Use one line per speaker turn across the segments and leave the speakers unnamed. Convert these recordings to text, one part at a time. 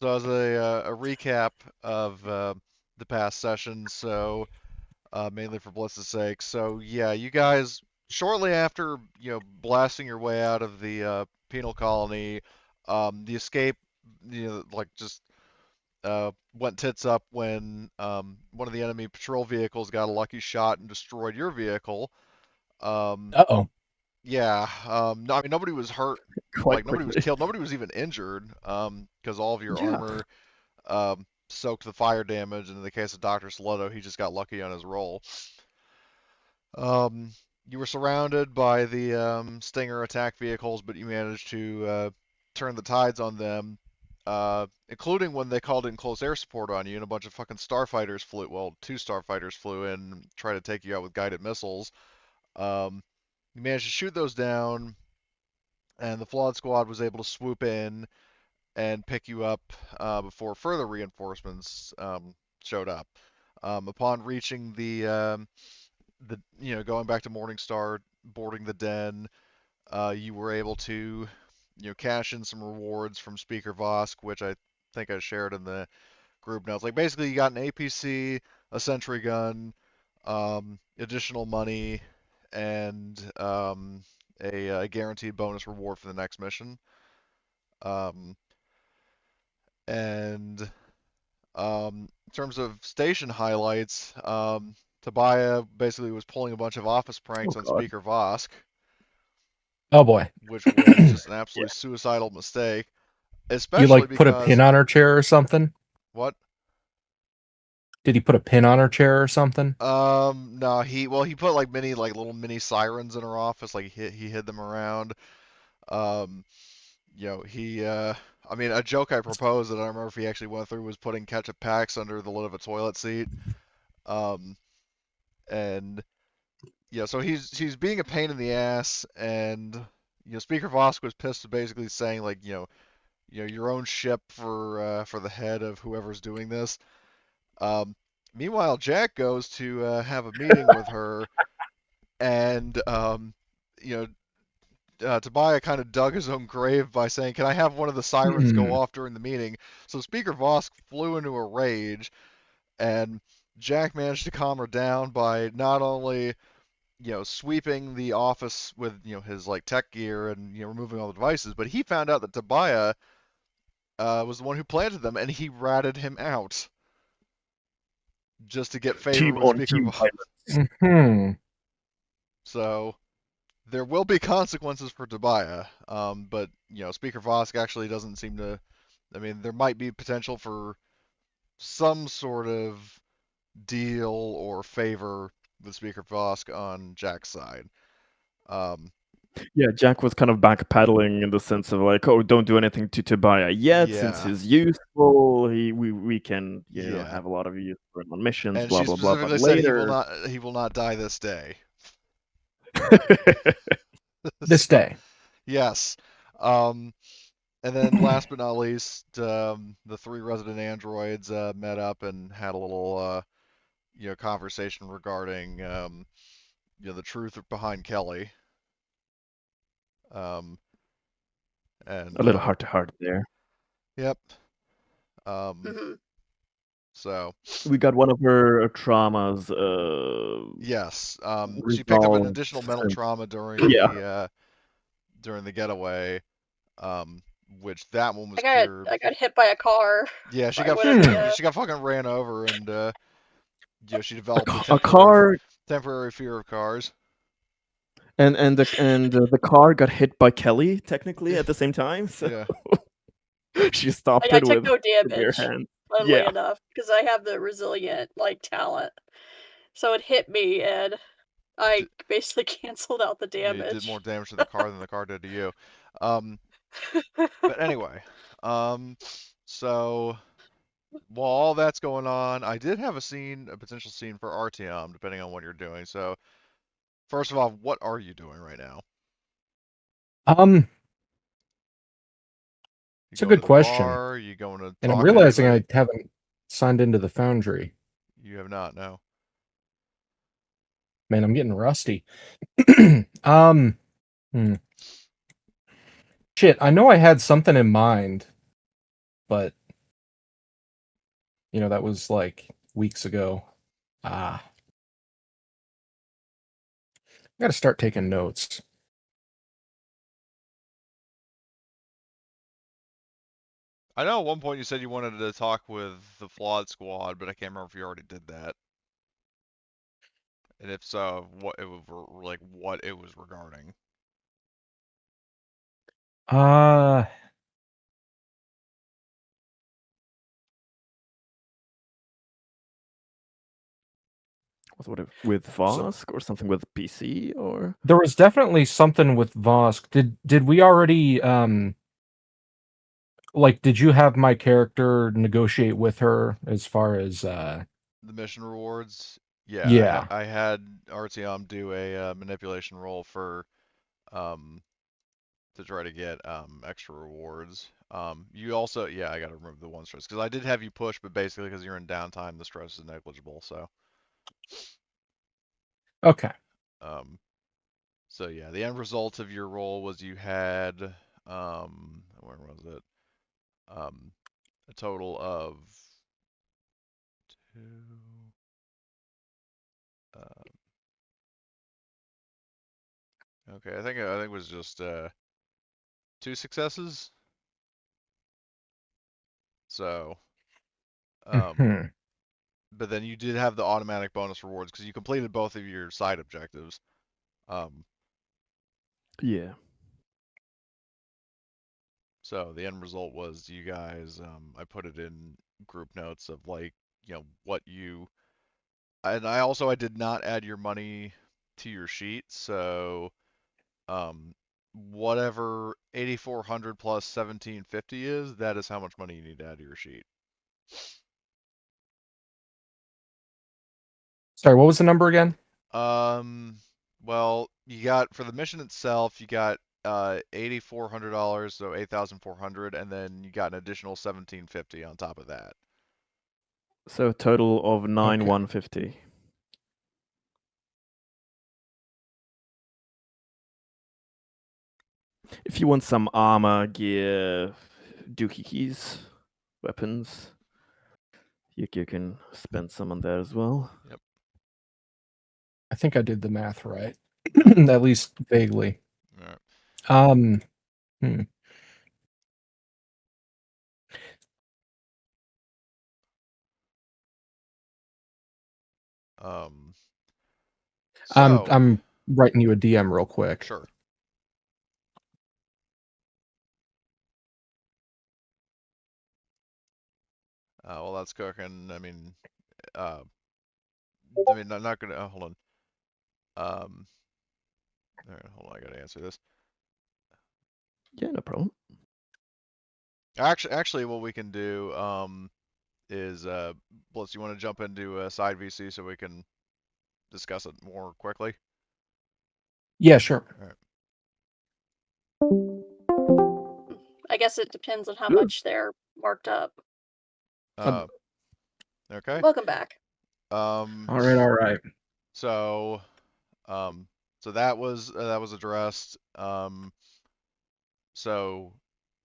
So as a recap of the past session, so mainly for Bliss's sake. So yeah, you guys shortly after blasting your way out of the penal colony, the escape like just went tits up when one of the enemy patrol vehicles got a lucky shot and destroyed your vehicle. Um,
Uh-oh.
yeah, no, I mean nobody was hurt,
quite
like nobody was
quickly.
killed, nobody was even injured, because all of your
Yeah.
armor soaked the fire damage, and in the case of Dr. Saletto, he just got lucky on his roll. Um, you were surrounded by the Stinger attack vehicles, but you managed to turn the tides on them, including when they called in close air support on you, and a bunch of fucking starfighters flew. Well, two starfighters flew in, and tried to take you out with guided missiles. Um, you managed to shoot those down, and the flawed squad was able to swoop in and pick you up before further reinforcements showed up. Upon reaching going back to Morningstar, boarding the den, you were able to cash in some rewards from Speaker Vosk, which I think I shared in the group notes. Like basically, you got an APC, a sentry gun, additional money, and a guaranteed bonus reward for the next mission. Um, and in terms of station highlights, Tobiah basically was pulling a bunch of office
Oh
pranks on
God.
Speaker Vosk,
Oh boy.
which was just an
Yeah.
absolutely suicidal mistake,
You
especially
like put a
because
pin on her chair or something?
what?
Did he put a pin on her chair or something?
No, he put like little mini sirens in her office, like he hid them around. Um, he I mean, a joke I proposed that I don't remember if he actually went through was putting ketchup packs under the lid of a toilet seat. Um, and so he's being a pain in the ass, and Speaker Vosk was pissed, basically saying like, your own ship for the head of whoever's doing this. Um, Meanwhile, Jack goes to have a meeting with her, and you know, Tobiah kind of dug his own grave by saying, "Can I have one of the sirens go
Hmm.
off during the meeting?" So Speaker Vosk flew into a rage, and Jack managed to calm her down by not only sweeping the office with his like tech gear and removing all the devices, but he found out that Tobiah was the one who planted them, and he ratted him out just to get favor
Team
with
on
Speaker
team
Voss.
violence.
Hmm.
So there will be consequences for Tobiah, but Speaker Vosk actually doesn't seem to. I mean, there might be potential for some sort of deal or favor with Speaker Vosk on Jack's side. Um,
Yeah, Jack was kind of backpedaling in the sense of like, oh, don't do anything to Tobiah yet, since
yeah,
he's useful. We can
yeah.
have a lot of use for him on missions,
And
blah
she
blah blah. But
specifically said
later,
he will not die this day.
This
So
day.
yes. Um, and then last but not least, the three resident androids met up and had a little conversation regarding the truth behind Kelly. Um,
a
and
little heart to heart there.
yep. Um,
hmm
so
We got one of her traumas
yes, she picked up an
resolved.
additional mental
Since,
trauma
yeah,
during the getaway, which that one was
I got
cured.
I got hit by a car
Yeah,
by one of the.
she got fucking ran over, and she
a,
developed a
a car
temporary fear of cars.
and the car got hit by Kelly technically at the same time. So
Yeah,
she stopped
I
it
took
with
no
her bare
damage,
hands.
funnily
Yeah.
enough, because I have the resilient talent. So it hit me, and I
d-
basically canceled out the
you did more
damage.
damage to the car than the car did to you. Um, but anyway, um, so while all that's going on, I did have a potential scene for Artyom, depending on what you're doing. So first of all, what are you doing right now?
Um,
You
it's a
going
good
to the
question.
bar? You going to
And I'm
talk to
realizing
anybody?
I haven't signed into the Foundry.
You have not, no.
Man, I'm getting rusty. um, hmm. Shit, I know I had something in mind, but That was like weeks ago. I got to start taking notes.
I know at one point you said you wanted to talk with the Flawed Squad, but I can't remember if you already did that. And if so, what it was regarding.
Uh,
Was it with
So-
Vosk or something with PC or?
there was definitely something with Vosk. Did we already like did you have my character negotiate with her as far as
The mission rewards, yeah,
yeah.
I had Artyom do a manipulation roll for to try to get extra rewards. You also, yeah, I gotta remove the one stress because I did have you push, but basically because you're in downtime, the stress is negligible. So,
Okay.
um, so yeah, the end result of your roll was you had where was it? A total of two. Okay, I think it was just 2 successes. So,
Mhm.
but then you did have the automatic bonus rewards because you completed both of your side objectives. Um,
Yeah.
so the end result was you guys, I put it in group notes of like, what you, and I did not add your money to your sheet. So, whatever 8,400 plus 1,750 is, that is how much money you need to add to your sheet.
Sorry, what was the number again?
Well, you got for the mission itself, you got $8,400, so 8,400, and then you got an additional 1,750 on top of that.
So a total of 9,150. If you want some armor, gear, doohickeys, weapons, you can spend some on there as well.
Yep.
I think I did the math right.
Yep.
At least vaguely.
All right.
Um hmm.
Um,
I'm
so,
I'm writing you a DM real quick.
sure. Well, that's cooking. I'm not gonna. Hold on. Um, all right, hold on. I gotta answer this.
Yeah, no problem.
Actually, what we can do, is, Blitz, you want to jump into side VC so we can discuss it more quickly?
Yeah, sure.
All right.
I guess it depends on how
Sure.
much they're marked up.
Okay.
Welcome back.
All right.
So, so that was addressed. So,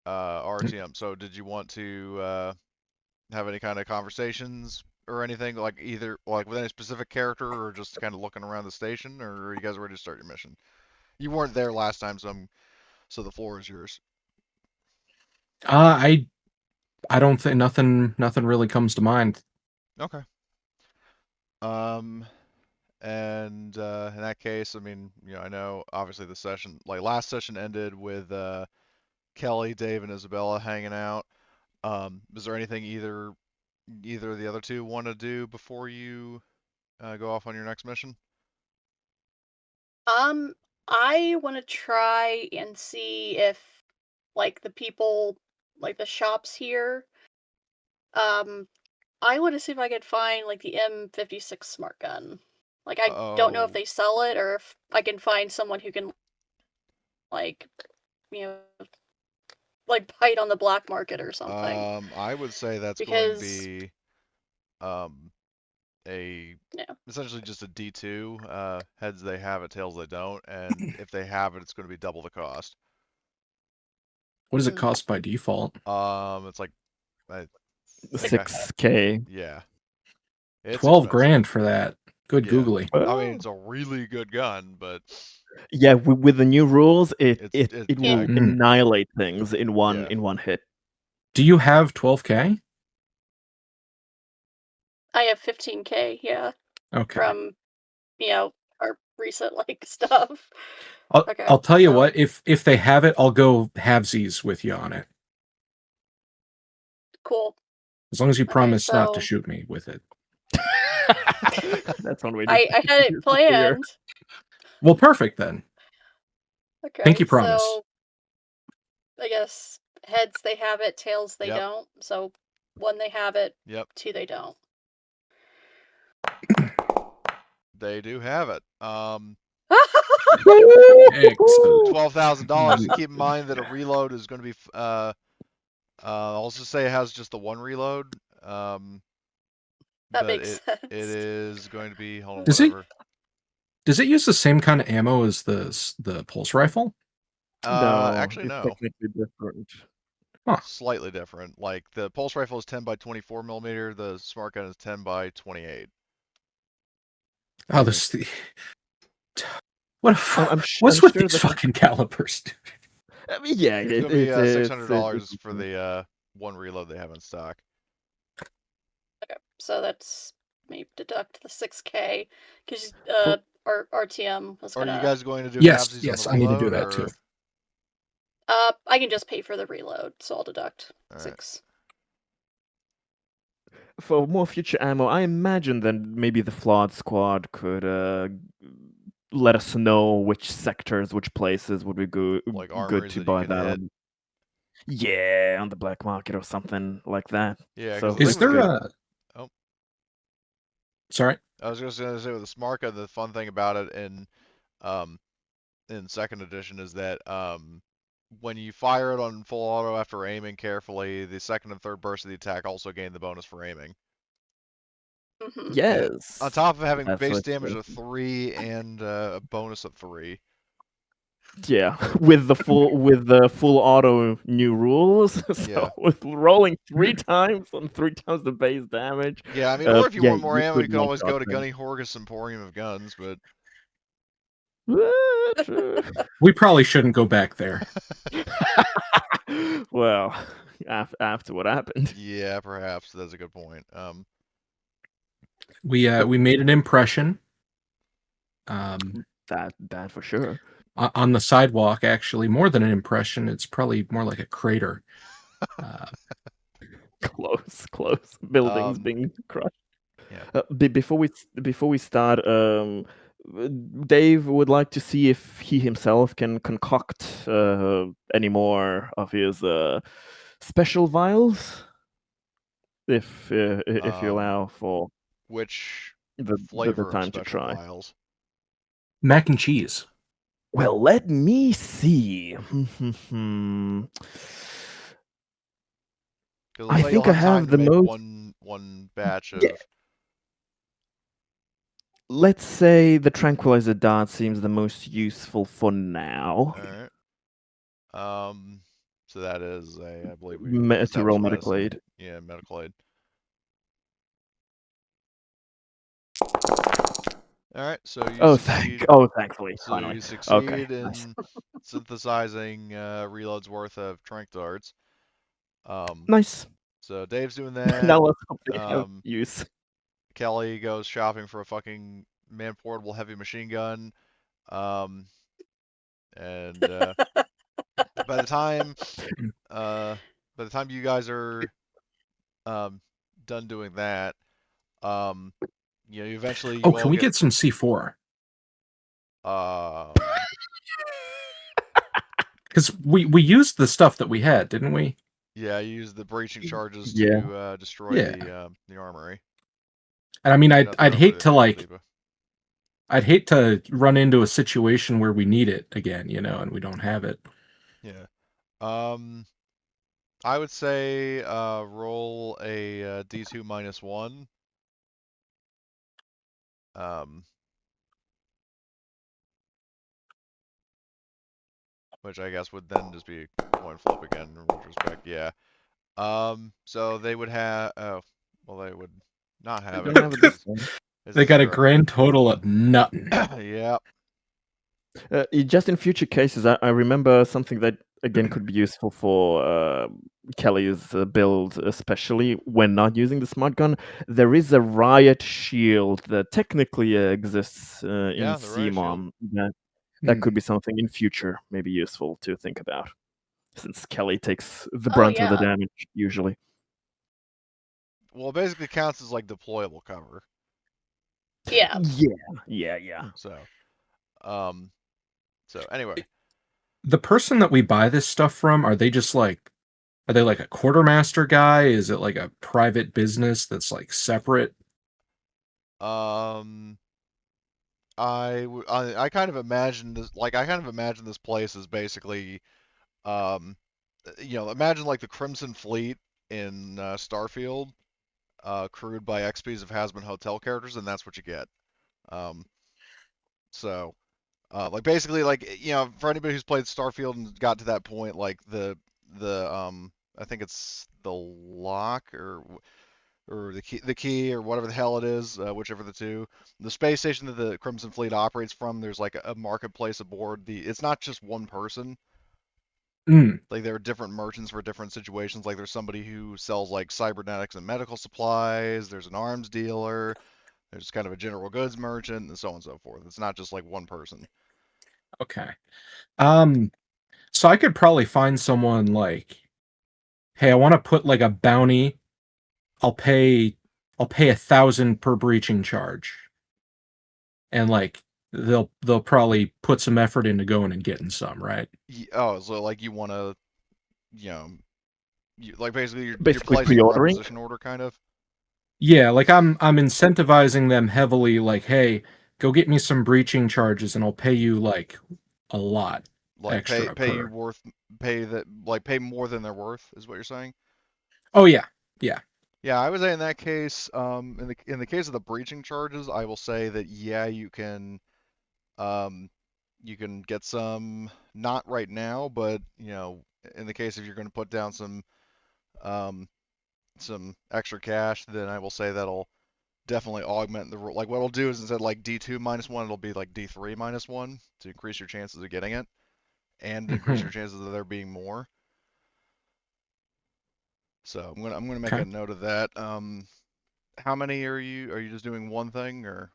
RTM. So, did you want to have any kind of conversations or anything, like either like with any specific character, or just kind of looking around the station, or are you guys ready to start your mission? You weren't there last time, so the floor is yours.
I don't think nothing really comes to mind.
Okay. Um, and in that case, I mean, I know obviously the session, like last session, ended with Kelly, Dave, and Isabella hanging out. Is there anything either of the other two want to do before you go off on your next mission?
I want to try and see if, like, the people, like the shops here, I want to see if I could find like the M56 smart gun. Like, I don't know if
Oh,
they sell it or if I can find someone who can, like, you know, like buy it on the black market or something.
I would say that's going to
Because,
be um a
yeah.
essentially just a D2. Heads they have it, tails they don't, and if they have it, it's going to be double the cost.
What does it
Mm.
cost by default?
It's like
6K.
Yeah. It's
12
expensive.
grand for that. Good
Yeah.
googly.
I mean, it's a really good gun, but
Yeah, with the new rules, it
It's-
will
yeah.
annihilate things in one
Yeah.
hit.
Do you have 12K?
I have 15K, yeah,
Okay.
from our recent stuff.
I'll,
Okay,
I'll tell you
so-
what, if they have it, I'll go halvesies with you on it.
Cool.
As long as you
Okay,
promise not to
so-
shoot me with it.
That's one way to
I had it planned.
Well, perfect then.
Okay,
Pinky promise.
so I guess heads they have it, tails they
Yep.
don't. So 1 they have it,
Yep,
2 they don't.
they do have it.
Excellent.
$12,000. Keep in mind that a reload is going to be. I'll just say it has just the 1 reload.
That
But
makes
it
sense.
is going to be. Hold on,
Does it-
whatever.
Does it use the same kind of ammo as the pulse rifle?
Actually,
it's
no.
technically different.
Slightly different. Like the pulse rifle is 10 by 24 millimeter. The smart gun is 10 by 28.
Oh, this. What? What's with
sure
these fucking calibers? Dude?
I mean, yeah,
It's going to be
it's
$600 for the 1 reload they have in stock.
Okay, so that's maybe deduct the 6K because
For-
our RTM was
Are
gonna.
you guys going to do
Yes,
halvesies
yes,
on the
I need
reload?
to do that
or...
too.
I can just pay for the reload, so I'll deduct
All right.
6.
For more future ammo, I imagine that maybe the Flawed Squad could let us know which sectors, which places would be good
armories
to
that you
buy
can
that
hit.
on. Yeah, on the black market or something like that.
Yeah,
So
because
Is there
good.
a?
Oh.
Sorry.
I was just gonna say with the smart gun, the fun thing about it in second edition is that when you fire it on full auto after aiming carefully, the second and third burst of the attack also gain the bonus for aiming.
Mm-hmm.
Yes.
On top of having
That's
base
what's
damage
good.
of 3 and a bonus of 3.
Yeah, with the full auto new rules, so
Yeah.
with rolling 3 times on 3 times the base damage.
Yeah, I mean, or if you
yeah,
want more ammo, you could always go to
one-shot
Gunny Horgus Emporium of Guns, but
them.
We probably shouldn't go back there.
Well, after what happened.
yeah, perhaps that's a good point.
We made an impression.
That for sure.
On the sidewalk, actually, more than an impression. It's probably more like a crater.
Close. Buildings being crushed.
Yeah.
Before we start, Dave would like to see if he himself can concoct any more of his special vials, if you allow for
Which
the
flavor of
time to
special
try.
vials?
Mac and cheese.
Well, let me see. I think I have the most.
One batch of.
Yeah. Let's say the tranquilizer dart seems the most useful for now.
All right. So that is I believe we
To
established
roll medical
medicine.
aid.
Yeah, medical aid. All right, so you succeed.
Thankfully,
So
finally.
you succeed in
nice.
synthesizing reloads worth of tranq darts.
Nice.
So Dave's doing that.
Now let's hope they have
Um,
use.
Kelly goes shopping for a fucking man-portable heavy machine gun. And by the time you guys are done doing that, eventually you
Oh,
all
can we
get
get some C4? Because we used the stuff that we had, didn't we?
yeah, you use the breaching charges
Yeah.
to destroy the armory.
And I mean,
Not the
I'd
armory,
hate
the
to
facility, but-
I'd hate to run into a situation where we need it again, and we don't have it.
Yeah. I would say roll a D2 -1. Which I guess would then just be a coin flip again in retrospect. Yeah. So they would have. Oh, well, they would not
They
have
don't
it
have it this
because
time.
it's
They got a
zero.
grand total of nothing.
Yeah.
Just in future cases, I remember something that again could be useful for Kelly's build, especially when not using the smart gun. There is a riot shield that technically exists in
Yeah, the riot shield.
CMON. That
Hmm.
could be something in future, maybe useful to think about, since Kelly takes the
Oh,
brunt of the
yeah.
damage usually.
Well, it basically counts as like deployable cover.
Yeah.
Yeah.
So, um, anyway,
The person that we buy this stuff from, are they like a quartermaster guy? Is it like a private business that's like separate?
um, I kind of imagine this like I kind of imagine this place as basically imagine like the Crimson Fleet in Starfield, crewed by XPs of Hasbin Hotel characters, and that's what you get. Um, so like basically like for anybody who's played Starfield and got to that point, like the I think it's the lock or the key or whatever the hell it is, whichever the two. The space station that the Crimson Fleet operates from, there's like a marketplace aboard. It's not just one person.
Mm,
Like there are different merchants for different situations. Like there's somebody who sells like cybernetics and medical supplies. There's an arms dealer. There's kind of a general goods merchant, and so on and so forth. It's not just like one person.
okay. So I could probably find someone like, hey, I want to put like a bounty. I'll pay I'll pay 1,000 per breaching charge. And like they'll probably put some effort into going and getting some, right?
Oh, so like you want to, you know, like basically you're
Basically
placing a
pre-ordering.
requisition order, kind of.
Yeah, like I'm incentivizing them heavily, like, hey, go get me some breaching charges and I'll pay you like a lot
Like
extra
pay you
per.
worth pay that like pay more than they're worth is what you're saying.
Oh yeah. Yeah.
Yeah, I would say in that case, in the case of the breaching charges, I will say that yeah, um, you can get some, not right now, but in the case if you're going to put down um, some extra cash, then I will say that'll definitely augment like what it'll do is instead of like D2 minus one, it'll be like D3 minus one to increase your chances of getting it and increase
Hmm.
your chances of there being more. So I'm gonna make a
Okay.
note of that. How many are you just doing one thing or?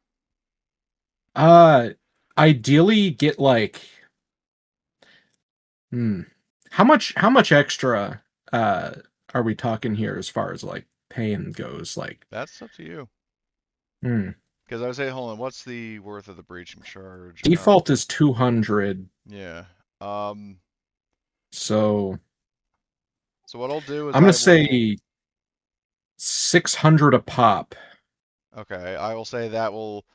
Uh Ideally get like hmm. How much extra uh are we talking here as far as like paying goes? Like
That's up to you.
hmm.
Because I would say, hold on, what's the worth of the breaching charge?
Default is 200.
Yeah. Um,
So
so what I'll do is
I'm gonna
I will,
say 600 a pop.
okay, I will say that will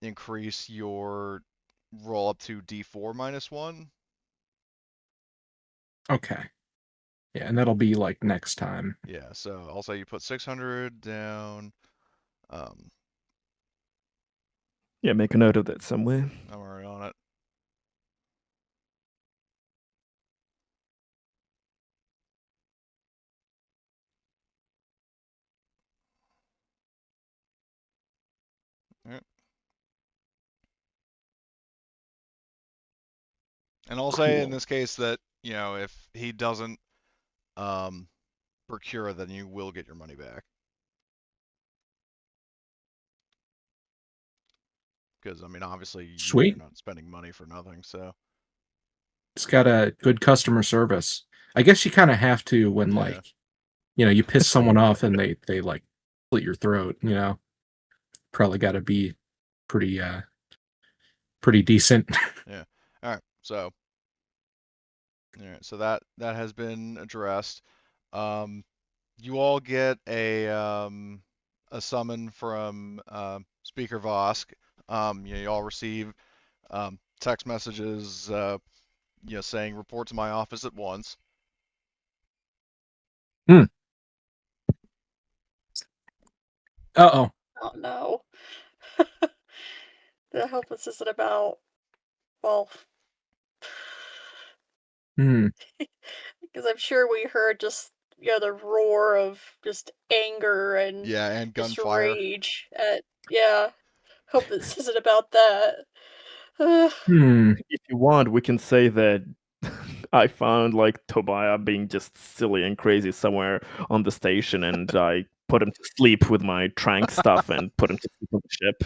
increase your roll up to D4 minus one.
Okay. Yeah, and that'll be like next time.
Yeah, so I'll say you put 600 down. Um,
Yeah, make a note of that somewhere.
I'm already on it. All right. And I'll say in
Cool.
this case that, if he doesn't um, procure, then you will get your money back. Because, I mean, obviously, you're
Sweet.
not spending money for nothing, so,
It's got a good customer service. I guess you kind of have to when
yeah.
like, you piss someone off and they like slit your throat. Probably got to be pretty pretty decent.
Yeah. All right. So, all right. So that has been addressed. Um, you all get a summon from Speaker Vosk. You all receive text messages, saying report to my office at once.
Hmm. Uh-oh.
Oh no. I hope this isn't about, well,
Hmm.
because I'm sure we heard just the roar of just anger and
Yeah, and
just
gunfire.
rage at hope this isn't about that.
If you want, we can say that I found like Tobiah being just silly and crazy somewhere on the station, and I put him to sleep with my trank stuff and put him to sleep on the ship.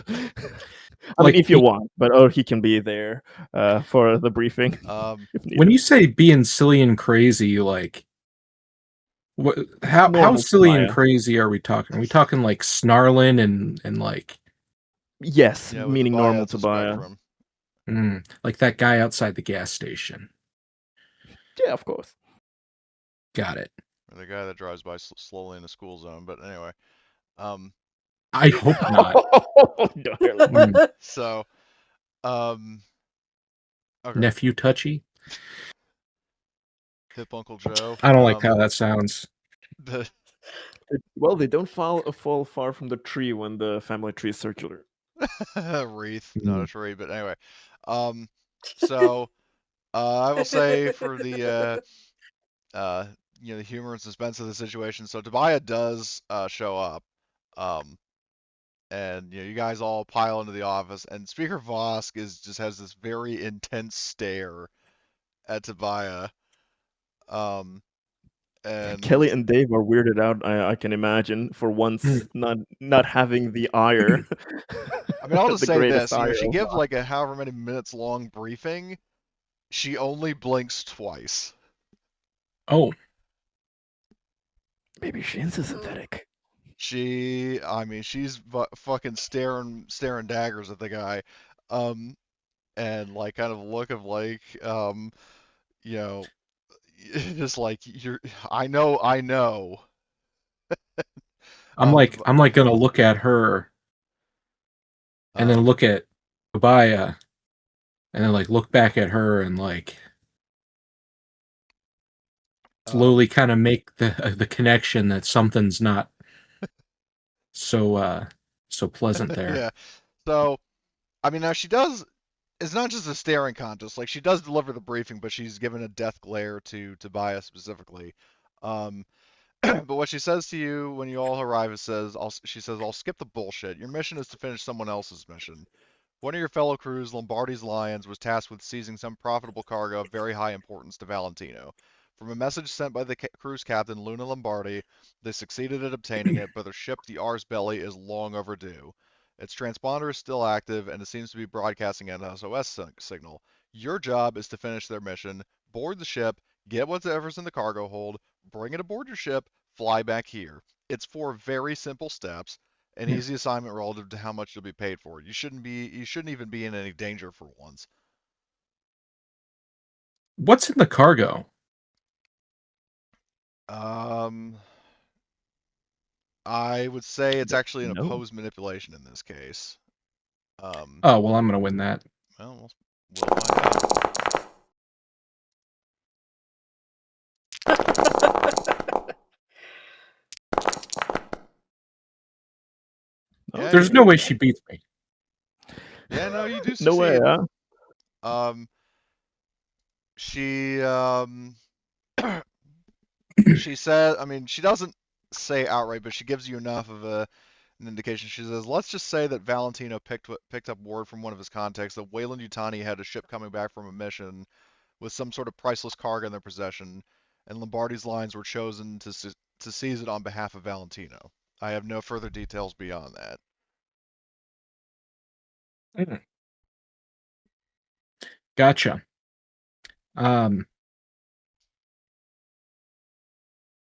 I mean,
Like
if you want, but or he can be there for the briefing if
when
needed.
you say being silly and crazy, like how
Normal
silly and
Tobiah.
crazy are we talking? Are we talking like snarling and like
Yes,
Yeah, with
meaning
Tobiah,
normal
it's a
Tobiah.
spectrum.
like that guy outside the gas station?
Yeah, of course.
Got it.
Or the guy that drives by slowly in the school zone. But anyway, um,
I hope not.
Darling.
so, okay,
Nephew touchy.
Hip Uncle Joe.
I don't like how that sounds.
The
Well, they don't fall far from the tree when the family tree is circular.
wreath, not
Mm.
a tree, but anyway, um, so I will say for the uh, the humor and suspense of the situation. So Tobiah does show up, um, and you guys all pile into the office, and Speaker Vosk just has this very intense stare at Tobiah, um, and
Kelly and Dave are weirded out. I can imagine for once
Mm.
not having the ire,
I mean, I'll just
the
say
greatest
this,
ire
she
of
gives like a however many minutes long briefing. She only blinks twice.
Oh,
maybe she's a synthetic.
I mean, she's fucking staring daggers at the guy, um, and like kind of look of like, you know, just like I know. Um,
I'm like gonna look at her and then
um,
look at Tobiah and then like look back at her and like
um,
slowly kind of make the connection that something's not so so pleasant there.
yeah. So, I mean, now she does. It's not just a staring contest. Like she does deliver the briefing, but she's given a death glare to Tobias specifically. Um, but what she says to you when you all arrive is she says, "I'll skip the bullshit. Your mission is to finish someone else's mission. One of your fellow crews, Lombardi's Lions, was tasked with seizing some profitable cargo of very high importance to Valentino. From a message sent by the crew's captain, Luna Lombardi, they succeeded at obtaining it, but their ship, the Ars Belli, is long overdue. Its transponder is still active, and it seems to be broadcasting an SOS signal. Your job is to finish their mission, board the ship, get whatever's in the cargo hold, bring it aboard your ship, fly back here. It's 4 very simple steps, an easy assignment relative to how much you'll be paid for. You shouldn't even be in any danger for once."
What's in the cargo?
Um, I would say it's actually an
No.
opposed manipulation in this case. Um,
Oh, well, I'm gonna win that.
well, we'll find out. Yeah,
Okay.
There's no way she beats me.
yeah, no, you do
No way,
succeed.
huh?
Um, she she said, I mean, she doesn't say outright, but she gives you enough of an indication. She says, "Let's just say that Valentino picked up word from one of his contacts that Wayland Yutani had a ship coming back from a mission with some sort of priceless cargo in their possession, and Lombardi's lines were chosen to seize it on behalf of Valentino. I have no further details beyond that."
Mm. Gotcha. Um,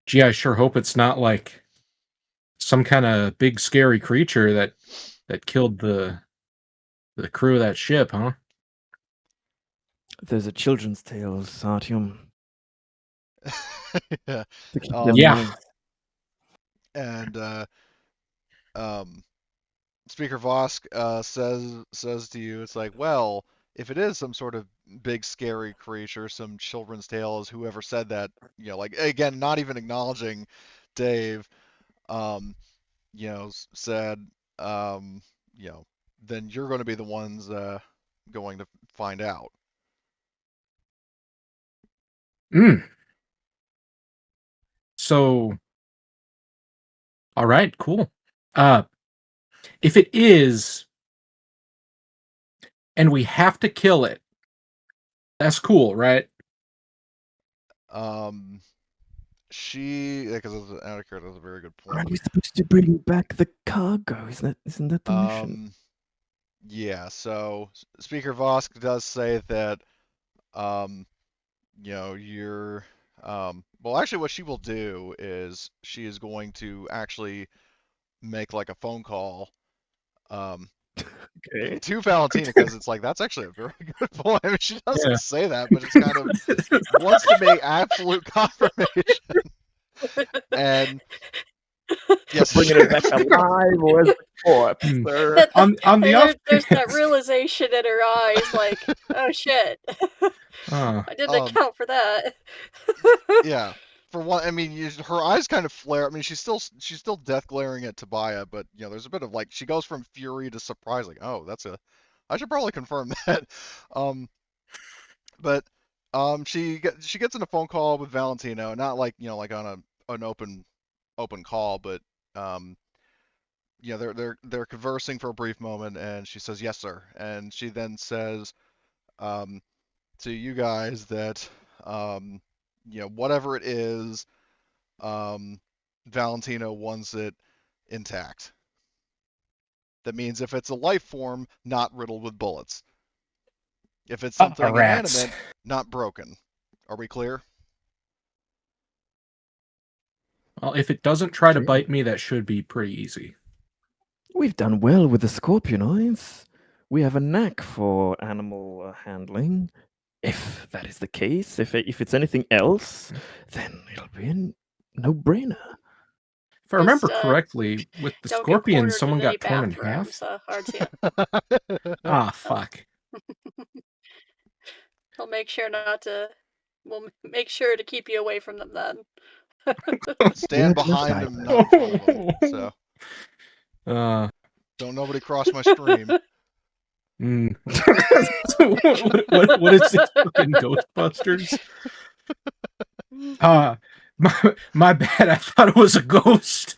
gee, I sure hope it's not like some kind of big scary creature that killed the crew of that ship, huh?
There's a children's tale, Sartium,
Yeah.
to keep them
Um,
Yeah.
nice.
and um, Speaker Vosk says to you, it's like, well, if it is some sort of big scary creature, some children's tale, as whoever said that, like again, not even acknowledging Dave, um, said, um, you know, then you're going to be the ones going to find out.
Mm. So, all right, cool. If it is, and we have to kill it, that's cool, right?
Because out of character, that's a very good point.
Aren't we supposed to bring back the cargo? Isn't that the mission?
Yeah. So Speaker Vosk does say that, you're, well, actually, what she will do is she is going to actually make like a phone call, um,
Okay.
to Valentina, because it's like that's actually a very good point. I mean, she
Yeah.
doesn't say that, but it's kind of wants to make absolute confirmation. And yes,
Bringing it back alive, or as a corpse,
Hmm.
sir?
On the off
There's that realization in her eyes, like, oh shit,
uh,
I didn't account for that.
yeah. For one, I mean, her eyes kind of flare. I mean, she's still death glaring at Tobiah, but there's a bit of like she goes from fury to surprise. Like, oh, I should probably confirm that. Um, but she gets in a phone call with Valentino, not like like on an open call, but um, they're conversing for a brief moment, and she says yes, sir, and she then says um to you guys that whatever it is, Valentino wants it intact. That means if it's a life form, not riddled with bullets. If it's something
rats.
inanimate, not broken. Are we clear?
Well, if it doesn't try to
Okay.
bite me, that should be pretty easy.
We've done well with the scorpionoids. We have a knack for animal handling. If that is the case, if it's anything else, then it'll be a no-brainer.
If I remember correctly, with the
Don't get
scorpion,
cornered
someone
in any
got torn in half.
bathrooms. Hard's
Ah, fuck.
He'll make sure not to. We'll make sure to keep you away from them then.
Stand behind him, not in front of him. So don't nobody cross my stream.
What is this fucking Ghostbusters? My bad. I thought it was a ghost.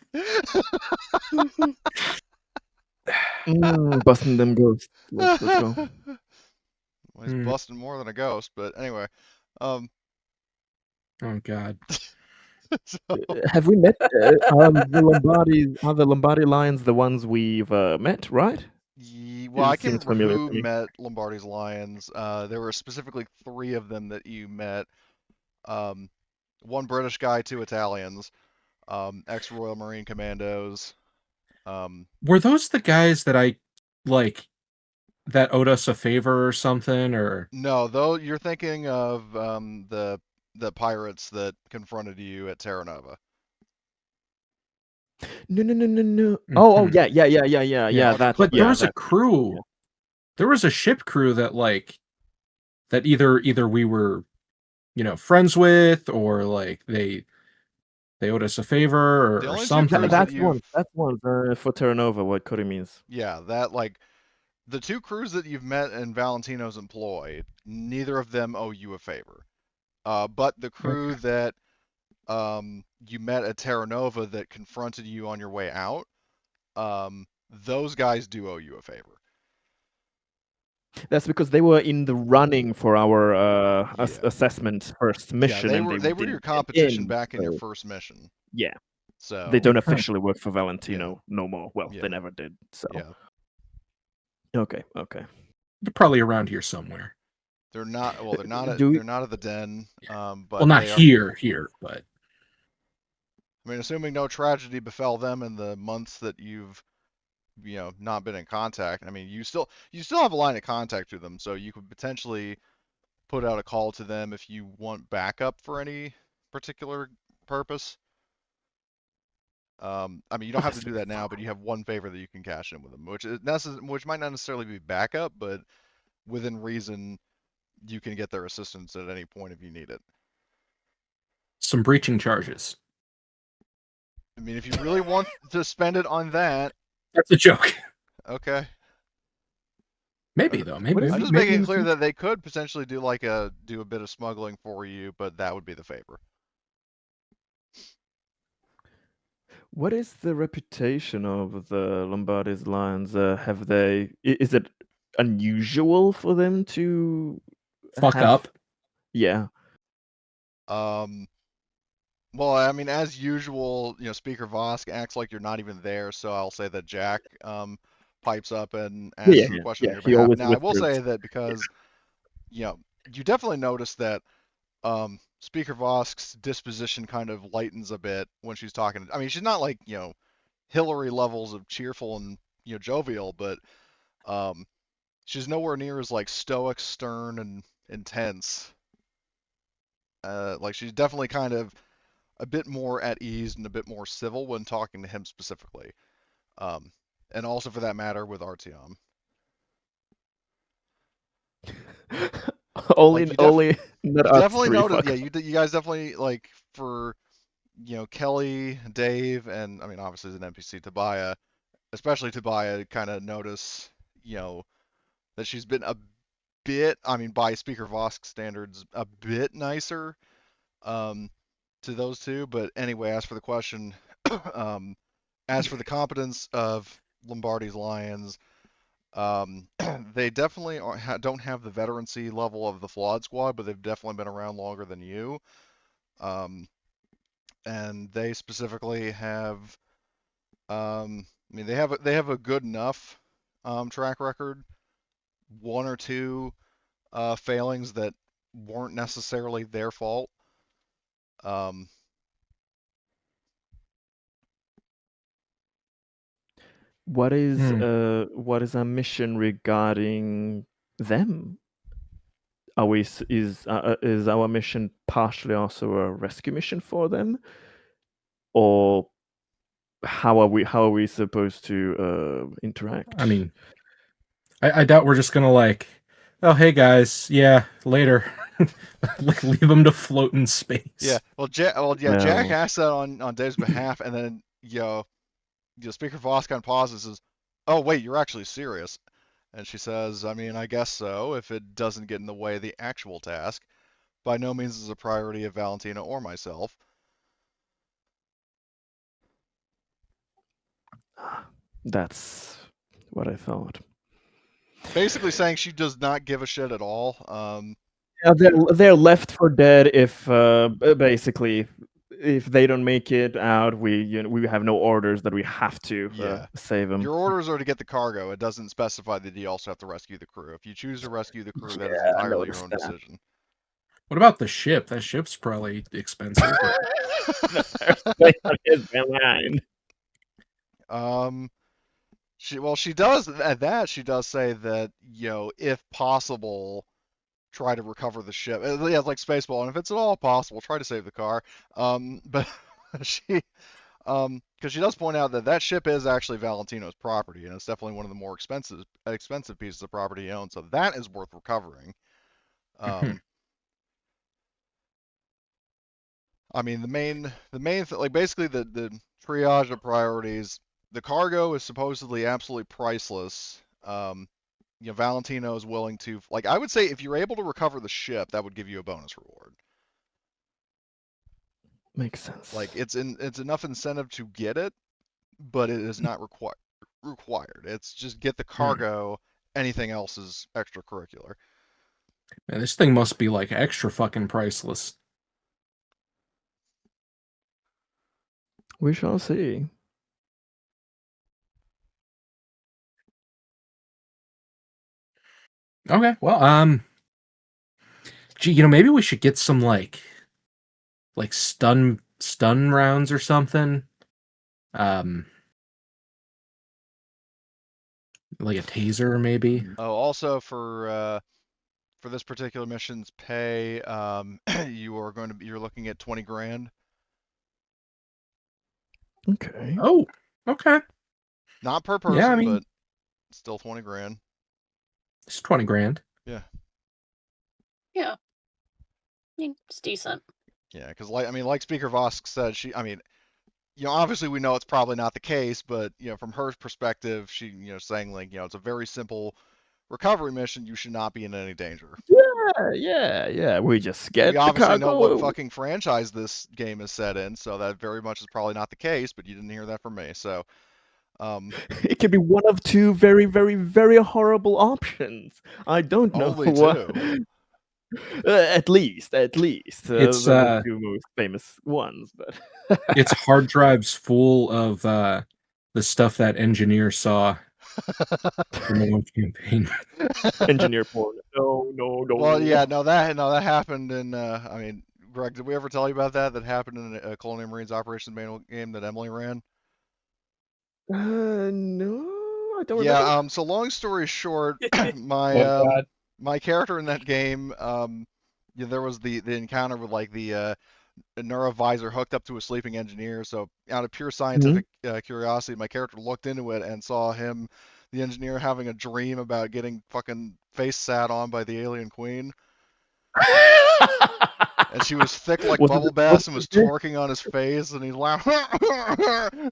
Busting them ghosts. Let's go.
Well, he's busting more than a ghost, but anyway.
Oh god.
So,
Have we met the Lombardi? Are the Lombardi lions the ones we've met? Right?
well, I can't
Seems
remember
familiar
who
to me.
met Lombardi's lions. There were specifically 3 of them that you met. One British guy, 2 Italians, ex-Royal Marine Commandos.
Were those the guys that I like that owed us a favor or something? Or
No, though you're thinking of the pirates that confronted you at Terra Nova.
No. Oh,
Mhm.
yeah. That.
But there
Yeah,
was a
that.
crew.
Yeah.
There was a ship crew that that either we were friends with, or like they owed us a favor
The
or
only 2
something.
crews that
That's one for Terra Nova. What Cody means.
yeah, that like the 2 crews that you've met in Valentino's employ, neither of them owe you a favor. But the crew
Okay.
that you met at Terra Nova that confronted you on your way out, those guys do owe you a favor.
That's because they were in the running for our
Yeah.
assessment first mission,
Yeah,
and
they were
didn't
your
get
competition
in,
back in your
so
first mission.
yeah,
So
they don't
Huh.
officially work for Valentino no more. Well,
Yeah.
they never did. So
yeah,
okay.
They're probably around here somewhere.
they're not. Well,
Do
they're not at the den.
Well,
But
not
they are.
here, but
I mean, assuming no tragedy befell them in the months that you've not been in contact. I mean, you still have a line of contact to them, so you could potentially put out a call to them if you want backup for any particular purpose. I mean, you don't have to do that now, but you have one favor that you can cash in with them, which might not necessarily be backup, but within reason, you can get their assistance at any point if you need it.
some breaching charges.
I mean, if you really want to spend it on that,
That's a joke.
okay.
Maybe though. Maybe.
I'm just
maybe
making
in
it
the
clear
future?
that they could potentially do a bit of smuggling for you, but that would be the favor.
What is the reputation of the Lombardi's lions? Have they? Is it unusual for them to
Fuck
have?
up.
Yeah.
Well, I mean, as usual, Speaker Vosk acts like you're not even there, so I'll say that Jack pipes up and
Yeah,
asks the
yeah,
question on
yeah.
your
He
behalf.
always
Now, I will
whispers.
say that because, you definitely notice that Speaker Vosk's disposition kind of lightens a bit when she's talking. I mean, she's not like, Hillary levels of cheerful and, jovial, but um, she's nowhere near as like stoic, stern, and intense. Like she's definitely kind of a bit more at ease and a bit more civil when talking to him specifically. Um, and also for that matter with Artyom. Like
Only not
you
us
definitely
three.
notice,
Fuck.
yeah, you guys definitely like for Kelly, Dave, and I mean obviously as an NPC Tobiah, especially Tobiah, kind of notice you know that she's been a bit, I mean by Speaker Vosk standards, a bit nicer um, to those two. But anyway, as for the question, um, as for the competence of Lombardi's Lions, they definitely don't have the veterancy level of the Flawed Squad, but they've definitely been around longer than you. Um, and they specifically have, I mean, they have a good enough track record. One or two failings that weren't necessarily their fault. Um,
What is
Hmm.
what is our mission regarding them? Are we is our mission partially also a rescue mission for them, or how are we supposed to interact?
I mean, I doubt we're just gonna like, oh hey guys, yeah, later. Like leave them to float in
yeah,
space.
yeah, Jack
No.
asked that on Dave's behalf, and then Speaker Voskon pauses and says, "Oh wait, you're actually serious?" And she says, "I mean, I guess so, if it doesn't get in the way of the actual task. By no means is a priority of Valentina or myself."
That's what I thought.
Basically saying she does not give a shit at all.
Yeah, they're left for dead if basically if they don't make it out, we have no orders that we have to
Yeah.
save them.
Your orders are to get the cargo. It doesn't specify that you also have to rescue the crew. If you choose to rescue the crew, that is
Yeah, I
entirely your
noticed
own
that.
decision.
What about the ship? That ship's probably expensive.
The first thing on his mind.
She does at that. She does say that if possible, try to recover the ship. Yeah, it's like Spaceball, and if it's at all possible, try to save the car. But she, because she does point out that that ship is actually Valentino's property, and it's definitely one of the more expensive pieces of property he owns. So that is worth recovering. Um, I mean, like basically the triage of priorities. The cargo is supposedly absolutely priceless. Valentino is willing to, like, I would say if you're able to recover the ship, that would give you a bonus reward.
Makes sense.
Like it's enough incentive to get it, but it is not required. It's just get the cargo. Anything else is extracurricular.
Man, this thing must be like extra fucking priceless.
We shall see.
Okay, well, gee, maybe we should get some like stun rounds or something. Um, like a taser, maybe.
Oh, also for this particular mission's pay, you're looking at 20 grand.
Okay.
Oh, okay.
Not per
Yeah, I
person,
mean,
but still 20 grand.
it's 20 grand.
Yeah.
Yeah. I mean, it's decent.
Yeah, because like Speaker Vosk said, obviously we know it's probably not the case, but from her perspective, she saying like it's a very simple recovery mission, you should not be in any danger.
Yeah. We just get
We
the
obviously know what
cargo.
fucking franchise this game is set in, so that very much is probably not the case, but you didn't hear that from me. So,
It could be one of two very, very, very horrible options. I don't know
only
what.
two.
At least
It's
the two most famous ones, but
it's hard drives full of the stuff that engineer saw in the one campaign.
engineer porn. No.
Well, yeah, no, that happened in. I mean, Greg, did we ever tell you about that? That happened in a Colonial Marines Operations Manual game that Emily ran.
No, I don't remember.
Yeah. So long story short, my
Oh God.
my character in that game, yeah, there was the encounter with like the neurovisor hooked up to a sleeping engineer. So out of pure scientific curiosity, my character looked into it and saw him, the engineer, having a dream about getting fucking face sat on by the alien queen. And she was thick like
Was
bubble bass and was twerking on his face, and he's laughing.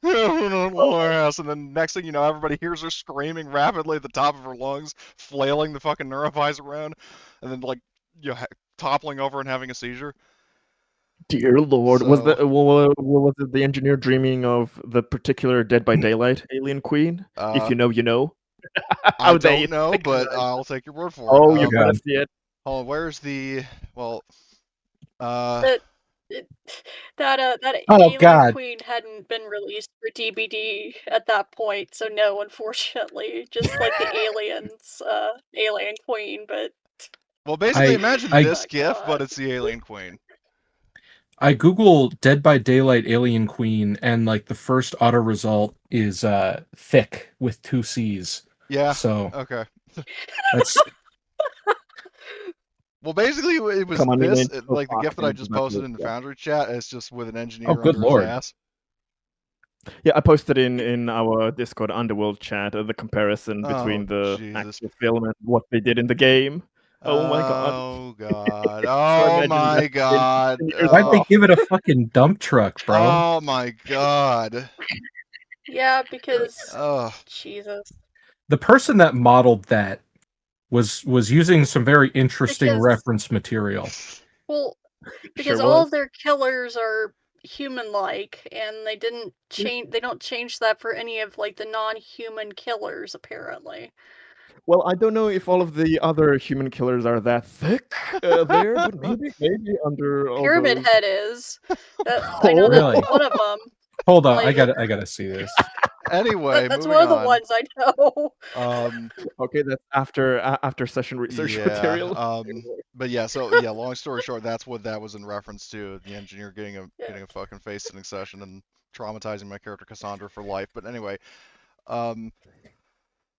And then next thing you know, everybody hears her screaming rapidly at the top of her lungs, flailing the fucking neurovisor around, and then like toppling over and having a seizure.
Dear Lord, was
So,
was it the engineer dreaming of the particular Dead by Daylight alien queen? If you know, you know.
I
How they
don't know, but
fictionized-
I'll take your word for it.
Oh, you're gonna
God.
see it.
Hold on, where's the well?
That that
Oh
Alien
God.
Queen hadn't been released for DVD at that point, so no, unfortunately, just like the Aliens, Alien Queen, but
Well, basically, imagine
I
this
oh
GIF, but
god.
it's the alien queen.
I Google Dead by Daylight Alien Queen, and like the first auto result is thick with 2 C's.
Yeah.
So
Okay.
that's
Well, basically, it was
Come on,
this,
Elaine.
like the GIF that I
Boxing
just
about
posted
this,
in the
yeah.
Foundry chat. It's just with an
oh
engineer
good
under his
lord.
ass.
Yeah, I posted in our Discord Underworld chat the comparison between the
Jesus.
actual film and what they did in the game. Oh my god.
Oh god.
So
Oh
imagine
my
that
god.
10 years
Why'd they
Oh.
give it a fucking dump truck, bro?
Oh my god.
Yeah, because
Oh.
Jesus.
The person that modeled that was using some very interesting
Because
reference material.
well, because
Sure
all
was.
of their killers are human-like, and they didn't change. They don't change that for any of like the non-human killers, apparently.
Well, I don't know if all of the other human killers are that thick there, but maybe under all
Pyramid
those.
Head is. I know
Really?
that's one of them.
Hold on,
Like,
I gotta see this.
Anyway,
that's
moving
one of the
on.
ones I know.
Okay, that's after session research
Yeah.
material.
But yeah, so yeah, long story short, that's what that was in reference to, the engineer getting
Yeah.
a fucking face sitting session and traumatizing my character Cassandra for life. But anyway,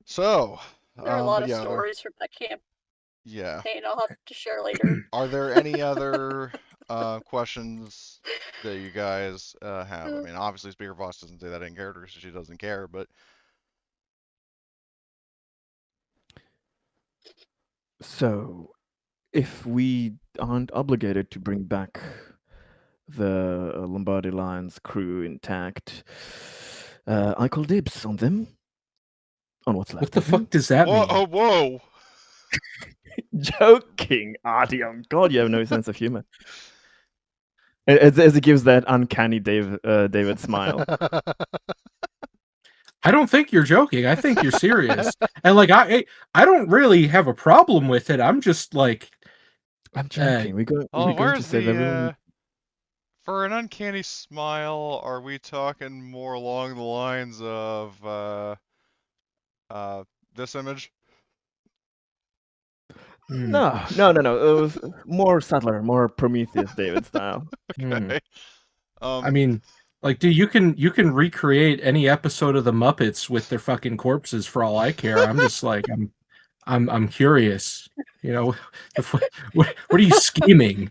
so
There are a lot
but
of
yeah,
stories from that campaign
yeah.
I'll have to share later.
Are there any other questions that you guys have? I mean, obviously Speaker Boss doesn't say that in character, so she doesn't care, but
So, if we aren't obligated to bring back the Lombardi Lions crew intact, I call dibs on them. On what's left
What the
of them.
fuck does that
whoa,
mean?
oh, whoa.
Joking, Adium. God, you have no sense of humor. As it gives that uncanny David smile.
I don't think you're joking. I think you're serious. And like I don't really have a problem with it. I'm just like
I'm joking. We're going to
where's
save everyone.
for an uncanny smile, are we talking more along the lines of this image?
No. It was more subtler, more Prometheus David style.
Okay.
I mean, like, dude, you can recreate any episode of the Muppets with their fucking corpses for all I care. I'm just like I'm curious. You know, what are you scheming?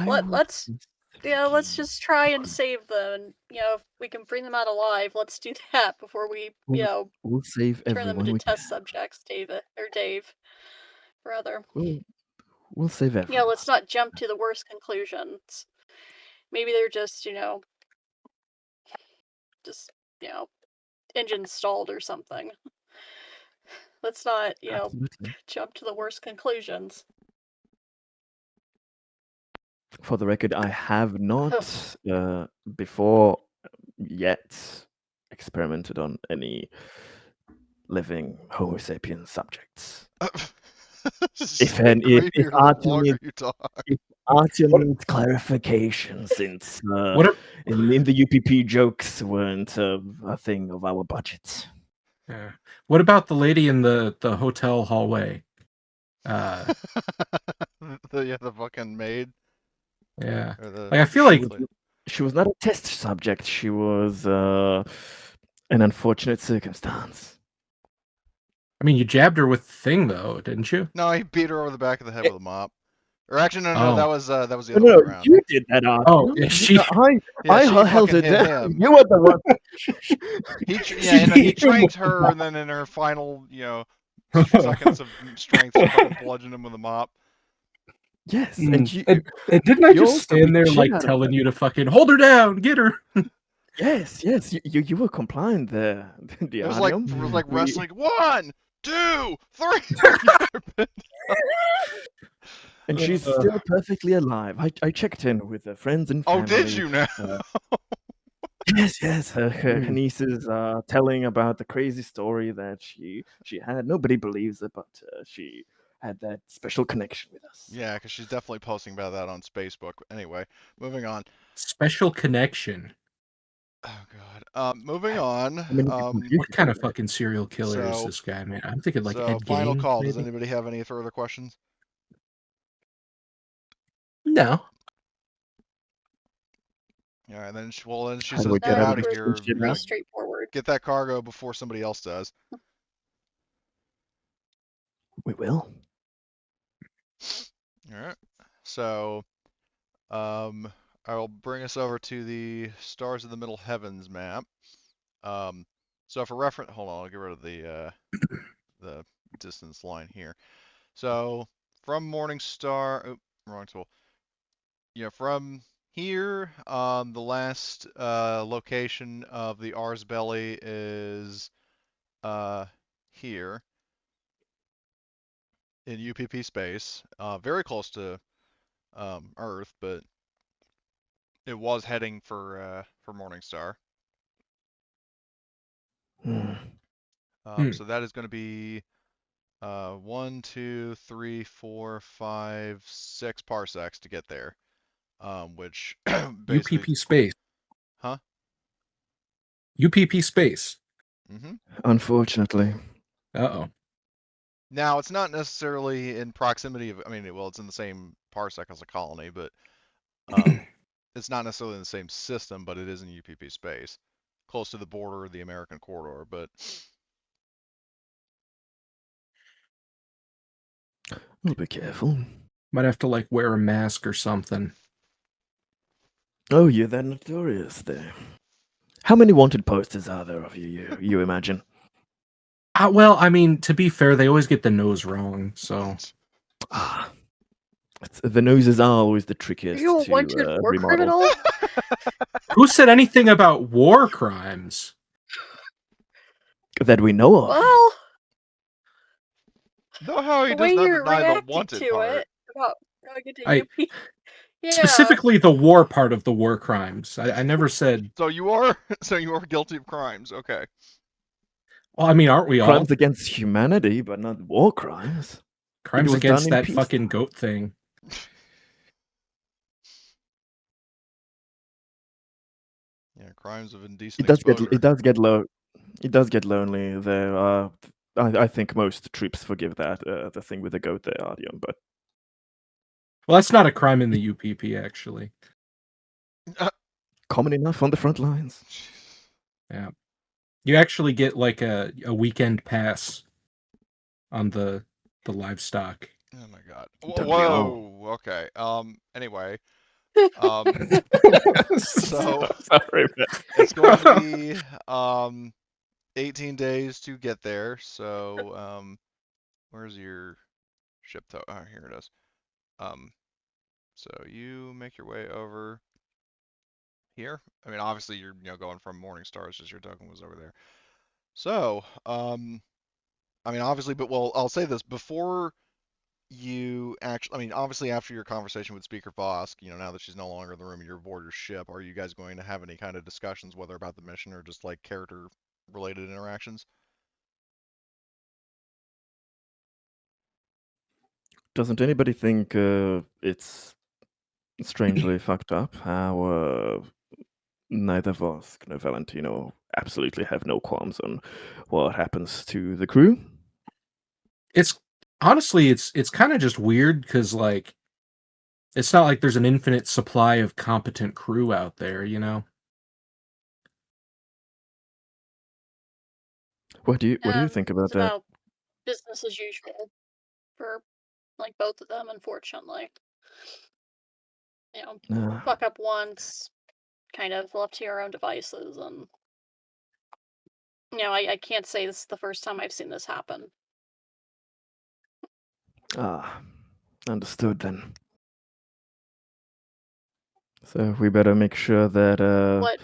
Let's just try and save them. And, if we can bring them out alive, let's do that before we,
We'll save
turn them
everyone
into
we can.
test subjects, Dave, rather.
We'll save everyone.
Let's not jump to the worst conclusions. Maybe they're just, engine stalled or something. Let's not,
Absolutely.
jump to the worst conclusions.
For the record, I have not before yet experimented on any living Homo sapiens subjects. If
The
if
creepier the
Artyom
longer
needs,
you talk.
if Artyom needs clarification, since
What?
in the UPP jokes weren't a thing of our budget.
Yeah. What about the lady in the hotel hallway?
The fucking maid
Yeah.
or the
Like I feel
She
like
was she was not a test subject. She was an unfortunate circumstance.
I mean you jabbed her with the thing though, didn't you?
No, he beat her over the back of the head
Eh,
with a mop. Or actually, no,
Oh.
that was the
No,
other way
no,
around.
you did that,
Oh,
Artyom.
she
Yeah,
I
she
held
fucking
her
hit
down.
him.
You were the one.
Yeah, and he
beat him
tranked
with the
her,
mop.
and then in her final, seconds of strength, she fucking bludgeoned him with a mop.
Yes,
and
and
didn't I
you
just
also beat
stand there
the shit
like
out of
telling you to fucking hold her down, get her?
Yes, you were compliant there, the
It was
Artyom.
like
We
wrestling. 1, 2, 3.
and she's
Uh,
still perfectly alive. I checked in with her friends and
Oh,
family.
did you now?
Yes. Her
Mm.
nieces are telling about the crazy story that she had. Nobody believes it, but she had that special connection with us.
Yeah, because she's definitely posting about that on Facebook. Anyway, moving on.
Special connection.
Oh God. Moving on.
I mean,
What kind of fucking serial killer is
So-
this guy, man? I'm thinking like Ed
final
Gein,
call. Does
maybe?
anybody have any further questions?
No.
Yeah, and then she
How do
says,
we
"Get
get
out of
everything
here.
finished
Pretty
up?
straightforward.
Get that cargo before somebody else does."
We will.
All right. So, I will bring us over to the Stars of the Middle Heavens map. So for reference, hold on, I'll get rid of the distance line here. So from Morningstar, oh, wrong tool. Yeah, from here, the last location of the R's Belly is here in UPP space, very close to Earth, but it was heading for Morningstar.
Hmm.
So that is going to be 1, 2, 3, 4, 5, 6 parsecs to get there. Which basically,
UPP space.
huh?
UPP space.
Mm-hmm.
Unfortunately.
Uh-oh.
Now it's not necessarily in proximity of. I mean, well, it's in the same parsec as a colony, but it's not necessarily in the same system. But it is in UPP space, close to the border of the American corridor. But
We'll be careful.
Might have to like wear a mask or something.
Oh, you're that notorious there. How many wanted posters are there of you imagine?
Well, I mean, to be fair, they always get the nose wrong, so
Ah, the noses are always the
Are
trickiest
you a
to
wanted war
remodel.
criminal?
who said anything about war crimes?
That we know of.
Well,
know how he
the
does
way
not
you're
deny the
reacting
wanted
to
part.
it about going into
I
UP. Yeah.
specifically the war part of the war crimes. I never said.
So you are guilty of crimes. Okay.
Well, I mean, aren't we all?
Crimes against humanity, but not war crimes.
Crimes
was
against
done in
that
peace.
fucking goat thing.
Yeah, crimes of indecent
It does
exposure.
It does get lonely there. I think most troops forgive that the thing with the goat there, Artyom, but
Well, that's not a crime in the UPP, actually.
common enough on the front lines.
Yeah, you actually get like a weekend pass on the livestock.
Oh my God.
Don't we all?
Whoa. Okay. Anyway. So
Sorry, man.
it's going to be 18 days to get there. So where's your ship though? Oh, here it is. So you make your way over here. I mean, obviously you're going from Morningstar. It's just your token was over there. So I mean, obviously, but well, I'll say this before you actually. I mean, obviously, after your conversation with Speaker Vosk, now that she's no longer in the room and you're aboard your ship, are you guys going to have any kind of discussions, whether about the mission or just like character-related interactions?
Doesn't anybody think it's strangely fucked up how neither Vosk nor Valentino absolutely have no qualms on what happens to the crew?
It's honestly, it's kind of just weird because like it's not like there's an infinite supply of competent crew out there, you know.
What do you think about
It's
that?
about business as usual for like both of them, unfortunately.
Uh,
Fuck up once, kind of left to your own devices, and I can't say this is the first time I've seen this happen.
Understood then. So we better make sure that
What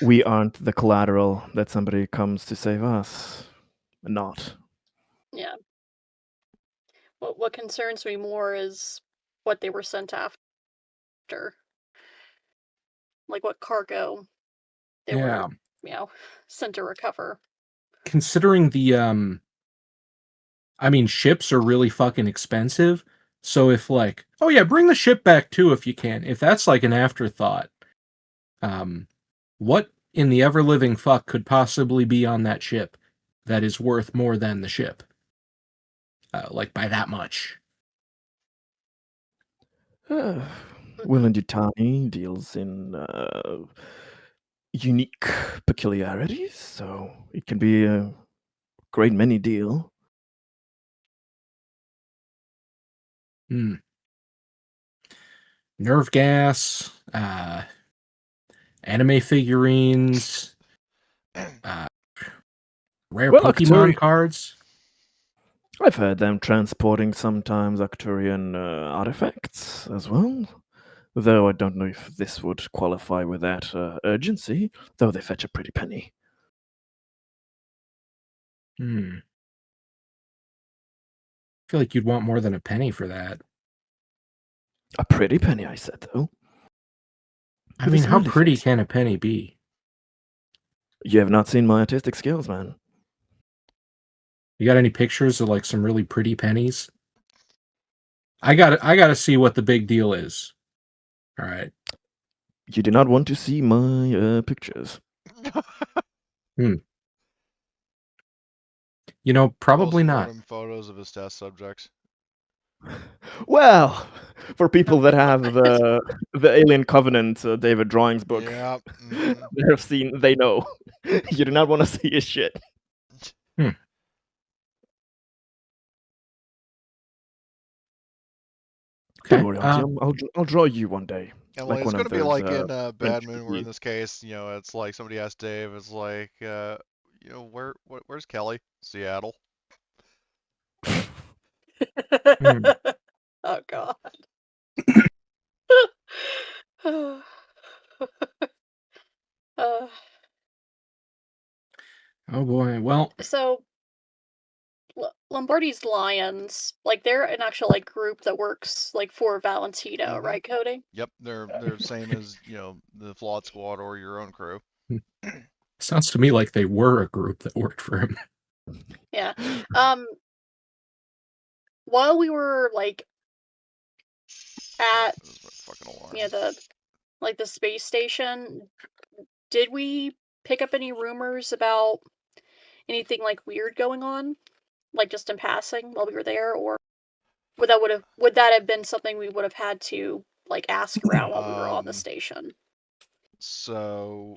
we aren't the collateral that somebody comes to save us. Not.
yeah. What concerns me more is what they were sent after. Like what cargo they
Yeah.
were, sent to recover.
Considering the I mean, ships are really fucking expensive. So if like, oh yeah, bring the ship back too if you can. If that's like an afterthought, um, what in the ever living fuck could possibly be on that ship that is worth more than the ship? Like by that much.
Will and Yutani deals in unique peculiarities, so it can be a great many deal.
Hmm. Nerve gas, anime figurines, uh, rare
Well,
Pokemon cards.
I've heard them transporting sometimes Arcturian artifacts as well. Though I don't know if this would qualify with that urgency, though they fetch a pretty penny.
Hmm. I feel like you'd want more than a penny for that.
A pretty penny, I said, though.
I
With a
mean, how
smiley
pretty
face.
can a penny be?
You have not seen my artistic skills, man.
You got any pictures of like some really pretty pennies? I gotta see what the big deal is. All right.
You do not want to see my pictures.
Probably not.
Post-mortem photos of his test subjects.
Well, for people that have
God.
the Alien Covenant David drawings book,
Yeah.
they have seen, they know. You do not want to see his shit.
Okay.
Don't worry, Auntie. I'll draw you one day.
And like
Like
it's
one
gonna
of
be
those
like in
French
Bad Moon, where in
cookies.
this case, it's like somebody asked Dave, it's like, where's Kelly? Seattle.
Hmm.
Oh God. uh,
Oh boy. Well,
so Lombardi's Lions, like they're an actual like group that works like for Valentino,
Mm-hmm.
right, Cody?
Yep, they're same as the Flawed Squad or your own crew.
sounds to me like they were a group that worked for him.
Yeah. While we were like at
This is my fucking alarm.
the space station, did we pick up any rumors about anything like weird going on, like just in passing while we were there, or would that have been something we would have had to like ask around while we were on the station?
So,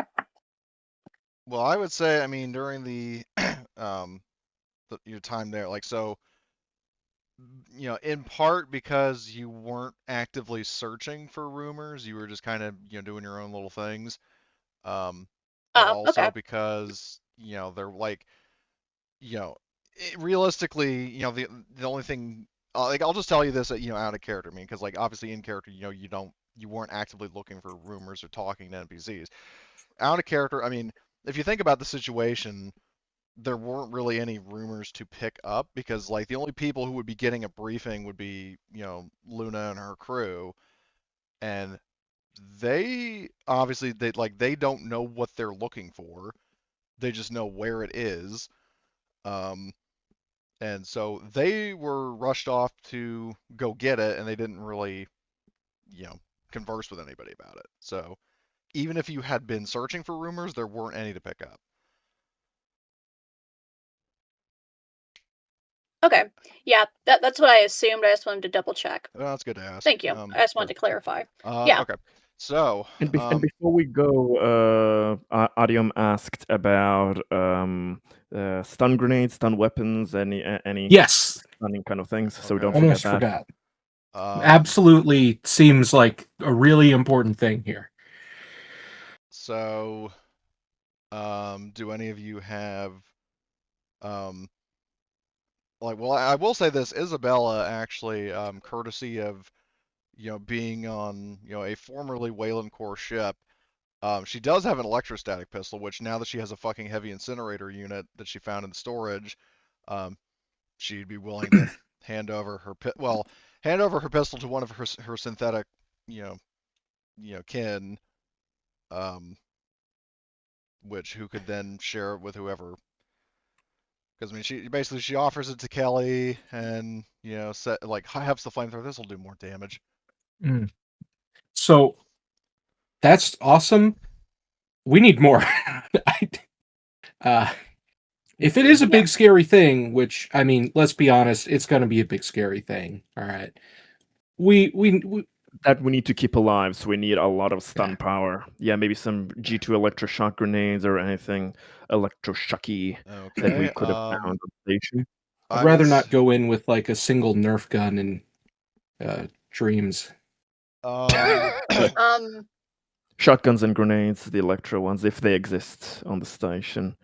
well, I would say, I mean, during your time there, like, so, in part because you weren't actively searching for rumors, you were just kind of, doing your own little things. And
Oh,
also
okay.
because, they're like, realistically, the only thing, like, I'll just tell you this, out of character, I mean, because, like, obviously in character, you weren't actively looking for rumors or talking to NPCs. Out of character, I mean, if you think about the situation, there weren't really any rumors to pick up because like the only people who would be getting a briefing would be, Luna and her crew, and they obviously they don't know what they're looking for. They just know where it is. Um, and so they were rushed off to go get it, and they didn't really, converse with anybody about it. So even if you had been searching for rumors, there weren't any to pick up.
Okay. Yeah, that's what I assumed. I just wanted to double check.
Well, that's good to ask.
Thank you. I just wanted to clarify. Yeah.
Okay. So,
And before we go, Adium asked about stun grenades, stun weapons, any
Yes,
stunning kind of things. So
Okay.
don't
almost
forget that.
forgot. Absolutely seems like a really important thing here.
So, do any of you have, well, I will say this, Isabella actually, courtesy of, being on, a formerly Wayland Corps ship, she does have an electrostatic pistol, which now that she has a fucking heavy incinerator unit that she found in storage, um, she'd be willing to hand over her pistol to one of her synthetic, kin, um, who could then share it with whoever. Because I mean, she offers it to Kelly, and set has the flamethrower. This will do more damage.
Mm. So that's awesome. We need more. If it is a big scary thing, which I mean, let's be honest, it's going to be a big scary thing. All right, we
that we need to keep alive, so we need a lot of stun power. Yeah, maybe some G2 electroshock grenades or anything electroshocky that we could have found on the station.
I'd rather not go in with like a single Nerf gun and Dreams.
Shotguns and grenades, the electro ones, if they exist on the station.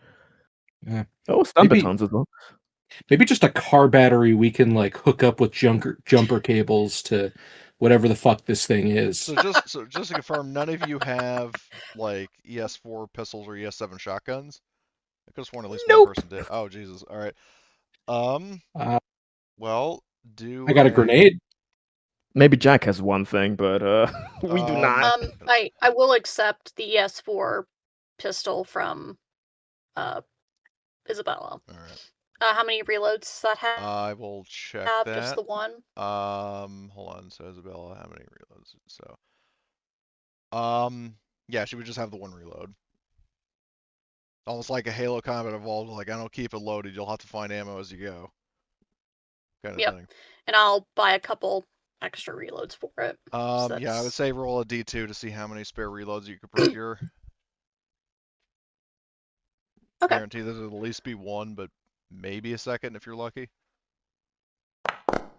Yeah.
Oh, stun batons as well.
Maybe just a car battery we can like hook up with jumper cables to whatever the fuck this thing is.
So just to confirm, none of you have like ES4 pistols or ES7 shotguns? I could have sworn at least one person did. Oh Jesus! All right. Well,
I got a grenade.
Maybe Jack has one thing, but we do not.
I will accept the ES4 pistol from Isabella.
All right.
How many reloads does that have?
I will check that.
Just the one.
Hold on. So Isabella, how many reloads? So, yeah, she would just have the one reload. Almost like a Halo Combat Evolved. Like, I don't keep it loaded. You'll have to find ammo as you go. Kind of thing.
And I'll buy a couple extra reloads for it.
Yeah, I would say roll a D2 to see how many spare reloads you could procure.
Okay.
Guarantee there'll at least be one, but maybe a second if you're lucky. All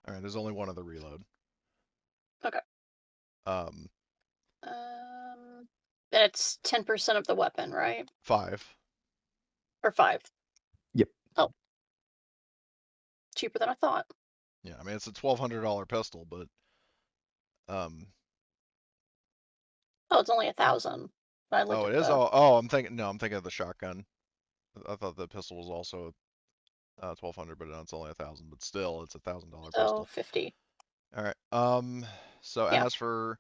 right, there's only one other reload.
Okay.
Then
it's 10% of the weapon, right?
5.
Or 5.
Yep.
Oh. Cheaper than I thought.
Yeah, I mean it's a $1,200 pistol, but
Oh, it's only 1,000.
Oh, it is. Oh, I'm thinking of the shotgun. I thought the pistol was also 1,200, but no, it's only 1,000. But still, it's $1,000 pistol.
50.
All right. So as for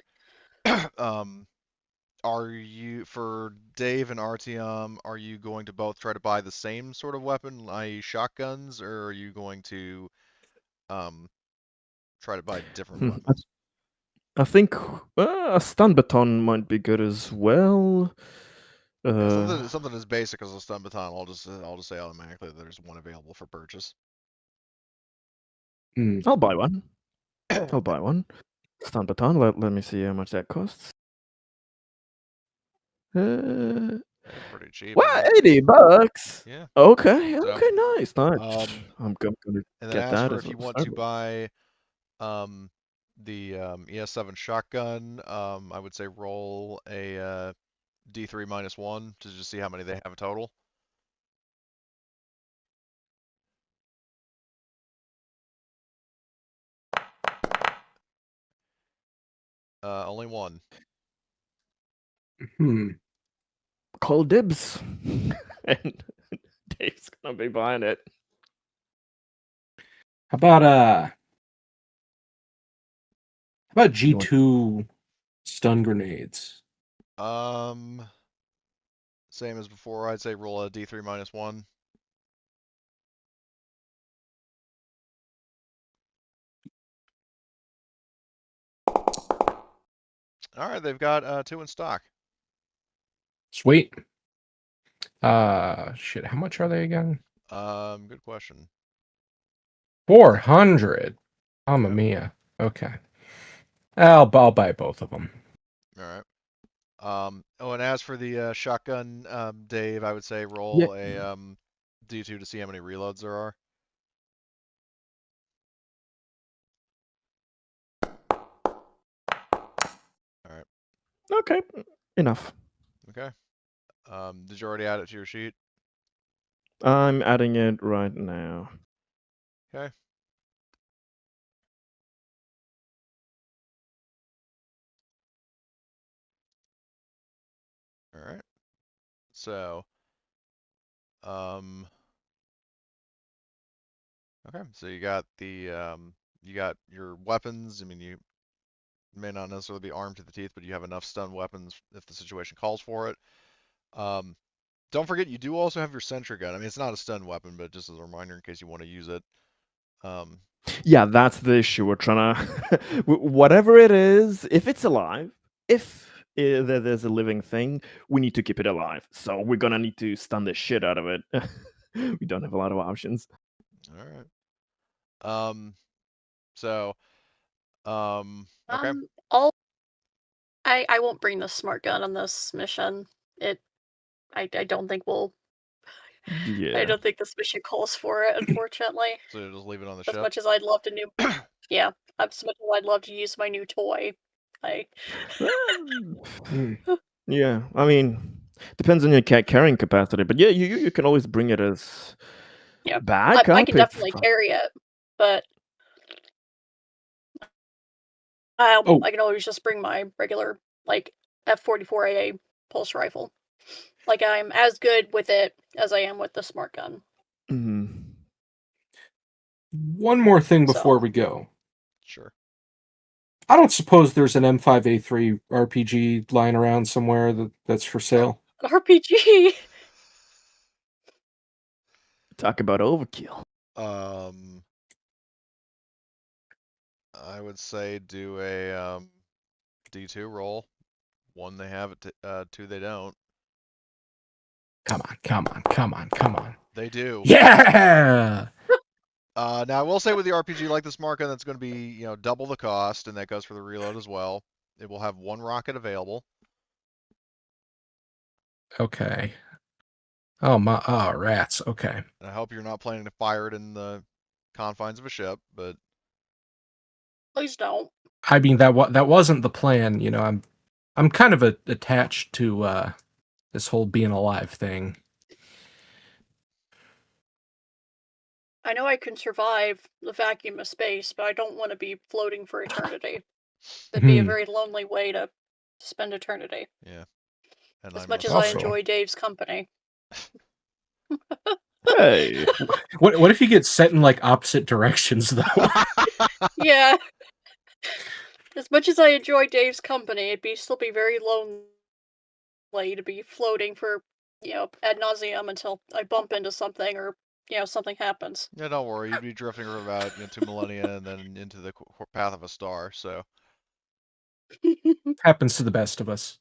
are you for Dave and Artyom? Are you going to both try to buy the same sort of weapon, i.e., shotguns, or are you going to try to buy different weapons?
I think a stun baton might be good as well.
Yeah, something as basic as a stun baton. I'll just say automatically that there's one available for purchase.
I'll buy one. I'll buy one. Stun baton. Let me see how much that costs.
Pretty cheap.
What? $80?
Yeah.
Okay.
So,
okay. Nice. Nice. I'm gonna
and then
get
as
that
for
as
if you
well.
want to buy the ES7 shotgun, I would say roll a D3 -1 to just see how many they have total. Only one.
Call dibs. And Dave's gonna be buying it.
How about
You want-
G2 stun grenades?
Same as before. I'd say roll a D3 -1. All right, they've got 2 in stock.
Sweet. Shit, how much are they again?
Good question.
400. Mamma
Yep.
mia. Okay. I'll buy both of them.
All right. Oh, and as for the shotgun, Dave, I would say
Yeah.
roll a D2 to see how many reloads there are. All right.
Okay, enough.
Okay. Did you already add it to your sheet?
I'm adding it right now.
Okay. All right. So, okay. So you got you got your weapons. I mean, you may not necessarily be armed to the teeth, but you have enough stun weapons if the situation calls for it. Don't forget, you do also have your sentry gun. I mean, it's not a stun weapon, but just as a reminder in case you want to use it.
Yeah, that's the issue. We're trying to, whatever it is, if it's alive, if there's a living thing, we need to keep it alive. So we're gonna need to stun the shit out of it. We don't have a lot of options.
All right. So, okay.
I won't bring the smart gun on this mission. I don't think we'll. I
Yeah.
don't think this mission calls for it, unfortunately.
So you just leave it on the
As
ship.
much as I'd love to yeah, as much as I'd love to use my new toy.
Yeah, I mean, depends on your carrying capacity, but yeah, you can always bring it as
Yeah,
backup.
I can definitely carry it, but
Oh.
I can always just bring my regular F44AA pulse rifle. Like I'm as good with it as I am with the smart gun.
One more thing before
So.
we go.
Sure.
I don't suppose there's an M5A3 RPG lying around somewhere that's for sale.
An RPG.
Talk about overkill.
I would say do a D2 roll. 1 they have it, 2 they don't.
Come on.
They do.
Yeah!
Now I will say with the RPG like the smart gun, that's going to be double the cost, and that goes for the reload as well. It will have 1 rocket available.
Okay. Rats. Okay.
And I hope you're not planning to fire it in the confines of a ship, but
Please don't.
I mean that wasn't the plan. I'm kind of attached to this whole being alive thing.
I know I can survive the vacuum of space, but I don't want to be floating for eternity. That'd be a very lonely way to spend eternity.
Yeah. And
as
I'm
much as I
also-
enjoy Dave's company.
Hey.
What if you get set in like opposite directions though?
Yeah. As much as I enjoy Dave's company, it'd still be very lonely to be floating for, ad nauseum until I bump into something or, something happens.
Yeah, don't worry. You'd be drifting for about 2 millennia and then into the path of a star. So
Happens to the best of us.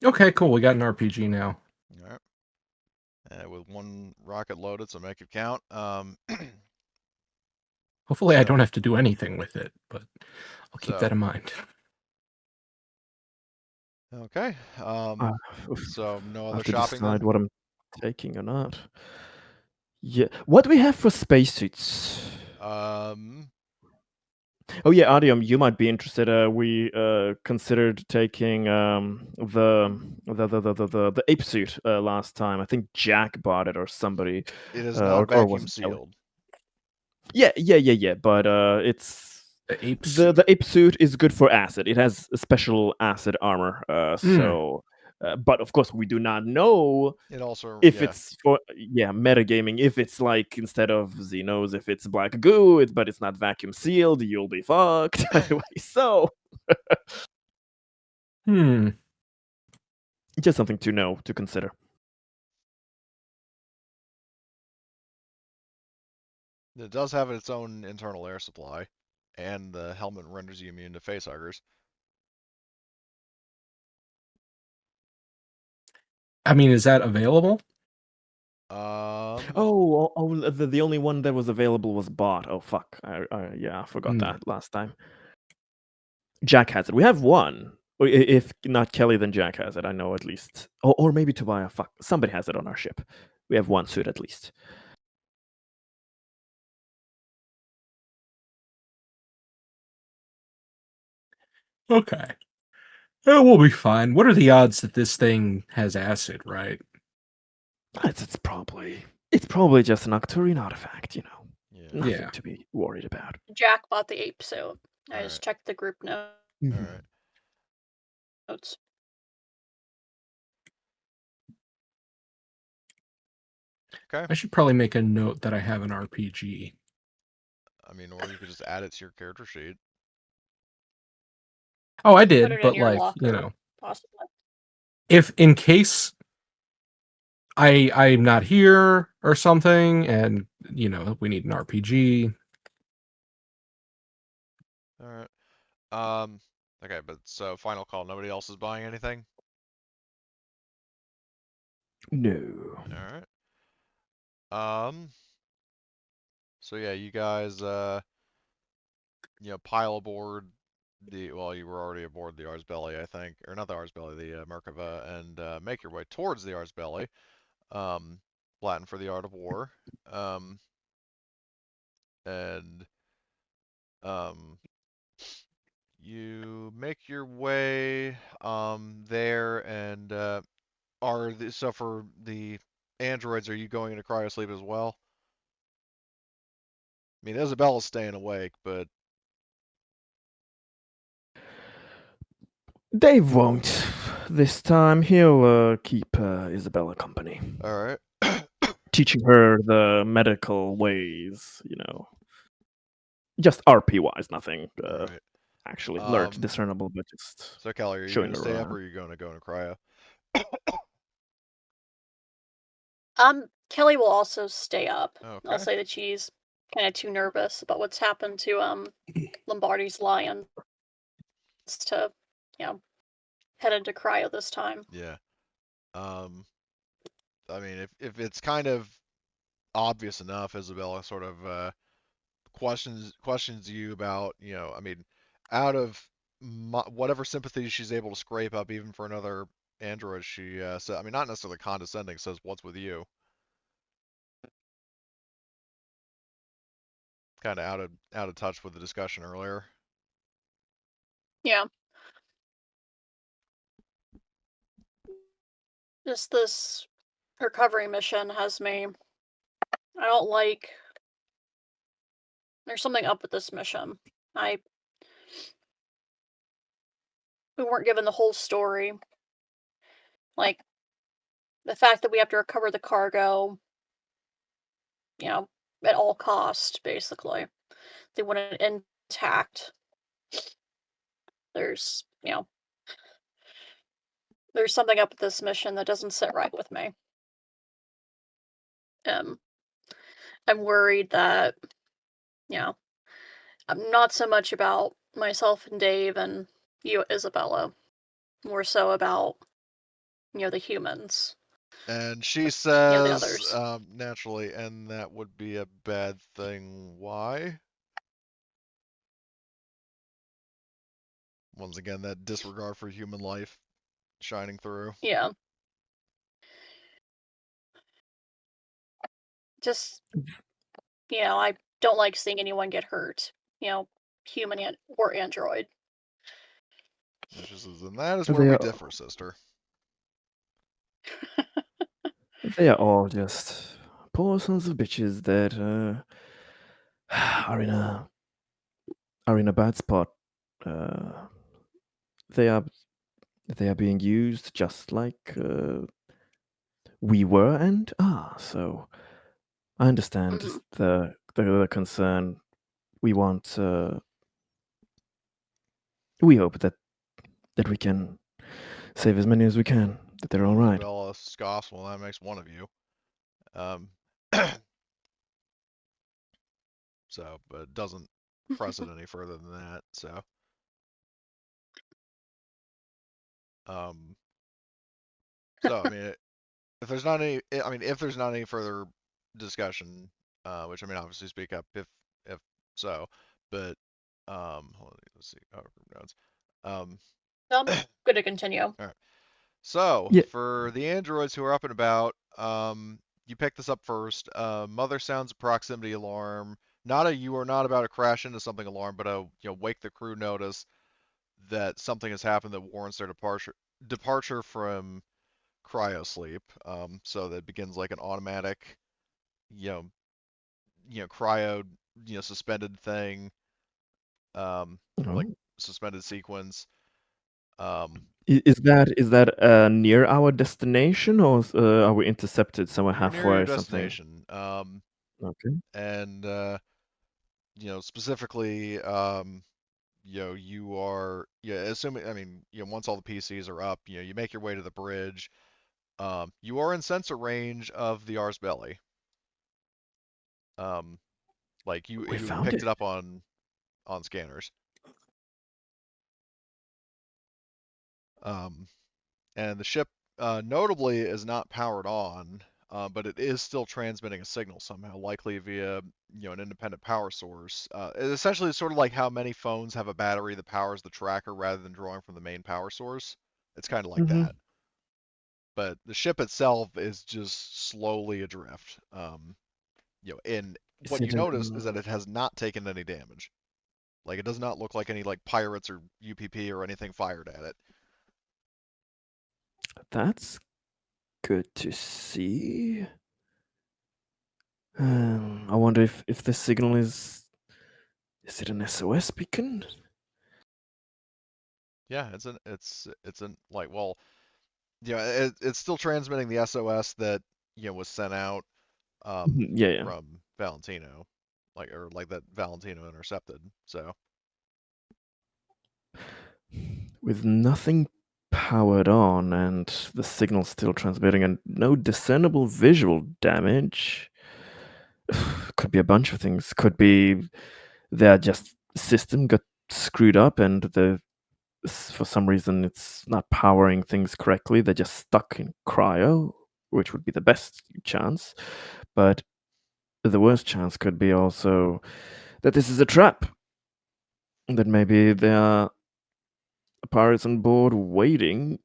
Okay, cool. We got an RPG now.
all right. And with 1 rocket loaded, so make it count.
Hopefully, I don't have to do anything with it, but I'll keep that in mind.
Okay. So no other
I have to
shopping
decide
then?
what I'm taking or not. Yeah. What do we have for spacesuits? Oh yeah, Adium, you might be interested. We considered taking the ape suit last time. I think Jack bought it or somebody.
It is not
or
vacuum
was it Kelly?
sealed.
Yeah. But it's
The ape
the ape suit is good for acid. It has a special acid armor. So But of course, we do not know
It also,
if
yeah.
it's for metagaming. If it's like instead of Xenos, if it's black goo, but it's not vacuum sealed, you'll be fucked. So just something to know, to consider.
It does have its own internal air supply, and the helmet renders you immune to facehuggers.
I mean, is that available?
The only one that was available was bought. Oh fuck! I forgot that last time. Jack has it. We have one. If not Kelly, then Jack has it. I know at least. Or maybe Tobiah. Fuck. Somebody has it on our ship. We have one suit at least.
Okay. We'll be fine. What are the odds that this thing has acid, right?
It's probably just an Octurian artifact,
Yeah.
Nothing to be worried about.
Jack bought the ape suit. I just
Alright.
checked the group notes.
Alright. Okay.
I should probably make a note that I have an RPG.
I mean, or you could just add it to your character sheet.
Oh, I
Put
did,
it
but
in your
like,
locker, possibly.
if in case I'm not here or something, and we need an RPG.
Alright. Okay, but so final call. Nobody else is buying anything?
No.
Alright. So yeah, you guys pile aboard you were already aboard the Belli, I think. Or not the Belli, the Merkava, and make your way towards the Belli. Latin for the art of war. And you make your way there, and so for the androids, are you going into cryosleep as well? I mean, Isabella's staying awake, but
Dave won't. This time he'll keep Isabella company.
all right.
Teaching her the medical ways, Just RP wise, nothing
All right.
actually alert discernible, but just.
So Kelly, are you
showing
going to
her
stay up,
around.
or are you going to go into cryo?
Kelly will also stay up.
Okay.
I'll say that she's kind of too nervous about what's happened to Lombardi's lion to, head into cryo this time.
Yeah. I mean, if it's kind of obvious enough, Isabella sort of questions you about, I mean, out of whatever sympathy she's able to scrape up, even for another android, she I mean, not necessarily condescending, says, "What's with you?" Kind of out of touch with the discussion earlier.
Yeah. Just this recovery mission has me. I don't like. There's something up with this mission. We weren't given the whole story. Like, the fact that we have to recover the cargo, at all cost, basically. They want it intact. There's something up with this mission that doesn't sit right with me. I'm worried that, I'm not so much about myself and Dave and you, Isabella, more so about, the humans.
And she
the
says,
others.
Naturally, and that would be a bad thing. Why? Once again, that disregard for human life shining through.
Yeah. Just, I don't like seeing anyone get hurt, human or android.
And she says, and that is where we differ, sister.
They are all just poor sons of bitches that are in a bad spot. They are They are being used just like we were and are. So I understand
Mhm.
the concern. We want. We hope that we can save as many as we can. That they're all right.
Isabella scoffs. Well, that makes one of you. So, but it doesn't press it any further than that. So, um, I mean, if there's not any, if there's not any further discussion, which I mean, obviously speak up if so, but hold on, let's see, group notes.
I'm good to continue.
All right. So
Yeah.
for the androids who are up and about, you pick this up first. Mother sounds a proximity alarm. Not a you are not about to crash into something alarm, but a wake the crew notice that something has happened that warrants their departure from cryosleep. So that begins like an automatic, you know, cryo, suspended thing, like
Oh.
suspended sequence. Um,
Is that near our destination, or are we intercepted somewhere
you're near your
halfway? Something.
destination.
Okay.
And specifically, you are, assuming, once all the PCs are up, you make your way to the bridge. You are in sensor range of the Ars Belli. Like
We
you
found
picked
it.
it up on scanners. Um, and the ship notably is not powered on, but it is still transmitting a signal somehow, likely via an independent power source. It essentially is sort of like how many phones have a battery that powers the tracker rather than drawing from the main power source. It's kind of like
Mm-hmm.
that. But the ship itself is just slowly adrift. And
Is
what you
it an?
notice is that it has not taken any damage. Like it does not look like any like pirates or UPP or anything fired at it.
That's good to see. I wonder if the signal is it an SOS beacon?
Yeah, it's an like well, it's still transmitting the SOS that was sent out
Mhm. Yeah, yeah.
from Valentino, like that Valentino intercepted. So
With nothing powered on and the signal still transmitting and no discernible visual damage, could be a bunch of things. Could be their just system got screwed up and for some reason it's not powering things correctly. They're just stuck in cryo, which would be the best chance. But the worst chance could be also that this is a trap. That maybe there are pirates on board waiting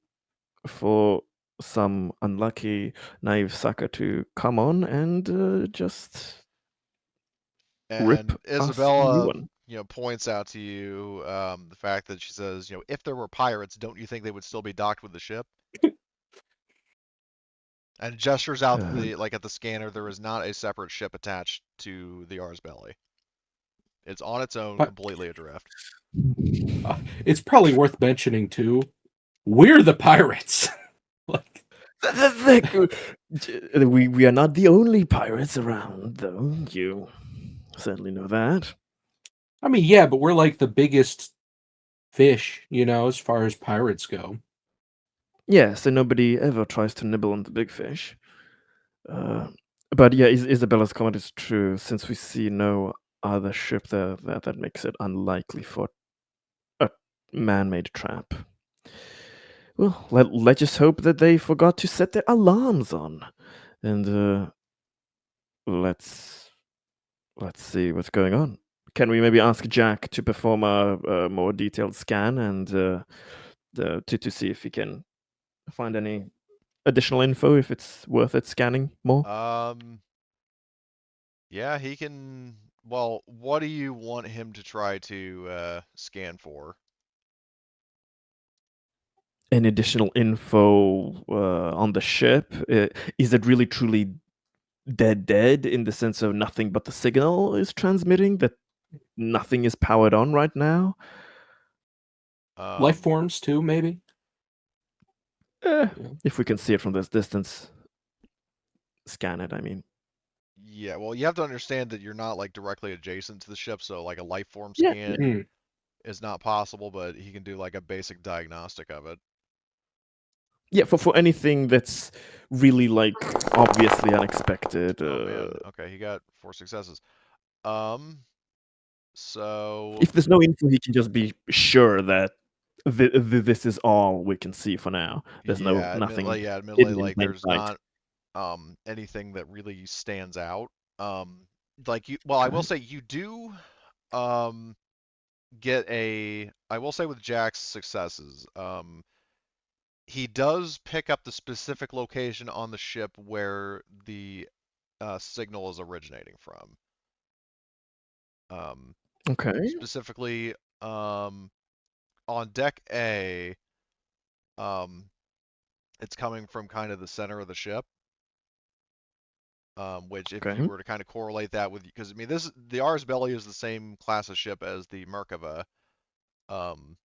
for some unlucky, naive sucker to come on and just rip
and
us a new
Isabella
one.
points out to you the fact that she says if there were pirates, don't you think they would still be docked with the ship? And gestures out
Uh,
at the scanner. There is not a separate ship attached to the Ars Belli. It's on its own,
But
completely adrift.
it's probably worth mentioning too. We're the pirates. Like,
we are not the only pirates around, though. You certainly know that.
I mean, yeah, but we're like the biggest fish, as far as pirates go.
Yeah, so nobody ever tries to nibble on the big fish. But yeah, Isabella's comment is true. Since we see no other ship there, that makes it unlikely for a man-made trap. Well, let's just hope that they forgot to set their alarms on, and let's let's see what's going on. Can we maybe ask Jack to perform a more detailed scan and to see if he can find any additional info if it's worth it scanning more?
Yeah, he can. Well, what do you want him to try to scan for?
Any additional info on the ship? Is it really truly dead in the sense of nothing but the signal is transmitting? That nothing is powered on right now?
Life
Um,
forms too, maybe.
If we can see it from this distance, scan it. I mean,
Yeah, well, you have to understand that you're not like directly adjacent to the ship, so like a life form
yeah,
scan
yeah,
Hmm.
is not possible, but he can do like a basic diagnostic of it.
yeah. For anything that's really like obviously unexpected.
Oh man, okay, he got 4 successes. Um, so
If there's no info, he can just be sure that this is all we can see for now. There's
yeah,
nothing
admittedly,
hidden in
like
plain
there's
sight.
not anything that really stands out. Like well, I will
Okay.
say you do um get a I will say with Jack's successes, he does pick up the specific location on the ship where the signal is originating from. Um,
Okay.
specifically, on deck A, um, it's coming from kind of the center of the ship. Which, if you
Okay.
were to kind of correlate that with, because I mean, the Ars Belli is the same class of ship as the Merkava, um,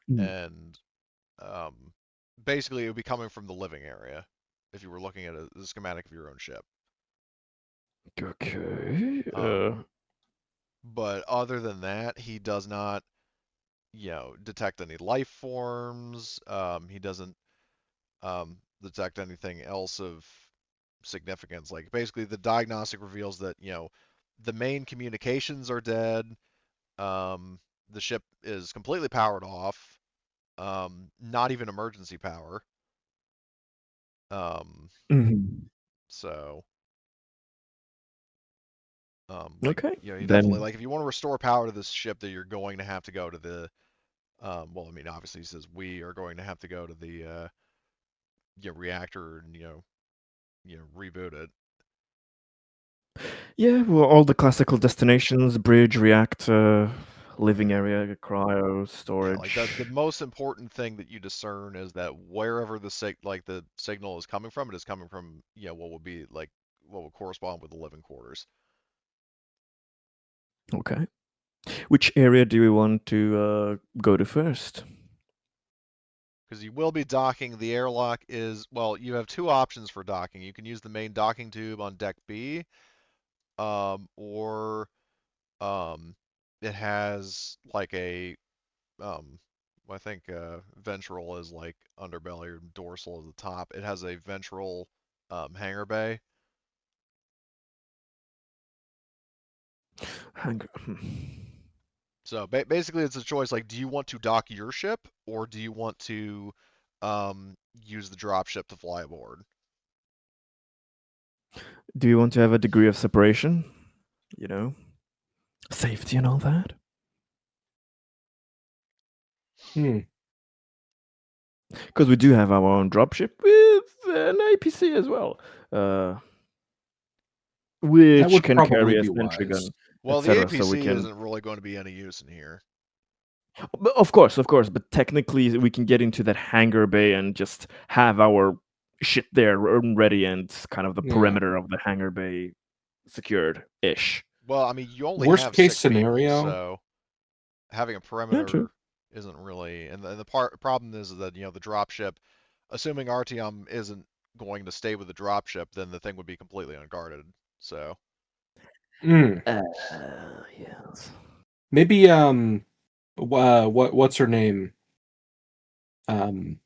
Mm.
and um, basically it would be coming from the living area if you were looking at the schematic of your own ship.
Okay.
Um, but other than that, he does not, detect any life forms. He doesn't detect anything else of significance. Like basically, the diagnostic reveals that the main communications are dead. Um, the ship is completely powered off. Not even emergency power. Um,
Mhm.
so like
Okay.
you definitely
Then
like if you want to restore power to this ship, that you're going to have to go to the well, I mean, obviously he says we are going to have to go to the reactor and reboot it.
yeah, well, all the classical destinations: bridge, reactor, living area, cryo,
Yeah, like the
storage.
most important thing that you discern is that wherever the signal is coming from, it is coming from what would be like what would correspond with the living quarters.
Okay. Which area do we want to go to first?
Because you will be docking. The airlock is, well, you have two options for docking. You can use the main docking tube on deck B, or it has like a um, I think ventral is like underbelly or dorsal at the top. It has a ventral hangar bay.
Hang.
So basically, it's a choice. Like, do you want to dock your ship, or do you want to use the drop ship to fly aboard?
Do you want to have a degree of separation? You know, safety and all that.
Hmm.
Because we do have our own dropship with an APC as well,
That
which
would
can
probably
carry a
be
sentry
wise.
gun,
Well, the
etc. So we
APC
can,
isn't really going to be any use in here.
but of course. But technically, we can get into that hangar bay and just have our shit there ready, and kind of the
Yeah.
perimeter of the hangar bay secured ish.
Well, I mean, you only
Worst
have
case
6 vehicles,
scenario.
so having a
Yeah, true.
perimeter isn't really. And the problem is that the dropship, assuming Artyom isn't going to stay with the dropship, then the thing would be completely unguarded. So
Hmm.
Yes.
Maybe what's her name? Um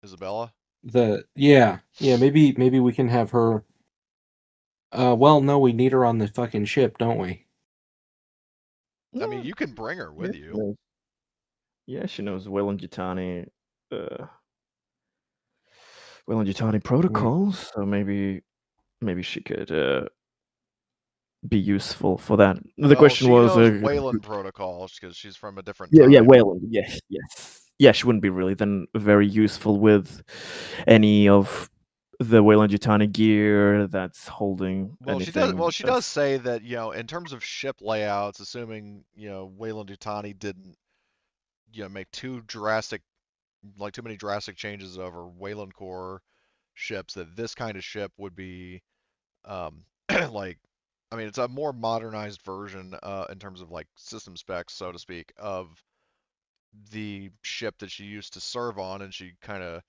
Isabella,
maybe we can have her. Well, no, we need her on the fucking ship, don't we?
I mean,
Yeah,
you can bring her
yeah,
with
she
you.
knows. Yeah, she knows uh, Wayland Yutani
Hmm.
protocols. So maybe she could be useful for that. The
Well,
question
she
was,
knows Wayland protocols because she's from a different
yeah,
time.
Wayland. Yes, yes, yeah. She wouldn't be really then very useful with any of the Wayland Yutani gear that's holding
Well, she does. Well,
anything.
she does
That's
say that in terms of ship layouts, assuming Wayland Yutani didn't make too many drastic changes over Wayland Core ships, that this kind of ship would be like, I mean, it's a more modernized version in terms of like system specs, so to speak, of the ship that she used to serve on, and she kind of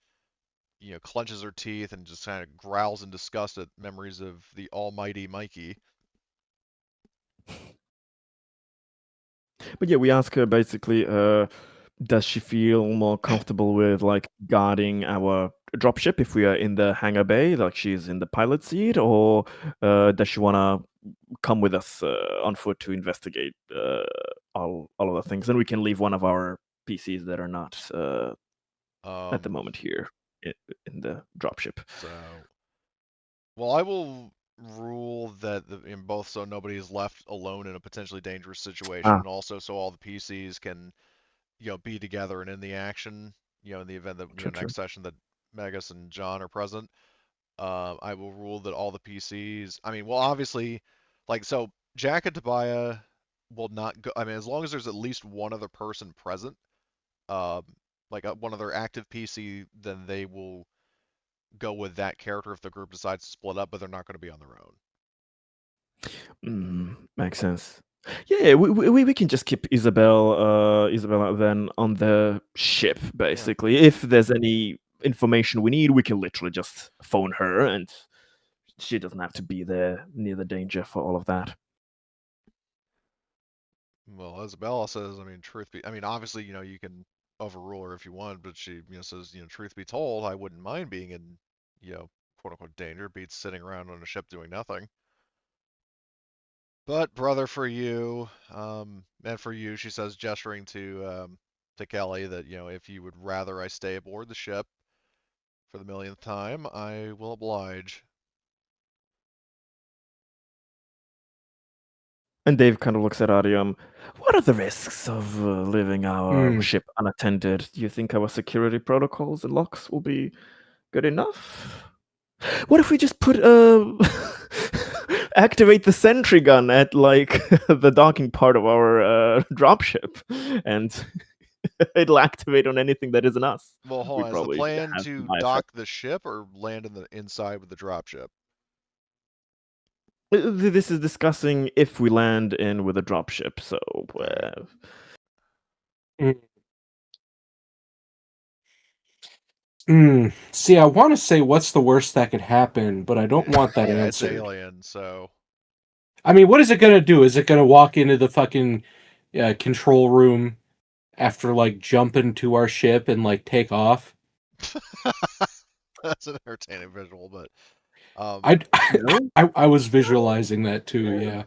clenches her teeth and just kind of growls in disgust at memories of the almighty Mikey.
But yeah, we ask her basically, does she feel more comfortable with like guarding our dropship if we are in the hangar bay, like she's in the pilot seat, or does she want to come with us on foot to investigate all of the things? And we can leave one of our PCs that are not at the
Um,
moment here in the dropship.
so, well, I will rule that in both so nobody is left alone in a potentially dangerous situation,
Ah,
and also so all the PCs can, be together and in the action, in the event that,
true, true.
next session that Megas and John are present. I will rule that all the PCs. I mean, well, obviously, so Jack and Tobiah will not go. I mean, as long as there's at least one other person present, um, one other active PC, then they will go with that character if the group decides to split up, but they're not going to be on their own.
Makes sense. Yeah, we can just keep Isabella then on the ship
Yeah.
basically. If there's any information we need, we can literally just phone her, and she doesn't have to be there near the danger for all of that.
Well, Isabella says, I mean, obviously, you can overrule her if you want, but she, says, truth be told, I wouldn't mind being in, quote unquote danger, beats sitting around on a ship doing nothing. But brother, for you, and for you, she says, gesturing to Kelly, that if you would rather I stay aboard the ship for the millionth time, I will oblige.
And Dave kind of looks at Ariam. What are the risks of leaving our
Mm.
ship unattended? Do you think our security protocols and locks will be good enough? What if we just put activate the sentry gun at like the docking part of our dropship, and it'll activate on anything that isn't us?
Well, hold
We
on. Is the
probably
plan
have some
to
eye effect.
dock the ship or land in the inside with the dropship?
This is discussing if we land in with a dropship. So
All right.
Mm. See, I want to say what's the worst that could happen, but I don't want that
Yeah, it's
answered.
alien, so
I mean, what is it going to do? Is it going to walk into the fucking control room after like jumping to our ship and like take off?
that's an entertaining visual. But um,
I,
no,
I was visualizing that too. Yeah.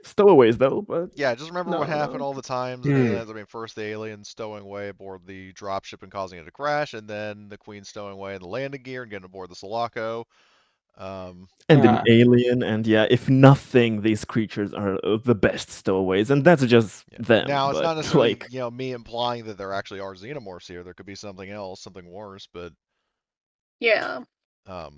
stowaways though. But
yeah, just remember what
no,
happened
no.
all the times that
Hmm.
aliens. I mean, first the aliens stowing away aboard the dropship and causing it to crash, and then the Queen stowing away in the landing gear and getting aboard the Sulaco. Um,
And an
Uh,
alien, and yeah, if nothing, these creatures are the best stowaways, and that's just
yeah.
them.
Now it's
But
not necessarily
like,
me implying that there actually are xenomorphs here. There could be something else, something worse. But
Yeah.
I'm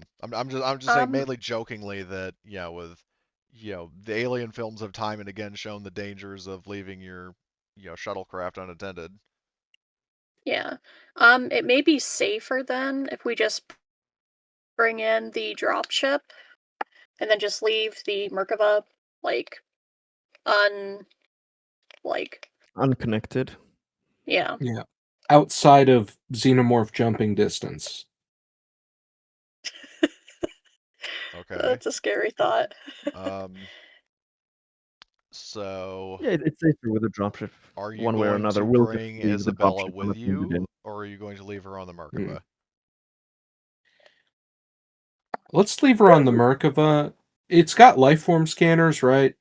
just saying
Um,
mainly jokingly that with the alien films have time and again shown the dangers of leaving your shuttlecraft unattended.
yeah. It may be safer then if we just bring in the dropship and then just leave the Merkava like un like
unconnected.
yeah.
yeah. Outside of xenomorph jumping distance.
Okay.
That's a scary thought.
Um, so
Yeah, it's safer with a dropship,
are you
one way or
going
another.
to
We'll just
bring
leave the
Isabella
dropship
with
unattended in.
you, or are you going to leave her on the
Hmm.
Merkava?
Let's leave her on the Merkava. It's got lifeform scanners, right?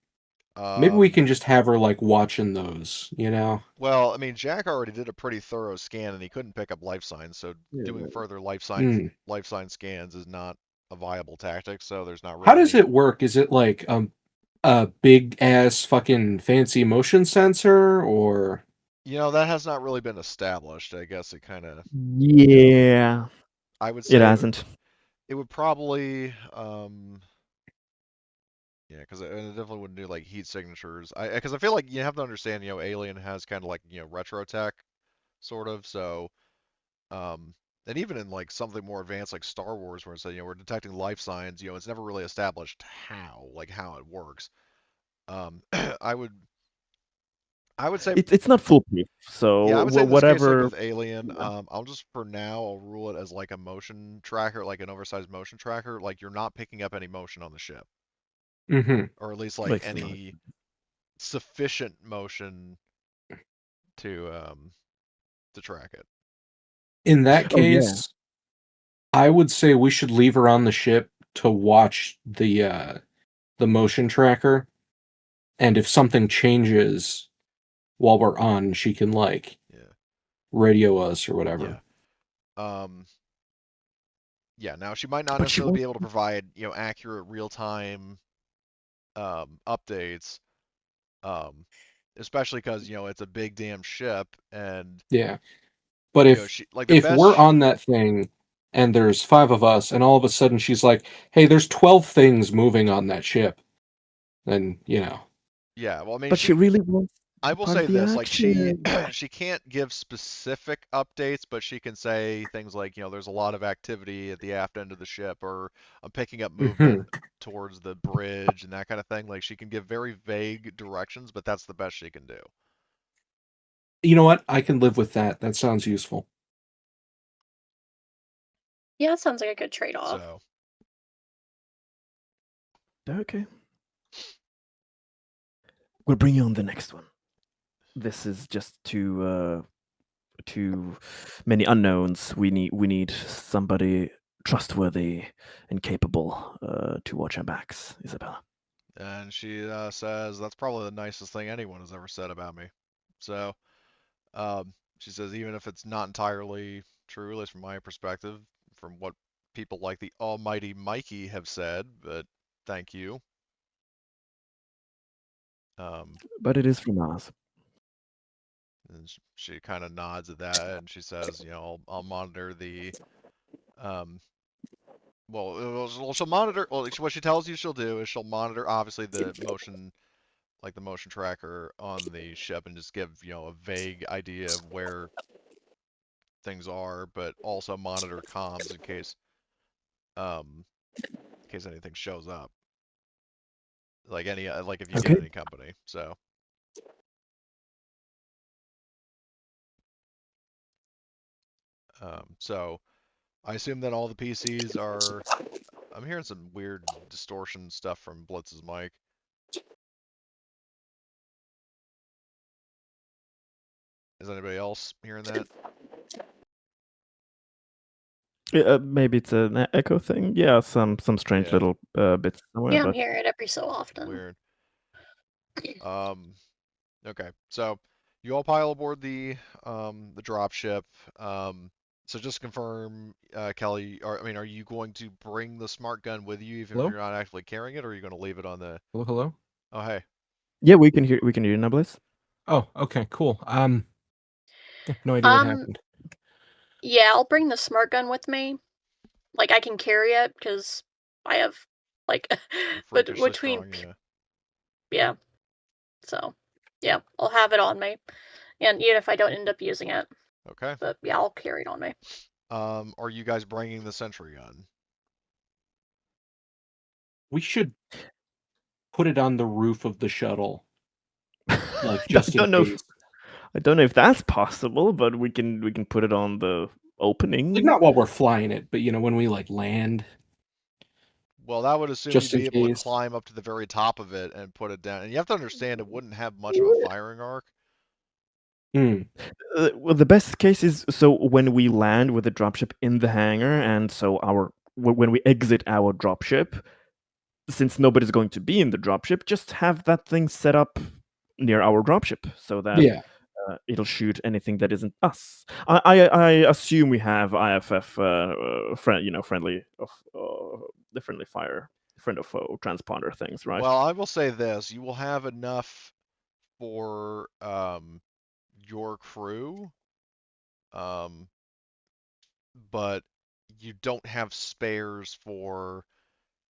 Maybe we
Um,
can just have her like watching those, you know?
well, I mean, Jack already did a pretty thorough scan, and he couldn't pick up life signs, so doing
Yeah.
further
Hmm.
life sign scans is not a viable tactic. So there's not
How
really
does
any.
it work? Is it like a big ass fucking fancy motion sensor or
That has not really been established. I guess it kind of, you know,
Yeah,
I would
it
say
hasn't.
it would probably, yeah, because it definitely wouldn't do like heat signatures. Because I feel like you have to understand, Alien has kind of like retro tech sort of. So, um, and even in like something more advanced like Star Wars, where it's like, we're detecting life signs, it's never really established how it works. I would I would say,
It's not foolproof. So
yeah, I would say in this case, like
whatever.
with Alien,
Yeah.
I'll just for now I'll rule it as like a motion tracker, like an oversized motion tracker. Like you're not picking up any motion on the ship,
Hmm.
or at least like
Makes sense.
any sufficient motion to track it.
In that
Oh yeah.
case, I would say we should leave her on the ship to watch the motion tracker, and if something changes while we're on, she can like
Yeah.
radio us or whatever.
Yeah. Um, yeah. Now she might not
But she
necessarily be
won't.
able to provide, accurate real-time updates, um, especially because it's a big damn ship, and
Yeah. But if
she like the
if
best.
we're on that thing and there's 5 of us and all of a sudden she's like, "Hey, there's 12 things moving on that ship." Then,
Yeah. Well, I mean,
But she really wants
I
to be
will
part of
say
the
this, like
action.
she can't give specific updates, but she can say things like, there's a lot of activity at the aft end of the ship, or I'm picking up
Mhm.
movement towards the bridge and that kind of thing. Like she can give very vague directions, but that's the best she can do.
You know what? I can live with that. That sounds useful.
Yeah, that sounds like a good trade-off.
So,
Okay. We'll bring you on the next one. This is just too many unknowns. We need somebody trustworthy and capable to watch our backs, Isabella.
and she says that's probably the nicest thing anyone has ever said about me. So, she says even if it's not entirely true, at least from my perspective, from what people like the almighty Mikey have said, but thank you. Um,
But it is from us.
and she kind of nods at that, and she says, I'll monitor the, um, well, she'll monitor. Well, what she tells you she'll do is she'll monitor obviously the motion, like the motion tracker on the ship, and just give a vague idea of where things are, but also monitor comms um, in case anything shows up, like like if you get
Okay.
any company. So, so I assume that all the PCs are. I'm hearing some weird distortion stuff from Blitz's mic. Is anybody else hearing that?
Maybe it's an echo thing. Yeah, some strange
Yeah,
little bits somewhere,
Yeah, I'm
but
hearing it every so often.
weird. Okay, so you all pile aboard the drop ship. So just to confirm, Kelly, are you going to bring the smart gun with you even if
Hello?
you're not actually carrying it, or are you going to leave it on the?
Hello, hello?
Oh, hey.
yeah, we can hear you now, Bliss.
Oh, okay, cool. Yeah, no idea what
Um,
happened.
yeah, I'll bring the smart gun with me. Like I can carry it because I have like,
You're
but
freakishly
between
strong, yeah.
yeah, so yeah, I'll have it on me, and even if I don't end up using it,
Okay.
but yeah, I'll carry it on me.
Are you guys bringing the sentry gun?
We should put it on the roof of the shuttle, like
I
just in
don't know if
case.
I don't know if that's possible, but we can put it on the
Like
opening.
not while we're flying it, but when we like land,
Well, that would assume you'd
just in
be able to
case.
climb up to the very top of it and put it down. And you have to understand it wouldn't have much of a firing arc.
Hmm.
Well, the best case is so when we land with the dropship in the hangar, and so when we exit our dropship, since nobody's going to be in the dropship, just have that thing set up near our dropship so that
Yeah.
it'll shoot anything that isn't us. I assume we have IFF friendly of the friendly fire friend of foe transponder things, right?
Well, I will say this: you will have enough for your crew, um, but you don't have spares for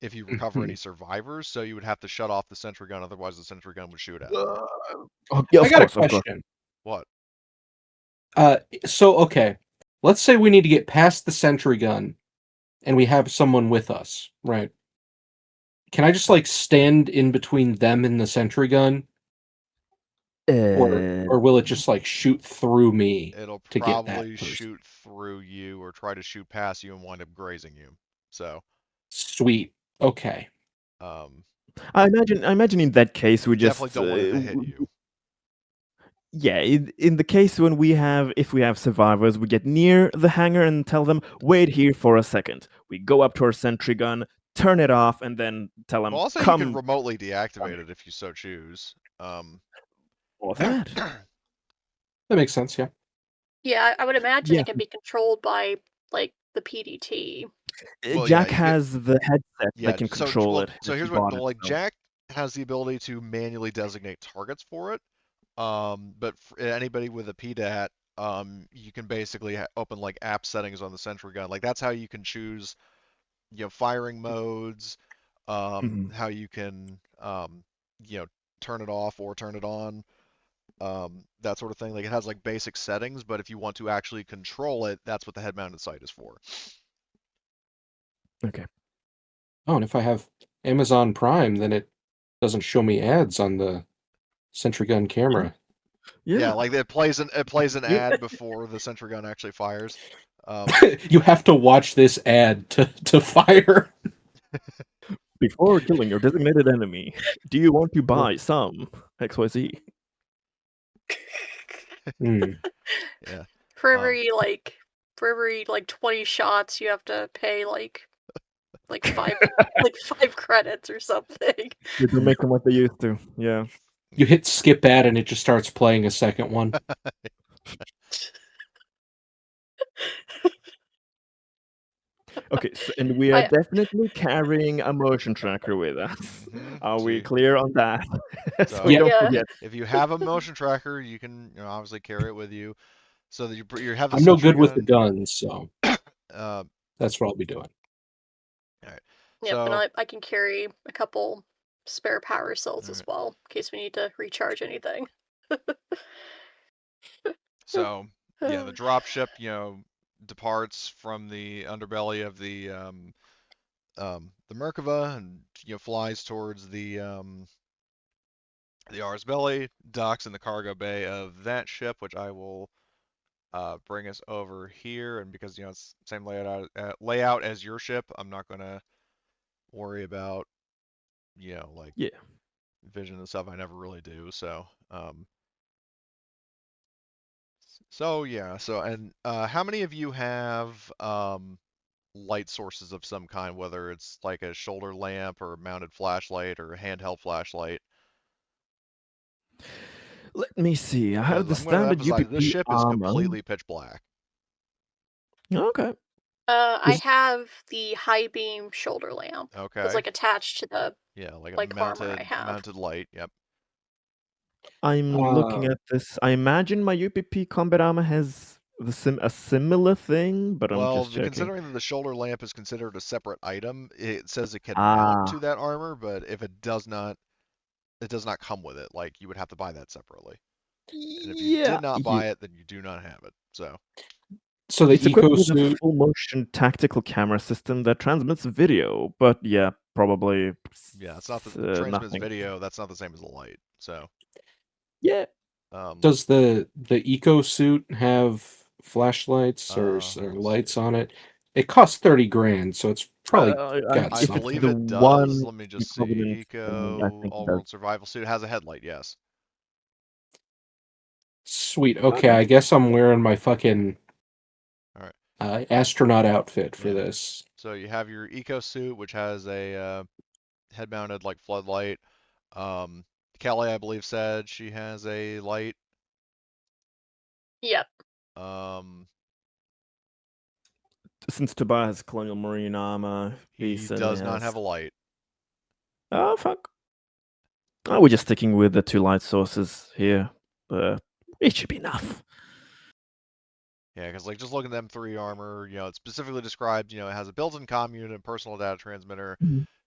if you recover any
Mhm.
survivors. So you would have to shut off the sentry gun, otherwise the sentry gun would shoot at them.
Uh,
Oh, yeah,
I
of
got a
course, of course.
question.
What?
So okay, let's say we need to get past the sentry gun, and we have someone with us, right? Can I just like stand in between them and the sentry gun Or will it just like shoot through me
It'll
to get
probably
that person?
shoot through you or try to shoot past you and wind up grazing you. So,
Sweet. Okay.
um,
I imagine in that case we
you definitely
just
don't want it to hit you.
yeah, in the case when if we have survivors, we get near the hangar and tell them, wait here for a second. We go up to our sentry gun, turn it off, and then tell them,
Well, also you could
come
remotely deactivate it if you so choose.
for that.
That makes sense, yeah.
Yeah, I would imagine
Yeah.
it can be controlled by like the PDT.
Well, yeah,
Jack
you get
has the headset
yeah.
that can
So
control
well,
it.
so here's
He
what
bought it.
like
So.
Jack has the ability to manually designate targets for it. But for anybody with a PDAT, you can basically open like app settings on the sentry gun. Like that's how you can choose, firing modes,
Mhm.
how you can, turn it off or turn it on, that sort of thing. Like it has like basic settings, but if you want to actually control it, that's what the head-mounted sight is for.
Okay.
Oh, and if I have Amazon Prime, then it doesn't show me ads on the sentry gun camera.
Yeah,
Yeah.
like it plays an
You-
ad before the sentry gun actually fires.
You have to watch this ad to fire.
Before killing your designated enemy, do you want to
Oh.
buy some XYZ?
Hmm.
Yeah.
For
Um,
every 20 shots, you have to pay like 5 like 5 credits or something.
They don't make them what they used to. Yeah.
You hit skip ad and it just starts playing a second one.
Okay, so, and we are
I
definitely carrying a motion tracker with us. Are
so
we clear on that? So we
So
don't
Yeah.
forget.
if you have a motion tracker, you can obviously carry it with you, so that you have the
I'm no
sentry
good with the
gun.
guns, so
Uh,
that's what I'll be doing.
all right.
Yep, and
So
I can carry a couple spare power cells
all
as
right.
well, in case we need to recharge anything.
So yeah, the drop ship, departs from the underbelly of the Merkava and flies towards the R's Belly, docks in the cargo bay of that ship, which I will bring us over here. And because it's the same layout as your ship, I'm not gonna worry about like
Yeah.
vision and stuff. I never really do. So yeah. So and how many of you have light sources of some kind, whether it's like a shoulder lamp or a mounted flashlight or a handheld flashlight?
Let me see. I have
Because
the
I'm going to
standard
emphasize this
UPP
ship is
armor.
completely pitch black.
Okay.
I
Is-
have the high beam shoulder lamp that's
Okay.
like attached to the
Yeah, like a
armor I have.
mounted light. Yep.
I'm looking
Uh,
at this. I imagine my UPP combat armor has a similar thing, but I'm
Well,
just checking.
considering that the shoulder lamp is considered a separate item, it says it can mount
Ah,
to that armor, but if it does not come with it. Like you would have to buy that separately. And if you
yeah.
did not buy it, then you do not have it. So,
so the
It's equipped
eco
with a
suit.
full motion tactical camera system that transmits video, but yeah, probably
yeah, it's not the transmits
nothing.
video. That's not the same as the light. So,
Yeah.
um,
Does the eco suit have flashlights or
let's see.
lights on it? It costs 30 grand, so it's probably got
I
If it's
something.
believe
the
it does.
one
Let me
in
just see.
Covenant, I
Eco
think it
All
does.
World Survival Suit has a headlight. Yes.
Sweet. Okay,
Okay.
I guess I'm wearing my fucking
All right.
astronaut outfit for
Yeah.
this.
So you have your eco suit, which has a head-mounted like floodlight. Um, Kelly, I believe, said she has a light.
Yep.
Um,
Since Tobias has Colonial Marine armor, he
he
certainly
does not
has.
have a light.
Oh, fuck. Oh, we're just sticking with the 2 light sources here. It should be enough.
Yeah, because like just looking at M3 armor, it's specifically described. It has a built-in comm unit and personal data transmitter,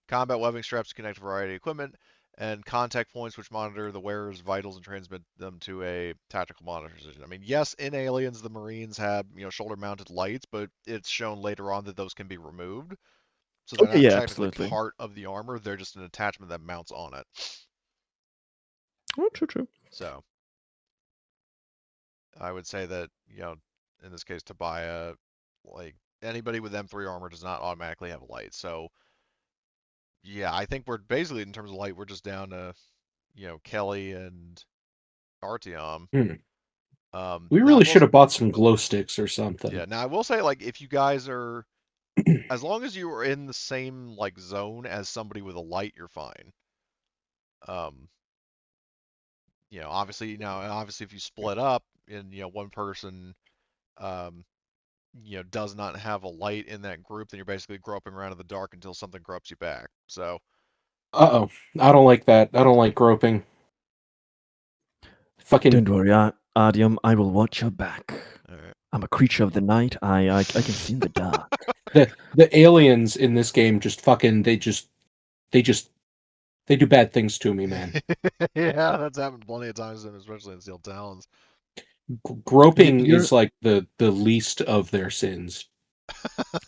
combat webbing straps to connect a variety of equipment, and contact points which monitor the wearer's vitals and transmit them to a tactical monitor station. I mean, yes, in Aliens the Marines had shoulder-mounted lights, but it's shown later on that those can be removed, so they're
Okay,
not
yeah,
technically
absolutely.
part of the armor. They're just an attachment that mounts on it.
Oh, true.
So I would say that, in this case, Tobiah, like anybody with M3 armor does not automatically have a light. So yeah, I think we're basically in terms of light, we're just down to, Kelly and Artyom.
Hmm. We
Now I
really
will,
should have bought some glow sticks or something.
yeah. Now I will say, like, if you guys are, as long as you are in the same like zone as somebody with a light, you're fine. Um, obviously if you split up and one person, um, does not have a light in that group, then you're basically groping around in the dark until something gropes you back. So,
Uh-oh. I don't like that. I don't like groping. Fucking
Don't worry, Artyom. I will watch your back.
all right.
I'm a creature of the night. I can see in the dark.
the aliens in this game just fucking they do bad things to me, man.
Yeah, that's happened plenty of times, especially in Steel Talons.
Groping
You're
is like the least of their sins.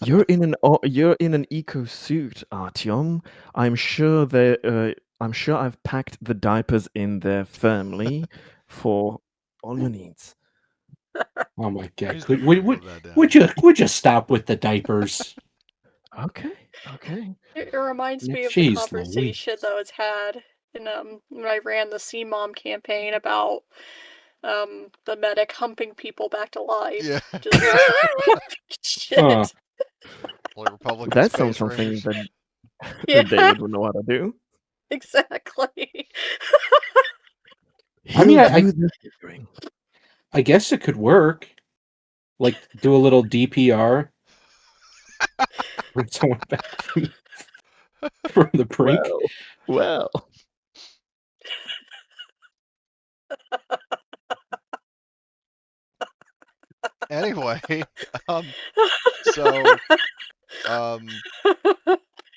you're in an eco suit, Artyom. I'm sure I've packed the diapers in there firmly for all your needs.
Oh my god!
Please don't live that down.
Would you stop with the diapers?
Okay.
It reminds me of the
Jeez
conversation that was had in when I ran the Sea Mom campaign about the medic humping people back to life.
Yeah.
Just shit.
Huh.
Like Republican
That
Space
sounds something
Rangers.
that
Yeah,
David would know how to do.
exactly.
I mean,
He'll do the figuring.
I guess it could work. Like do a little DPR, bring someone back from the brink.
Well.
Anyway, so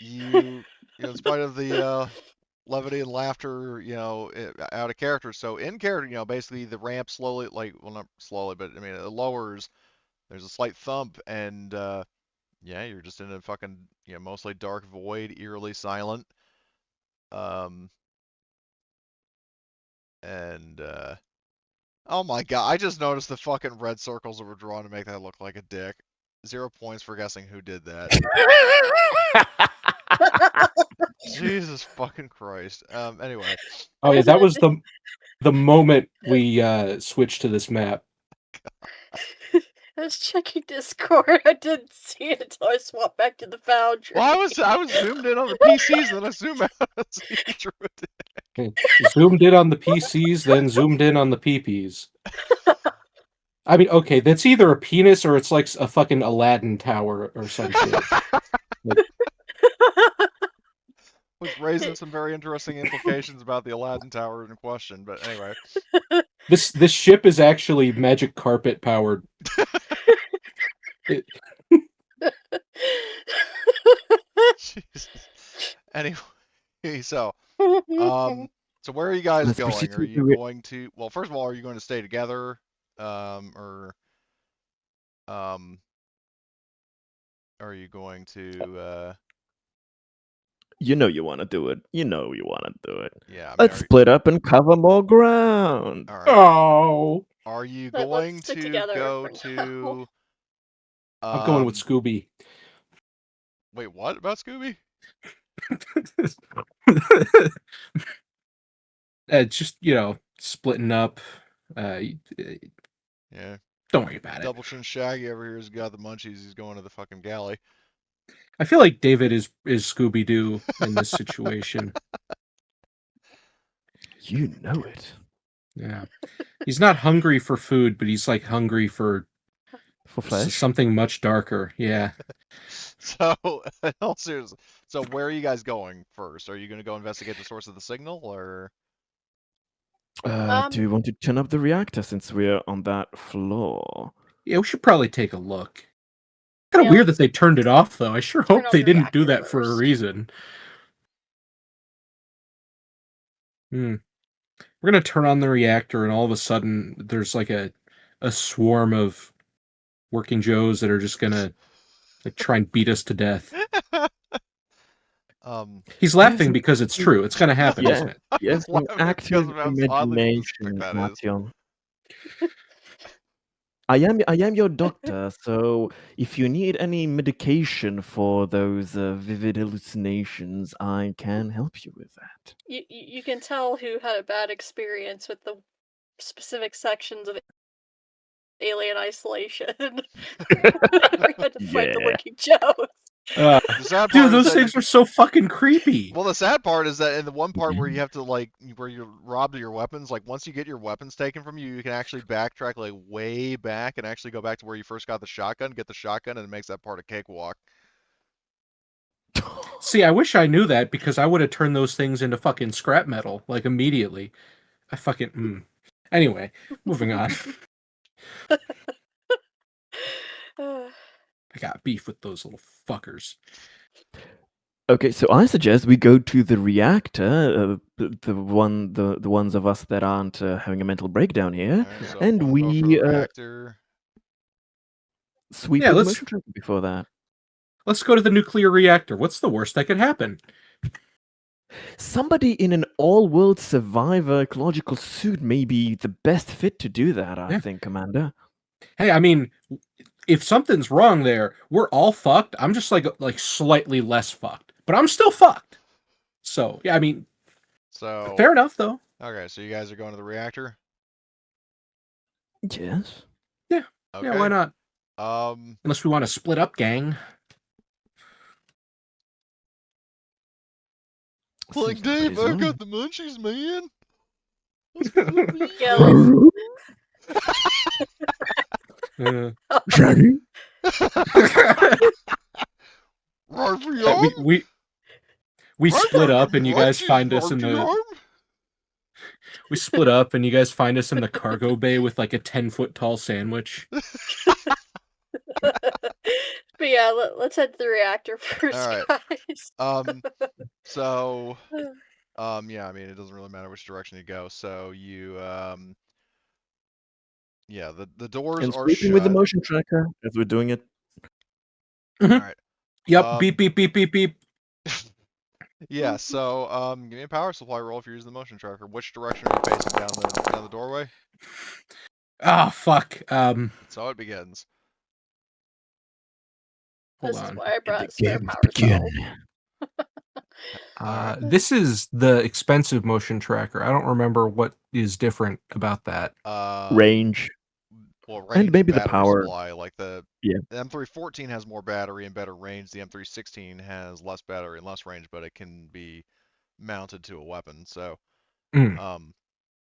you in spite of the levity and laughter, out of character. So in character, basically the ramp slowly, like, well, not slowly, but I mean it lowers. There's a slight thump, and yeah, you're just in a fucking, mostly dark void, eerily silent. Um, and oh my god, I just noticed the fucking red circles that were drawn to make that look like a dick. 0 points for guessing who did that. Jesus fucking Christ. Anyway.
Oh yeah, that was the moment we switched to this map.
I was checking Discord. I didn't see it until I swapped back to the Foundry.
Well, I was zoomed in on the PCs, and then I zoomed out and see you drew it.
Zoomed in on the PCs, then zoomed in on the PPs. I mean, okay, that's either a penis or it's like a fucking Aladdin tower or some shit.
Was raising some very interesting implications about the Aladdin Tower in question, but anyway.
This ship is actually magic carpet powered.
Jesus. Anyway, so where are you guys
Let's
going?
proceed
Are
with
you
the
going to, well, first of all, are you going to stay together? Or are you going to
You know you want to do it. You know you want to do it.
yeah, I mean,
Let's split up and cover more ground.
all right.
Oh,
Are you
Let's
going
stick
to
together
go
for now.
to
I'm going with Scooby.
wait, what about Scooby?
Just splitting up.
Yeah.
Don't worry about it.
Double Chin Shaggy over here has got the munchies. He's going to the fucking galley.
I feel like David is Scooby Doo in this situation.
You know it.
Yeah, he's not hungry for food, but he's like hungry for
flesh.
something much darker. Yeah.
So, in all seriousness, so where are you guys going first? Are you going to go investigate the source of the signal, or?
Do you want to turn up the reactor since we're on that floor?
Yeah, we should probably take a look. Kind of
Yeah,
weird that they turned it off, though. I sure
turn
hope
off
they
the
didn't do
reactor
that for a
first.
reason. We're gonna turn on the reactor, and all of a sudden, there's like a swarm of working Joes that are just gonna try and beat us to death. He's laughing because it's true. It's gonna happen,
Yeah.
isn't it?
Yes,
laughing
active
because of how oddly specific
imagination,
that is.
Artyom. I am your doctor, so if you need any medication for those vivid hallucinations, I can help you with that.
You can tell who had a bad experience with the specific sections of Alien Isolation. We had to fight the
Yeah.
Licking Joes.
The sad
Dude,
part is
those
that
things are so fucking creepy.
well, the sad part is that in the one part where you have to where you're robbed of your weapons, like once you get your weapons taken from you, you can actually backtrack like way back and actually go back to where you first got the shotgun, get the shotgun, and it makes that part a cakewalk.
See, I wish I knew that because I would have turned those things into fucking scrap metal like immediately. I fucking Anyway, moving on. I got beef with those little fuckers.
Okay, so I suggest we go to the reactor, the ones of us that aren't having a mental breakdown here,
Alright, so
and
we'll go for
we
the reactor.
sweep
Yeah,
with the
let's
motion tracker before that.
go to the nuclear reactor. What's the worst that could happen?
Somebody in an all-world survivor ecological suit may be the best fit to do that, I
Yeah.
think, Commander.
Hey, I mean, if something's wrong there, we're all fucked. I'm just like slightly less fucked, but I'm still fucked. So yeah, I mean,
So
fair enough though.
okay, so you guys are going to the reactor?
Yes.
Yeah,
Okay.
yeah, why not?
Um,
Unless we want to split up, gang.
like
Seems
Dave,
nobody's
I
home.
got the munchies, man. Let's go eat.
Yeah, let's.
Shaggy?
Right for
Yeah,
y'all?
we
I
split
got
up
the
and you guys
munchies,
find us in
Marty
the
Arm.
we split up and you guys find us in the cargo bay with like a 10-foot tall sandwich.
But yeah, let's head to the reactor first,
Alright.
guys.
So yeah, I mean, it doesn't really matter which direction you go. So you yeah, the doors
And
are
sweeping with the
shut.
motion tracker as we're doing it.
Mhm.
All right.
Yep, beep beep beep beep beep.
Yeah, so give me a power supply roll if you're using the motion tracker. Which direction are you facing down the doorway?
Ah, fuck.
So it begins.
Hold
This is
on.
why I brought spare
Games
power
begin.
cell.
Alright.
This is the expensive motion tracker. I don't remember what is different about that.
Range.
Well,
And
range
maybe the
battery
power.
supply. Like the
Yeah.
M314 has more battery and better range. The M316 has less battery and less range, but it can be mounted to a weapon. So,
Mm.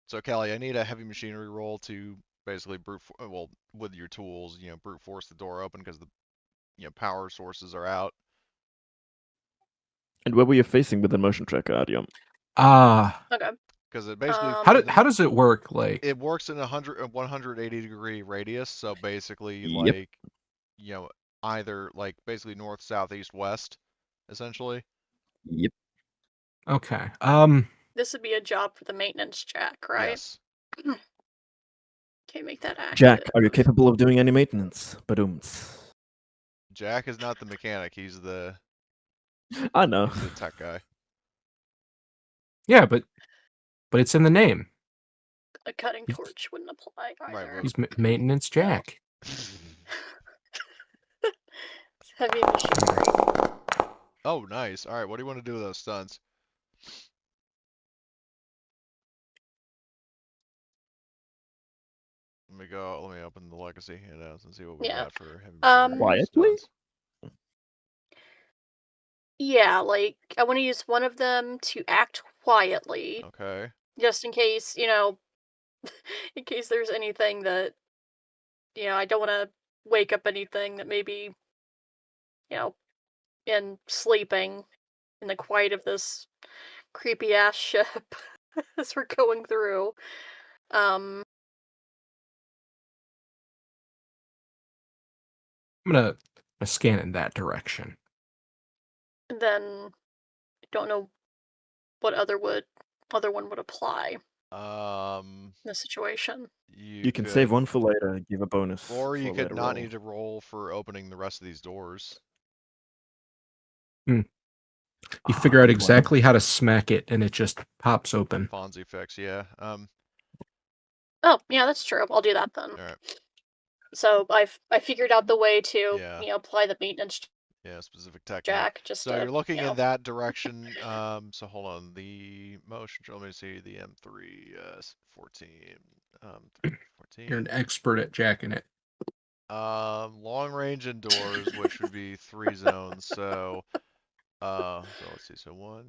so Callie, I need a heavy machinery roll to basically well, with your tools, brute force the door open because the power sources are out.
And where were you facing with the motion tracker, Adium?
Okay.
Because it basically
How does it work? Like
it works in a 180-degree radius. So basically,
Yep.
like either like basically north, south, east, west, essentially.
Yep.
okay.
This would be a job for the maintenance jack, right?
Yes.
Okay, make that active.
Jack, are you capable of doing any maintenance? Badooms.
Jack is not the mechanic. He's the
I know.
he's the tech guy.
Yeah, but it's in the name.
A cutting torch wouldn't apply either.
Right.
He's maintenance Jack.
It's heavy machinery.
Oh, nice. All right, what do you want to do with those stunts? Let me open the legacy handouts and see what we got for heavy machinery
Quietly?
stunts.
Yeah, like I want to use one of them to act quietly,
Okay.
just in case, in case there's anything that, I don't want to wake up anything that maybe, in sleeping in the quiet of this creepy ass ship as we're going through.
I'm gonna scan in that direction.
And then I don't know what other one would apply in this situation.
You can save one for later, give a bonus.
Or you
for
could
later
not
rolls.
need to roll for opening the rest of these doors.
You figure out
good one.
exactly how to smack it, and it just pops open.
Fonzie fix, yeah.
Oh, yeah, that's true. I'll do that then.
All right.
So I figured out the way to
Yeah.
apply the maintenance
Yeah, specific technique.
jack. Just
So
to,
you're looking in that direction. So hold on. The motion. Let me see the M3 14. 14.
You're an expert at jacking it.
Long range indoors, which would be 3 zones. So let's see. So 1,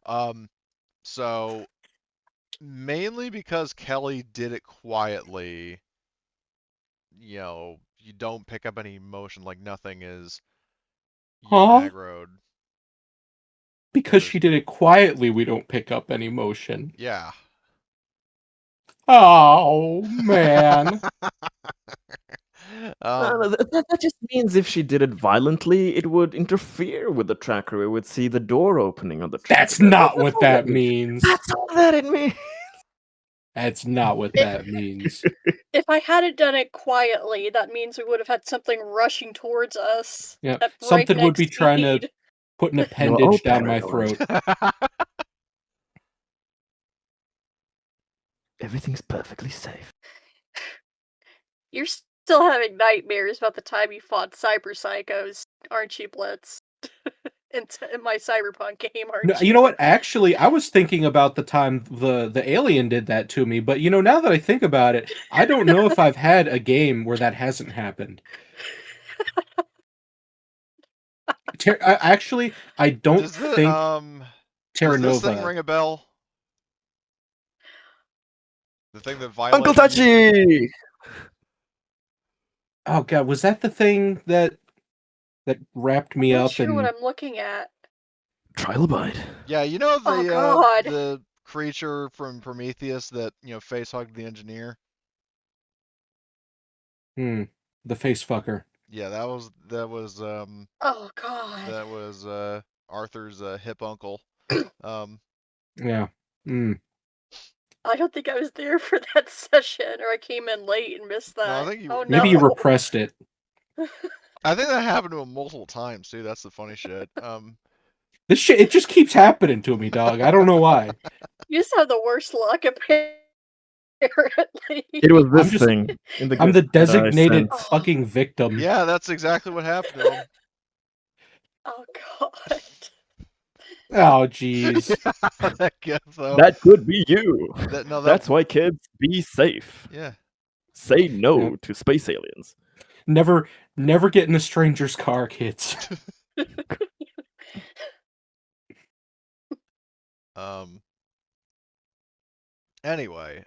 2. So mainly because Kelly did it quietly, you don't pick up any motion, like nothing is,
Huh?
aggroed.
Because she did it quietly, we don't pick up any motion.
Yeah.
Oh, man.
No, that just means if she did it violently, it would interfere with the tracker. It would see the door opening on the tracker.
That's not what
all
that means.
That's all that it means.
That's not what that means.
If I hadn't done it quietly, that means we would have had something rushing towards us.
Yeah,
At
something would
breakneck
be trying to
speed.
put an
all
appendage down my
paranoid.
throat.
Everything's perfectly safe.
You're still having nightmares about the time you fought cyber psychos, aren't you, Blitz? in my cyberpunk game, aren't
No,
you?
you know what? Actually, I was thinking about the time the alien did that to me, but now that I think about it, I don't know if I've had a game where that hasn't happened. Actually, I don't
Does
think Terra
does this thing
Nova.
ring a bell? The thing that
Uncle
violated you?
Tachi!
Oh god, was that the thing that wrapped me
I'm not
up
sure
and
what I'm looking at.
Trilobite.
Yeah,
Oh God!
the creature from Prometheus that face hugged the engineer.
the face fucker.
Yeah, that was
Oh God!
Arthur's hip uncle.
Yeah.
I don't think I was there for that session, or I came in late and missed that.
No, I think you.
Oh
Maybe you
no!
repressed it.
I think that happened to him multiple times too. That's the funny shit.
This shit, it just keeps happening to me, dog. I don't know why.
You just have the worst luck, apparently.
It was
I'm
this thing. In the
I'm the
gift that I
designated
sent.
fucking victim.
Yeah, that's exactly what happened to him.
Oh God!
Oh, jeez.
That gift, though.
That could be you.
No,
That's why, kids, be safe.
Yeah.
Say no
Yep.
to space aliens.
Never get in a stranger's car, kids.
Anyway,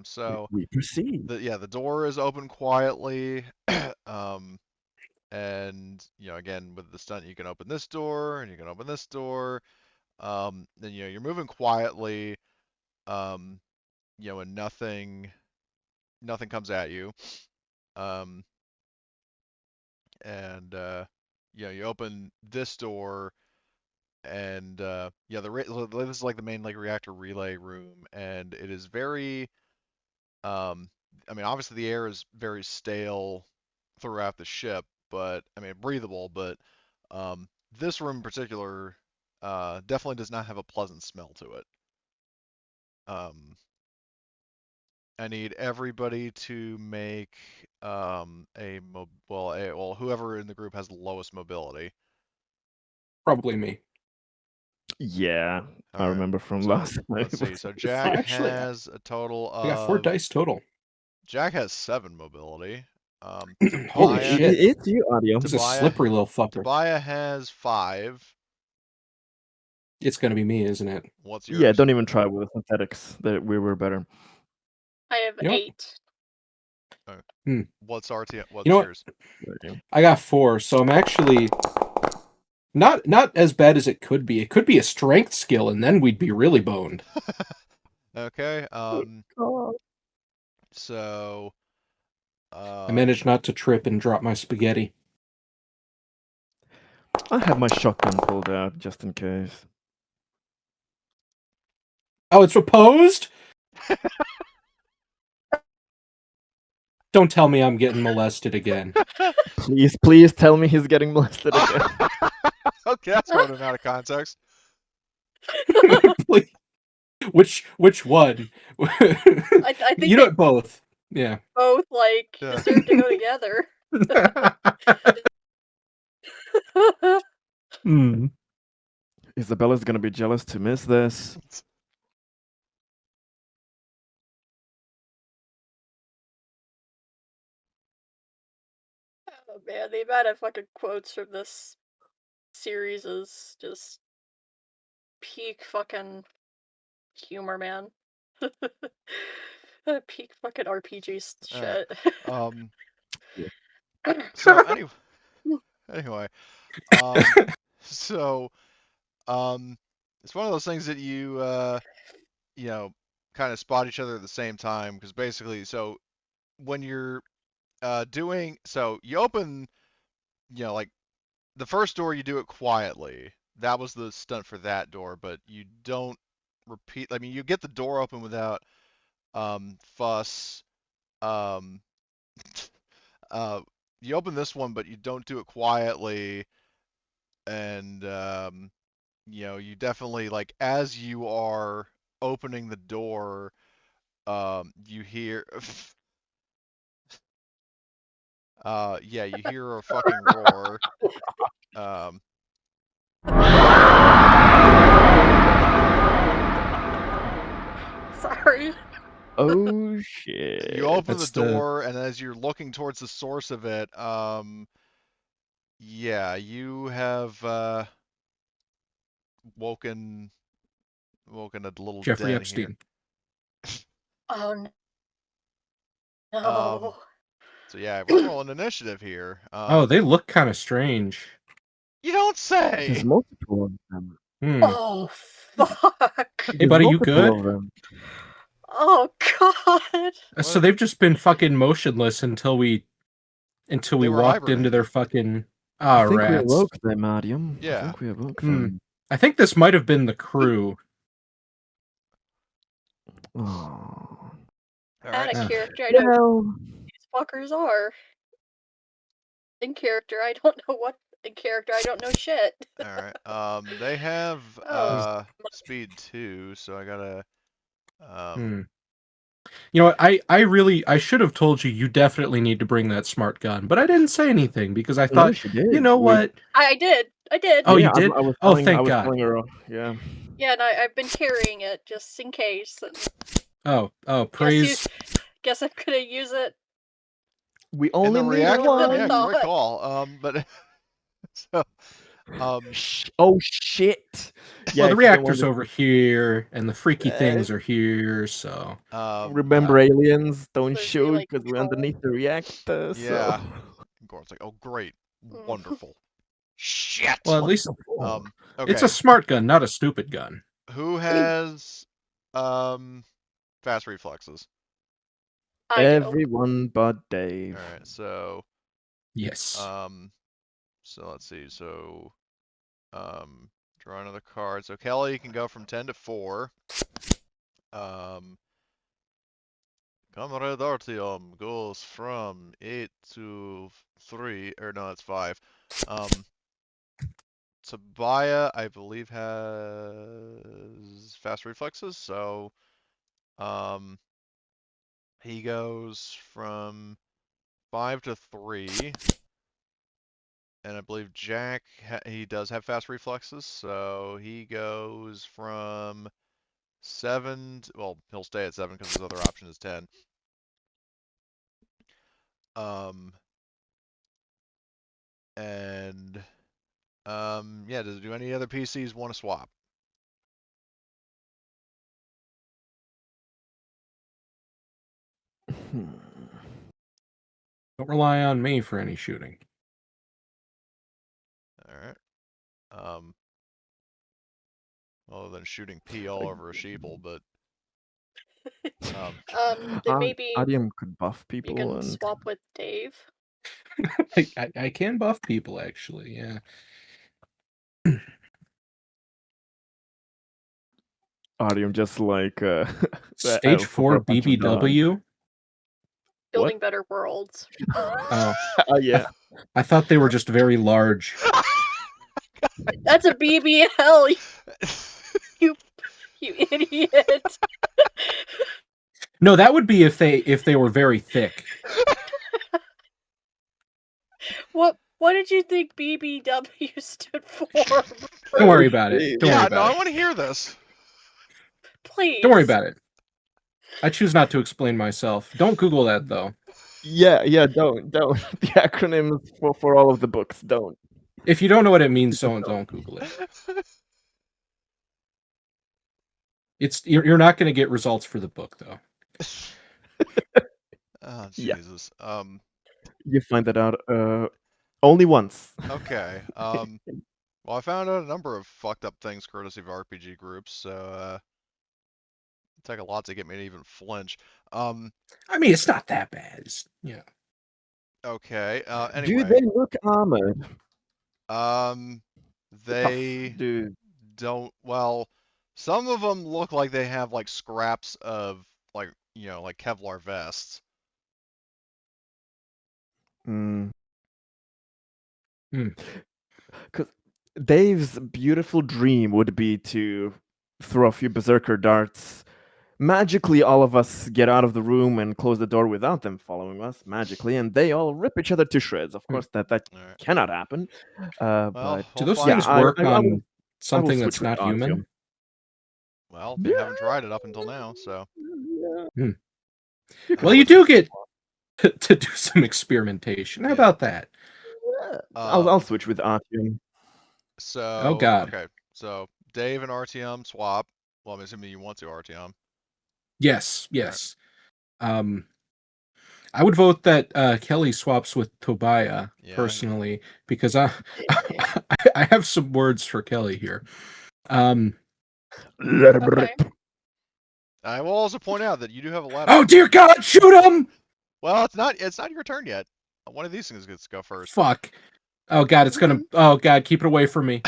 so
we proceed.
the door is open quietly. And again, with the stunt, you can open this door and you can open this door. Then you're moving quietly. And nothing comes at you. And you open this door, and this is like the main reactor relay room, and it is very I mean, obviously the air is very stale throughout the ship, but I mean breathable, but this room in particular definitely does not have a pleasant smell to it. I need everybody to make whoever in the group has the lowest mobility.
Probably me.
Yeah, I
All right,
remember from
so
last time.
let's see. So Jack
Actually,
has a total
I got 4
of
dice total.
Jack has 7 mobility.
Holy
Tobiah,
shit.
It's you, Audio.
This is a slippery little fucker.
Tobiah has 5.
It's gonna be me, isn't it?
What's yours?
Yeah, don't even try with the synthetics. That we were better.
I have
You know-
8.
What's RT? What's
You know what?
yours?
I got 4, so I'm actually not as bad as it could be. It could be a strength skill, and then we'd be really boned.
Okay. So.
I managed not to trip and drop my spaghetti.
I have my shotgun pulled out just in case.
Oh, it's opposed? Don't tell me I'm getting molested again.
Please tell me he's getting molested again.
Okay, that's throwing him out of context.
Which one?
I think
You know what, both. Yeah.
both like
Yeah.
deserve to go together.
Hmm.
Isabella's gonna be jealous to miss this.
Oh man, the amount of fucking quotes from this series is just peak fucking humor, man. Peak fucking RPG
All right.
shit.
So anyway, so it's one of those things that you know, kind of spot each other at the same time because basically, so when you're you open, like the first door, you do it quietly. That was the stunt for that door, but you don't repeat. I mean, you get the door open without fuss. Um, you open this one, but you don't do it quietly, and you definitely like as you are opening the door, you hear, you hear a fucking roar. Um,
Sorry.
Oh shit!
you open the
That's the
door, and as you're looking towards the source of it, you have woken a little
Jeffrey
den here.
Epstein.
Oh
Um,
no.
so yeah, we're rolling initiative here.
Oh, they look kind of strange.
You don't say.
There's multiple of them.
Hmm.
Oh fuck.
Hey,
There's
buddy, you
multiple
good?
of them.
Oh god.
So
What?
they've just been fucking motionless until we
They were
walked into their
hibernating.
fucking
I think we
rats.
awoke them, Adium. I
Yeah.
think we awoke
Hmm.
them.
I think this might have been the crew.
Oh.
All
Out
right.
of
Ah.
character, I know
Well,
who these fuckers are. In character, I don't know what. In character, I don't know shit.
All right. They have
Oh.
speed 2, so I gotta
Hmm. You know what? I should have told you you definitely need to bring that smart gun, but I didn't say anything because I
no,
thought,
she did.
you know what?
I did. I did.
Oh,
yeah,
you did?
I was
Oh,
telling, I
thank
was
God.
telling her. Yeah.
Yeah, and I've been carrying it just in case. And
Praise.
guess I'm gonna use it.
We
in
only
the
need
reactor.
one.
Yeah,
thought.
great call. But so
Oh shit! Yeah,
Well, the
if you don't
reactor's
want
over here, and the freaky
to,
things are here. So
remember aliens, don't
There's the,
shoot
like,
because we're
control.
underneath the reactor.
yeah.
So.
Gordon's like, oh great, wonderful. Shit.
well, at least
Okay.
it's a smart gun, not a stupid gun.
Who has fast reflexes?
I do.
Everyone but Dave.
All right. So
Yes.
so let's see. So draw another card. So Kelly can go from 10 to 4. Comrade Artyom goes from 8 to 3, or no, that's 5. Tobiah, I believe, has fast reflexes, so he goes from 5 to 3. And I believe Jack, he does have fast reflexes, so he goes from 7, well, he'll stay at 7 because his other option is 10. And do any other PCs want to swap?
Don't rely on me for any shooting.
All right. Other than shooting pee all over a sheeple, but
Then maybe
Adium could buff
you
people
can
and
swap with Dave.
I can buff people actually. Yeah.
Adium just like
Stage 4 BBW.
Building better worlds.
Oh,
Oh yeah.
I thought they were just very large.
That's a BBL. You idiot.
No, that would be if they were very thick.
What did you think BBW stood for?
Don't worry about it. Don't worry
Yeah, no,
about
I
it.
want to hear this.
Please.
Don't worry about it. I choose not to explain myself. Don't Google that though.
Yeah, don't. The acronyms for all of the books, don't.
If you don't know what it means, don't Google it. You're not going to get results for the book though.
Oh,
Yeah.
Jesus.
You find that out only once.
Okay. Well, I found out a number of fucked up things courtesy of RPG groups, so it took a lot to get me to even flinch.
I mean, it's not that bad. Yeah.
Okay.
Do
Anyway.
they look armored?
They
Do
don't. Well, some of them look like they have like scraps of like like Kevlar vests.
Because Dave's beautiful dream would be to throw a few berserker darts. Magically, all of us get out of the room and close the door without them following us magically, and they all rip each other to shreds. Of course, that
All right.
cannot happen.
Well,
But
Do
we'll
those
find
things
out.
work
I will
on something
switch
that's
with
not human?
Artyom.
Well, they haven't tried it up until now, so.
Yeah.
Hmm. Well, you do get to do some experimentation. How
Yeah.
about that?
I'll switch with Artyom.
So.
Oh, God.
Okay. So Dave and RTM swap. Well, I'm assuming you want to RTM.
Yes. I would vote that Kelly swaps with Tobiah personally because I have some words for Kelly here.
Let him
Okay.
rip.
I will also point out that you do have a ladder.
Oh dear God! Shoot him!
Well, it's not your turn yet. One of these things gets to go first.
Fuck! Oh God! It's gonna. Oh God! Keep it away from me.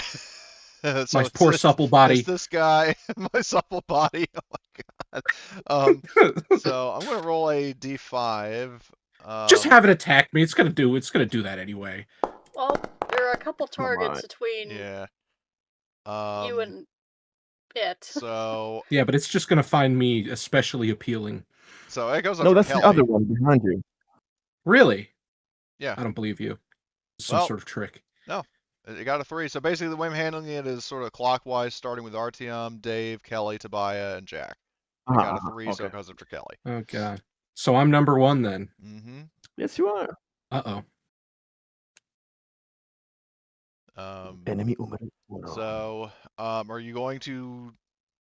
So
My poor supple body.
It's this guy, my supple body. Oh my God. So I'm gonna roll a d5.
Just have it attack me. It's gonna do that anyway.
Well, there are a couple targets
on.
between
Yeah.
you and it.
So
Yeah, but it's just gonna find me especially appealing.
so it goes up
No,
to
that's
Kelly.
the other one behind you.
Really?
Yeah.
I don't believe you. Some sort of trick.
No. It got a 3. So basically the way I'm handling it is sort of clockwise, starting with RTM, Dave, Kelly, Tobiah, and Jack. I got a 3, so it goes up to Kelly.
Oh God. So I'm number 1 then.
Mm-hmm.
Yes, you are.
Uh-oh.
Enemy.
So, are you going to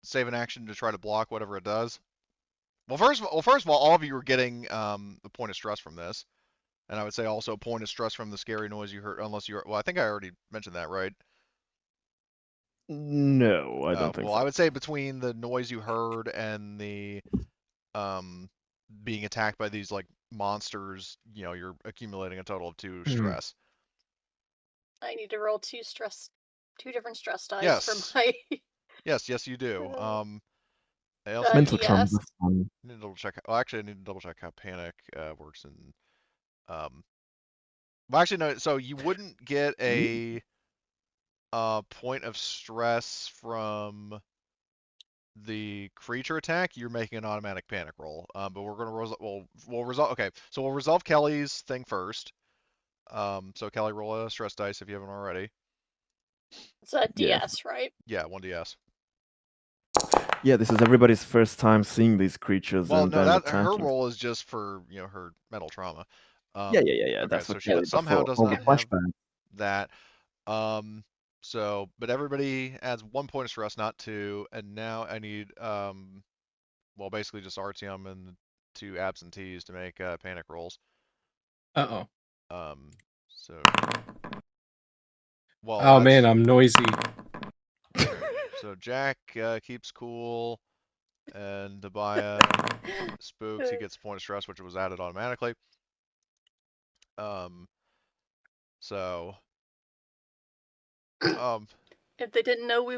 save an action to try to block whatever it does? Well, first of all of you are getting the point of stress from this, and I would say also point of stress from the scary noise you heard. Unless you're, well, I think I already mentioned that, right?
No, I don't think
well,
so.
I would say between the noise you heard and the being attacked by these like monsters, you're accumulating a total of 2 stress.
I need to roll 2 different stress dice
Yes.
for my.
Yes, you do. I also
Mental
need,
trauma.
yes.
need to double check. Well, actually, I need to double check how panic works in. Well, actually, no. So you wouldn't get a point of stress from the creature attack. You're making an automatic panic roll. But we're gonna we'll resolve. Okay, so we'll resolve Kelly's thing first. So Kelly, roll a stress dice if you haven't already.
It's a DS, right?
Yeah, 1ds.
Yeah, this is everybody's first time seeing these creatures
Well,
and
no,
then
that her
attacking.
roll is just for her mental trauma.
Yeah.
Okay,
That's
so
what
she
Kelly, but
somehow
for
does
all the
not have
flashbacks.
that. So, but everybody adds 1 point of stress, not 2, and now I need well, basically just RTM and 2 absentees to make panic rolls.
Uh-oh.
So. Well,
oh man, I'm noisy.
So Jack keeps cool, and Tobiah spooks. He gets a point of stress, which was added automatically. So.
If they didn't know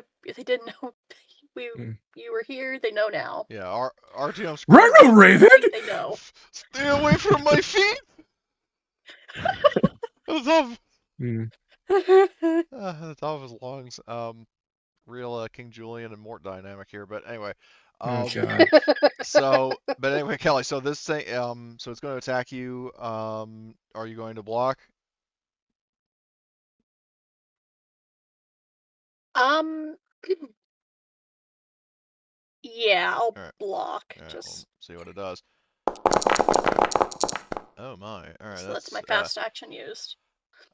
you were here, they know now.
Yeah, RTM
Run, Raven!
They know.
Stay away from my feet! The top of his lungs. Real King Julian and Mort dynamic here, but anyway.
Oh
Um,
god.
but anyway, Kelly. So this thing, so it's going to attack you. Are you going to block?
Um, yeah, I'll
All right.
block.
All right. We'll
Just
see what it does. Oh my. All right.
so that's my
That's
fast action used.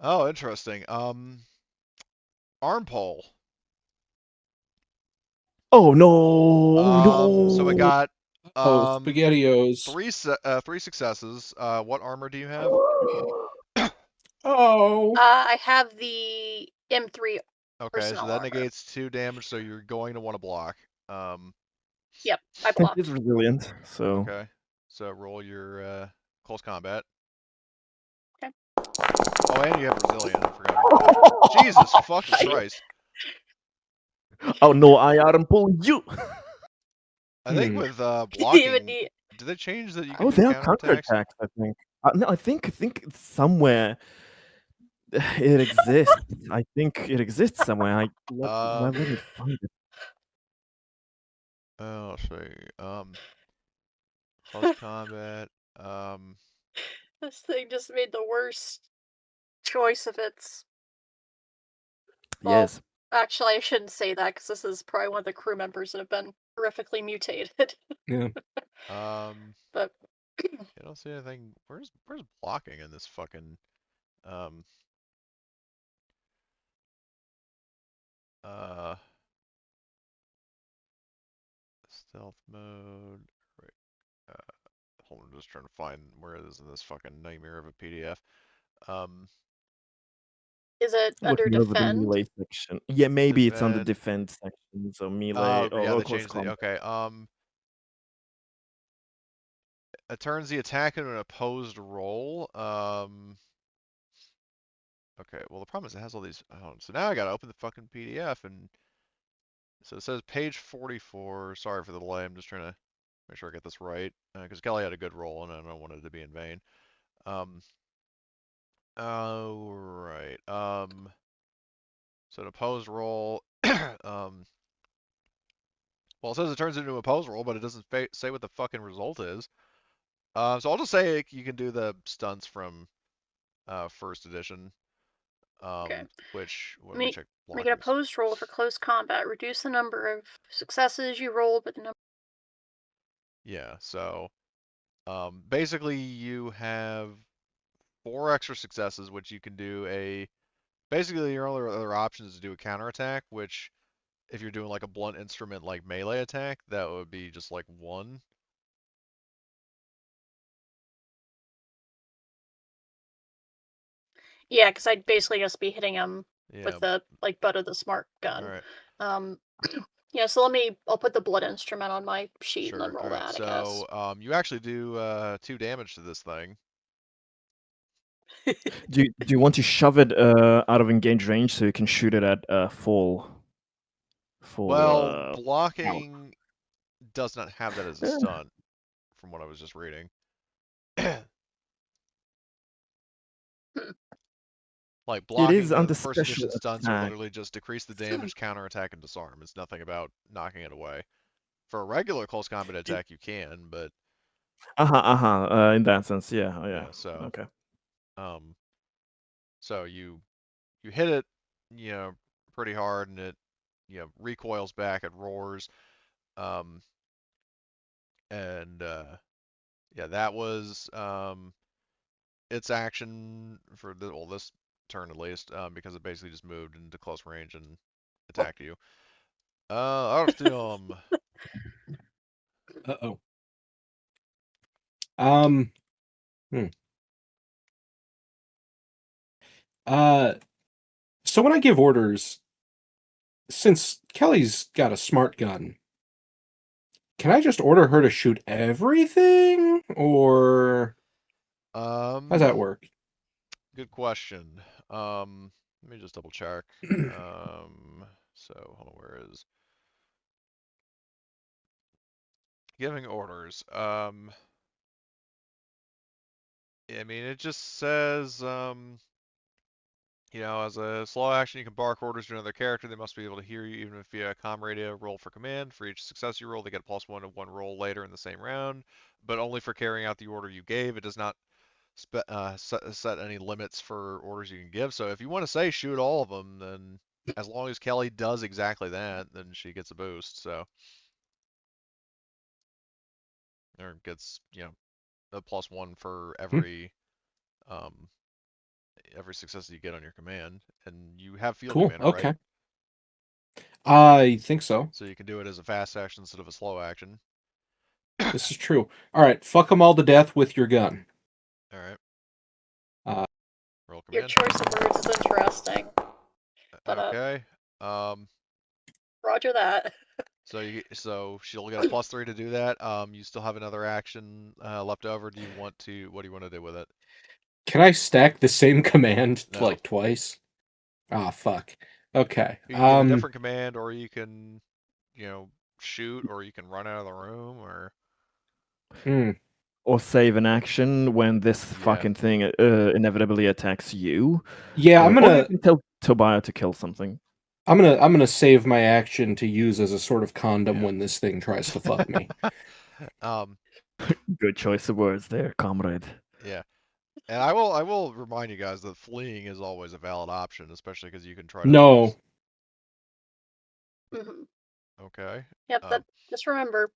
oh, interesting. Arm pole.
Oh no,
So it
no.
got
Oh,
um
spaghettios.
three successes. What armor do you have?
Oh.
I have the M3
Okay, so
personnel
that
armor.
negates 2 damage, so you're going to want to block.
Yep, I
It is
blocked.
resilient, so
Okay. So roll your close combat.
Okay.
Oh, and you have resilient. I forgot about that. Jesus fucking Christ.
oh no, I arm pull you.
I think
Hmm.
with
Didn't even
blocking,
need.
did they change that you can
Oh,
do
they are
counterattacks?
counterattacks, I think. No, I think somewhere it exists. I think it exists somewhere. Let me
Um,
find it.
oh, let's see. Close combat. Um,
This thing just made the worst choice of its. Well,
Yes.
actually, I shouldn't say that because this is probably one of the crew members that have been horrifically mutated.
Yeah.
um,
But
I don't see anything. Where's blocking in this fucking um uh stealth mode? Right. Hold on, I'm just trying to find where it is in this fucking nightmare of a PDF. Um,
is it
I'm
under
looking over the
defend?
melee section. Yeah, maybe it's on the
defend.
defense section, so melee
Oh, yeah,
or
they
close
changed the.
combat.
Okay. It turns the attack into an opposed roll. Okay. Well, the problem is it has all these. Oh, so now I gotta open the fucking PDF, and so it says page 44. Sorry for the delay. I'm just trying to make sure I get this right, because Kelly had a good roll, and I don't want it to be in vain. Um. Oh, right. So an opposed roll. Well, it says it turns into an opposed roll, but it doesn't say what the fucking result is. So I'll just say you can do the stunts from first edition,
Okay.
which let me
Make
check
make an
blockers.
opposed roll for close combat. Reduce the number of successes you rolled, but the number.
Yeah, so basically you have 4 extra successes, which you can do a. Basically, your only other option is to do a counterattack, which if you're doing like a blunt instrument like melee attack, that would be just like 1.
Yeah, because I'd basically just be hitting him
Yeah.
with the butt of the smart
All
gun.
right.
Um, yeah. So I'll put the blood instrument on my sheet and then
Sure. All
roll
right.
that. I guess.
So you actually do 2 damage to this thing.
Do you want to shove it out of engaged range so you can shoot it at full
Well,
out?
blocking does not have that as a
Eh,
stunt, from what I was just reading. Like
it
blocking
is
the
under
first
special
edition stunts are
attack.
literally just decrease the damage, counterattack, and disarm. It's nothing about knocking it away. For a regular close combat attack, you can, but
In that sense, yeah, oh, yeah.
yeah. So,
Okay.
um, so you hit it, you know, pretty hard, and it, recoils back, it roars, um, and yeah, that was its action for this turn at least, because it basically just moved into close range and attacked you. Adrift.
Uh-oh. Um. Hmm. Uh. So when I give orders, since Kelly's got a smart gun, can I just order her to shoot everything, or how's that work?
Good question. Let me just double check. So hold on, where is giving orders? I mean, it just says As a slow action, you can bark orders to another character. They must be able to hear you even if via comm radio. Roll for command. For each success you roll, they get a +1 to one roll later in the same round, but only for carrying out the order you gave. It does not set any limits for orders you can give. So if you want to say shoot all of them, then as long as Kelly does exactly that, then she gets a boost. So, or gets a +1 for every success that you get on your command, and you have field
Cool.
commander, right?
Okay. I think so.
So you can do it as a fast action instead of a slow action.
This is true. All right, fuck them all to death with your gun.
All right.
Uh,
Roll
Your
command.
choice of words is interesting. But
Okay.
Roger that.
So she'll get a +3 to do that. You still have another action left over. What do you want to do with it?
Can I stack the same command
No.
like twice? Ah, fuck. Okay.
You can get a different command, or you can, shoot, or you can run out of the room, or
Or save an action when this
Yeah.
fucking thing inevitably attacks you.
Yeah,
Or
I'm
you
gonna
can tell Tobiah to kill something.
I'm gonna save my action to use as a sort of condom
Yeah.
when this thing tries to fuck me.
Good choice of words there, comrade.
Yeah. And I will remind you guys that fleeing is always a valid option, especially because you can try to
No.
hmm
Okay.
Yep. That just remember,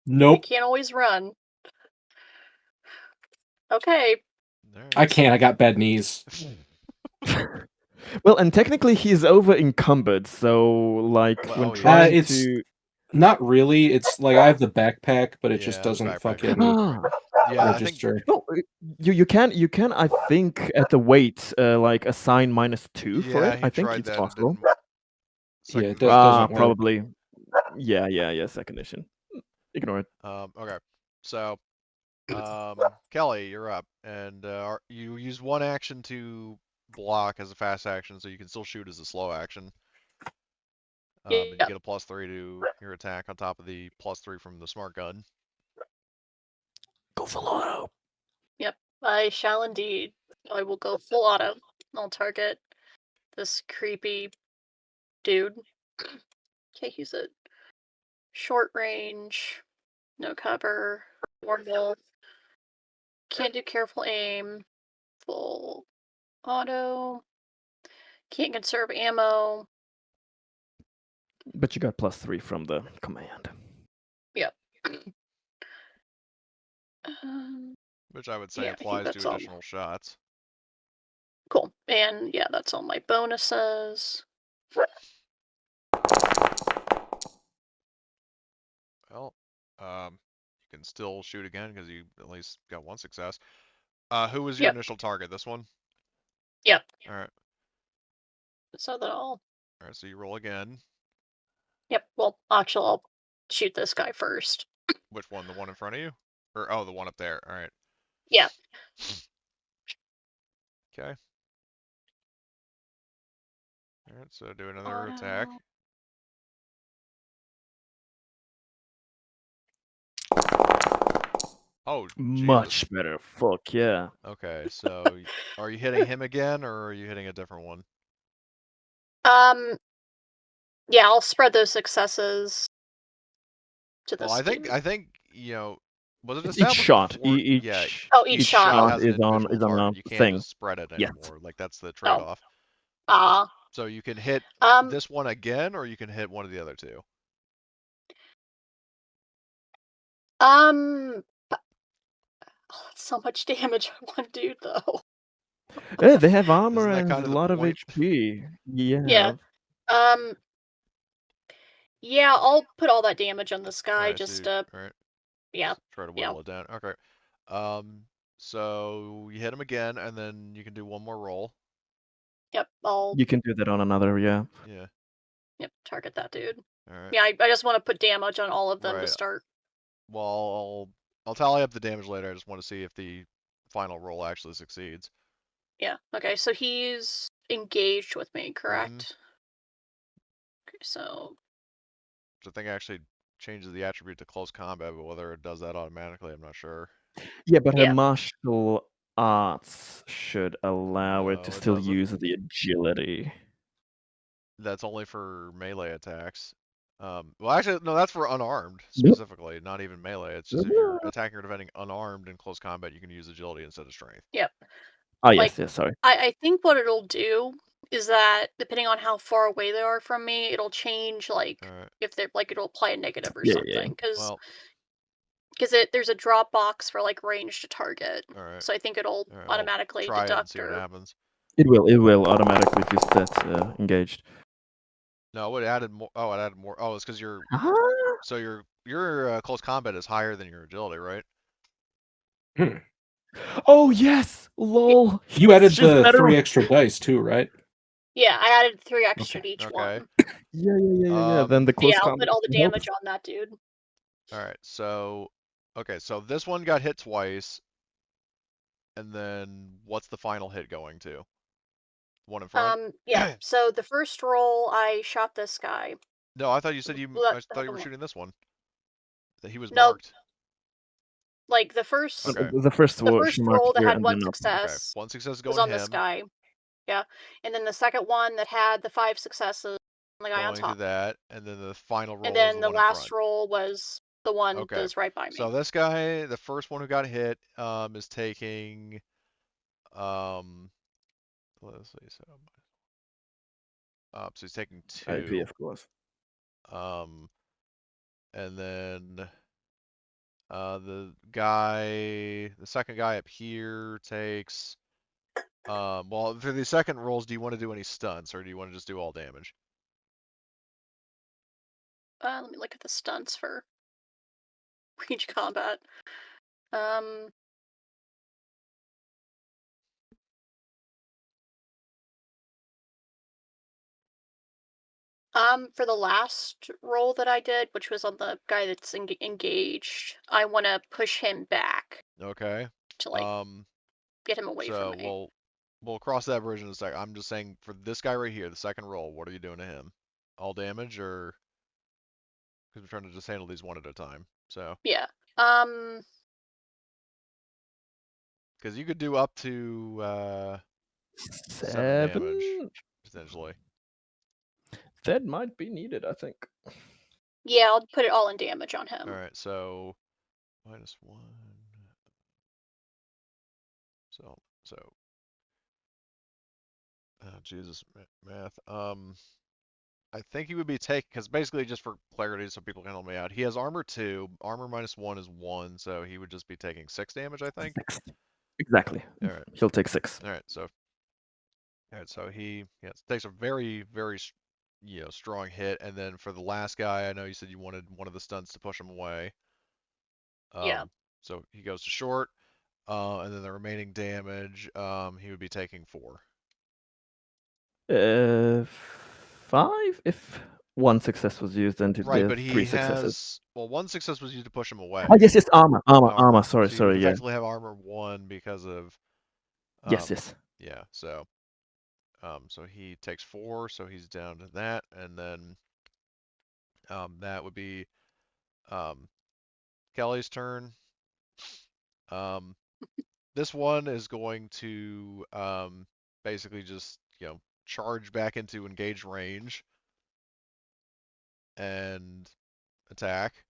you
Nope.
can't always run. Okay.
Alright.
I can't. I got bad knees.
Well, and technically he's over encumbered, so like
Well,
when
oh, yeah.
trying
It's
to
not really. It's like I have the backpack, but it
Yeah,
just
the
doesn't
backpack
fucking
Yeah, I think
register.
well, you can I think at the weight like assign -2 for
yeah,
it.
he
I think
tried
it's
that and
possible.
didn't
Yeah, it
second mission.
doesn't work.
Probably. Yeah, second mission. Ignore it.
Okay. So, Kelly, you're up, and you use one action to block as a fast action, so you can still shoot as a slow action. And you
Yep.
get a +3 to your attack on top of the +3 from the smart gun.
Go full auto.
Yep. I shall indeed. I will go full auto. I'll target this creepy dude. Okay, he's a short range, no cover, normal. Can't do careful aim. Full auto. Can't conserve ammo.
But you got +3 from the command.
Yep.
Which I would say
Yeah, I think
applies
that's
to
all.
additional shots.
Cool. And yeah, that's all my bonuses.
Well, you can still shoot again because you at least got one success. Who was your
Yep.
initial target? This one?
Yep.
All right.
So that all.
All right. So you roll again.
Yep. Well, actually, I'll shoot this guy first.
Which one? The one in front of you? Or the one up there. All right.
Yeah.
Okay. All right. So do another attack. Oh, Jesus.
Much better. Fuck yeah.
Okay. So are you hitting him again, or are you hitting a different one?
Yeah, I'll spread those successes to this
Well, I
dude.
think was it
It's each
established
shot.
before? Yeah.
Each
Each
shot.
has an individual target. You can't
thing.
just spread it
Yes.
anymore. Like that's the trade-off.
Ah.
So you can hit this one again, or you can hit one of the other two.
That's so much damage on one dude, though.
Yeah, they have armor
Isn't that
and
kind
a
of the
lot of
point?
HP. Yeah.
Yeah, I'll put all that damage on this guy
Alright,
just
so alright.
yeah.
Try to whittle it down. Okay. So you hit him again, and then you can do one more roll.
Yep, I'll
You can do that on another, yeah.
Yeah.
Yep, target that dude.
Alright.
Yeah, I just want to put damage on all of them to
Right.
start.
Well, I'll tally up the damage later. I just want to see if the final roll actually succeeds.
Yeah. Okay, so he's engaged with me, correct? Okay, so
Which I think actually changes the attribute to close combat, but whether it does that automatically, I'm not sure.
Yeah, but her
Yeah.
martial arts should allow it to
No, it
still
doesn't.
use the agility.
That's only for melee attacks. Well, actually, no, that's for unarmed
Yep.
specifically, not even melee. It's just if you're attacking or defending unarmed in close combat, you can use agility instead of strength.
Yep.
Oh
Like,
yes, yes. Sorry.
I think what it'll do is that depending on how far away they are from me, it'll change like
Alright.
if they're like it'll apply a negative or
Yeah, yeah.
something because
Well,
there's a drop box for like range to target.
alright.
So I think it'll
Alright, well,
automatically
try it and
deduct
see what
or
happens.
It will automatically if you set engaged.
No, it added more. Oh, it added more. Oh, it's because your
Ah.
so your close combat is higher than your agility, right?
Oh yes, lol.
You added
She's
the
better.
3 extra dice too, right?
yeah, I added 3 extra to each
Okay.
one.
Yeah. Then the
So yeah,
close
I'll
combat
put all the
helps.
damage on that dude.
Alright, so okay, so this one got hit twice, and then what's the final hit going to? One in front?
Yeah. So the first roll, I shot this guy.
No, I thought you said I thought you were
one.
shooting this one. That he was
Nope.
marked.
Like the first,
Okay.
The first
the first
mark
roll that
here
had
and
one
then
Okay.
success
One success
was
going
on
to
this
him.
guy. Yeah, and then the second one that had the 5 successes, the guy on
Going to
top.
that, and then the final roll
And
is
then
the
the
one in front.
last roll was the one
Okay.
that was right by me.
So this guy, the first one who got hit, is taking let's see, so he's taking
IP,
2.
of course.
And then the second guy up here takes well, for the second rolls, do you want to do any stunts or do you want to just do all damage?
Let me look at the stunts for range combat. For the last roll that I did, which was on the guy that's engaged, I want to push him back
Okay.
to like get him away from
So
me.
we'll cross that bridge in a second. I'm just saying for this guy right here, the second roll, what are you doing to him? All damage or because we're trying to just handle these one at a time. So
Yeah.
because you could do up to 7 damage
7.
potentially.
That might be needed, I think.
Yeah, I'll put it all in damage on him.
All right, so -1. So Jesus, math. I think he would be taking, because basically just for clarity, so people can help me out. He has armor 2. Armor -1 is 1, so he would just be taking 6 damage, I think.
6. Exactly.
All right.
He'll take 6.
All right. So he takes a very very strong hit, and then for the last guy, I know you said you wanted one of the stunts to push him away.
Yeah.
So he goes to short, and then the remaining damage, he would be taking 4.
5 if one success was used and
Right,
the
but
3
he
successes.
has, well, one success was used to push him away.
Oh yes, armor. Sorry,
So he would
yeah.
effectively have armor 1 because of
Yes.
yeah. So so he takes 4, so he's down to that, and then that would be Kelly's turn. This one is going to basically just charge back into engaged range and attack.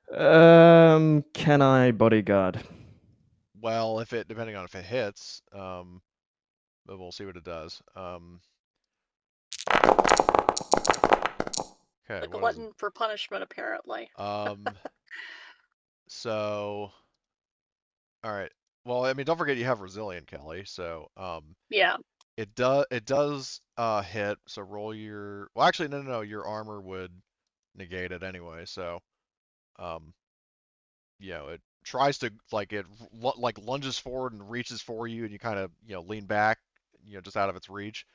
Can I bodyguard?
Well, depending on if it hits, but we'll see what it does. Okay,
The
what is it?
glutton for punishment, apparently.
So, all right. Well, I mean, don't forget you have resilient, Kelly. So,
Yeah.
it does hit. So roll your. Well, actually, no. Your armor would negate it anyway. So, it tries to it lunges forward and reaches for you, and you kind of lean back, just out of its reach.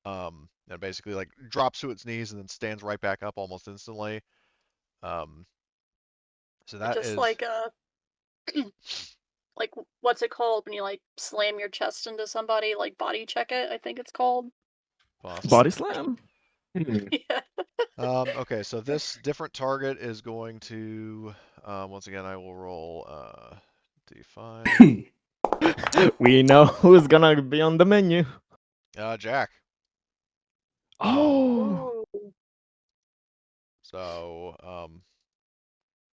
And basically drops to its knees and then stands right back up almost instantly. So that
Just
is
like what's it called when you like slam your chest into somebody, like body check it, I think it's called.
possible.
Body slam?
Yeah.
Okay, so this different target is going to once again I will roll d5.
We know who's gonna be on the menu.
Jack.
Oh,
Ooh.
So,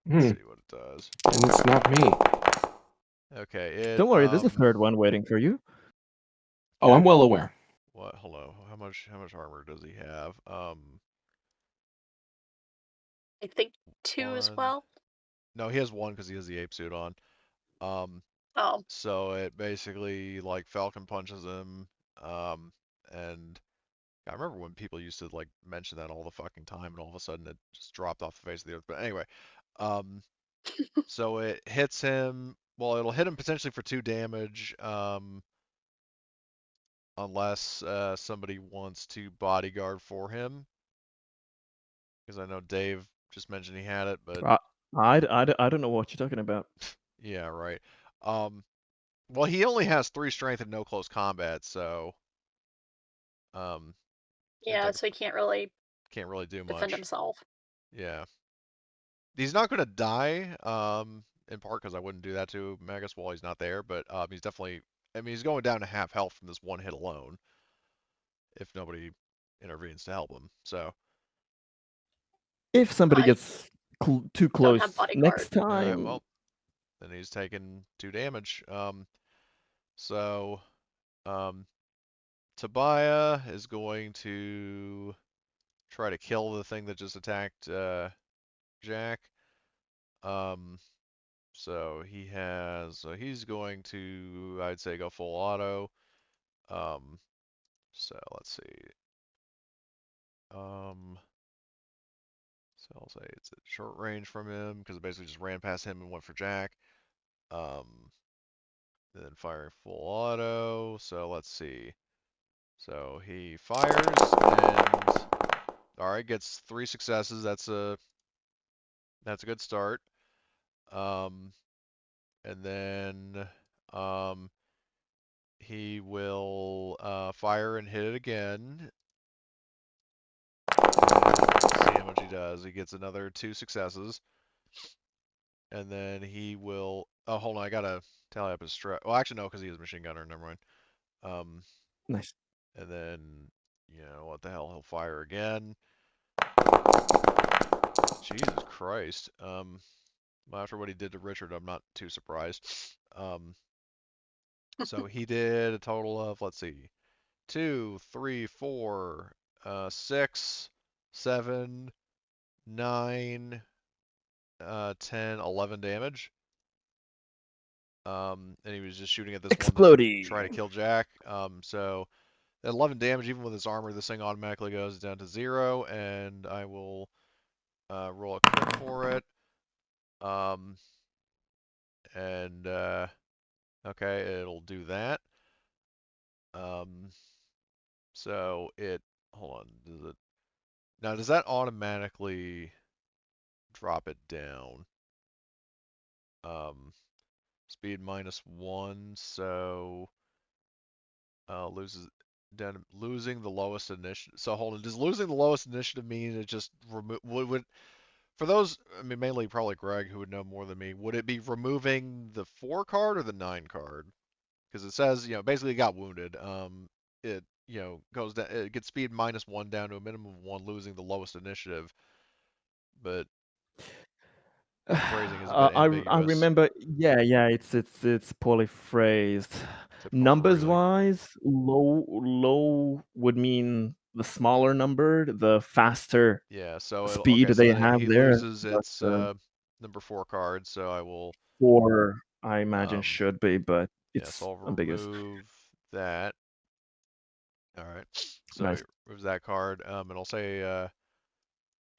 let's
Hmm.
see what it does.
And it's not me.
Okay, it
don't worry, there's a third one waiting for you.
Oh, I'm well aware.
what? Hello. How much armor does he have?
I think 2 as
One.
well.
No, he has one because he has the ape suit on. Um,
Oh,
so it basically like Falcon punches him. And I remember when people used to like mention that all the fucking time, and all of a sudden it just dropped off the face of the earth. But anyway, um, so it hits him. Well, it'll hit him potentially for 2 damage. Unless somebody wants to bodyguard for him, because I know Dave just mentioned he had it, but
I don't know what you're talking about.
yeah, right. Um, well, he only has 3 strength and no close combat, so um,
yeah, so he can't really
can't really do
defend
much.
himself.
Yeah, he's not gonna die. In part because I wouldn't do that to Magus while he's not there, but he's definitely. I mean, he's going down to half health from this one hit alone, if nobody intervenes to help him. So,
If somebody
I
gets too
don't have
close
bodyguard.
next
all right,
time,
well, then he's taking 2 damage. So, um, Tobiah is going to try to kill the thing that just attacked Jack. Um, so he's going to, I'd say, go full auto. Um, so let's see. So I'll say it's at short range from him because it basically just ran past him and went for Jack. Um, then firing full auto. So let's see. So he fires and all right, gets 3 successes. That's a good start. Um, and then um, he will fire and hit it again. And let's see how much he does. He gets another 2 successes. And then he will. Oh, hold on. I gotta tally up his stress. Well, actually, no, because he is a machine gunner. Never mind. Um,
nice.
and then, what the hell? He'll fire again. Jesus Christ. Well, after what he did to Richard, I'm not too surprised. Um, so he did a total of, let's see, 2, 3, 4, 6, 7, 9, 10, 11 damage. And he was just shooting at this one to try to
Exploding.
kill Jack. So at 11 damage, even with his armor, this thing automatically goes down to 0, and I will roll a crit for it. Um, and okay, it'll do that. Um, so hold on, does that automatically drop it down? Um, speed -1, so losing the lowest initiative. So hold on, does losing the lowest initiative mean it just would for those? I mean, mainly probably Greg who would know more than me. Would it be removing the 4 card or the 9 card? Because it says basically got wounded. It goes down. It gets speed -1 down to a minimum of 1, losing the lowest initiative. But the phrasing is a bit
I
ambiguous.
remember. Yeah. It's poorly phrased.
Typical
Numbers
phrasing.
wise, low would mean the smaller number, the faster
Yeah. So
speed
okay. So
they
then
have
he
there.
loses
But
its number 4 card. So I will
4, I imagine,
um
should be, but
yeah. So
it's
I'll
ambiguous.
remove that. All right. So
Nice.
he removes that card. And I'll say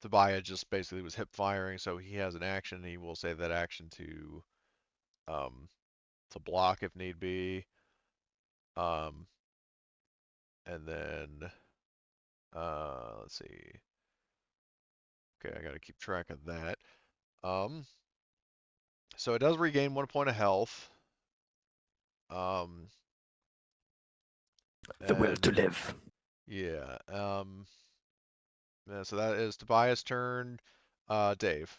Tobiah just basically was hip firing, so he has an action. He will save that action um to block if need be. Um, and then let's see. Okay, I got to keep track of that. Um, so it does regain 1 point of health. Um,
The will to
and
live.
yeah. Yeah, so that is Tobias' turn. Dave.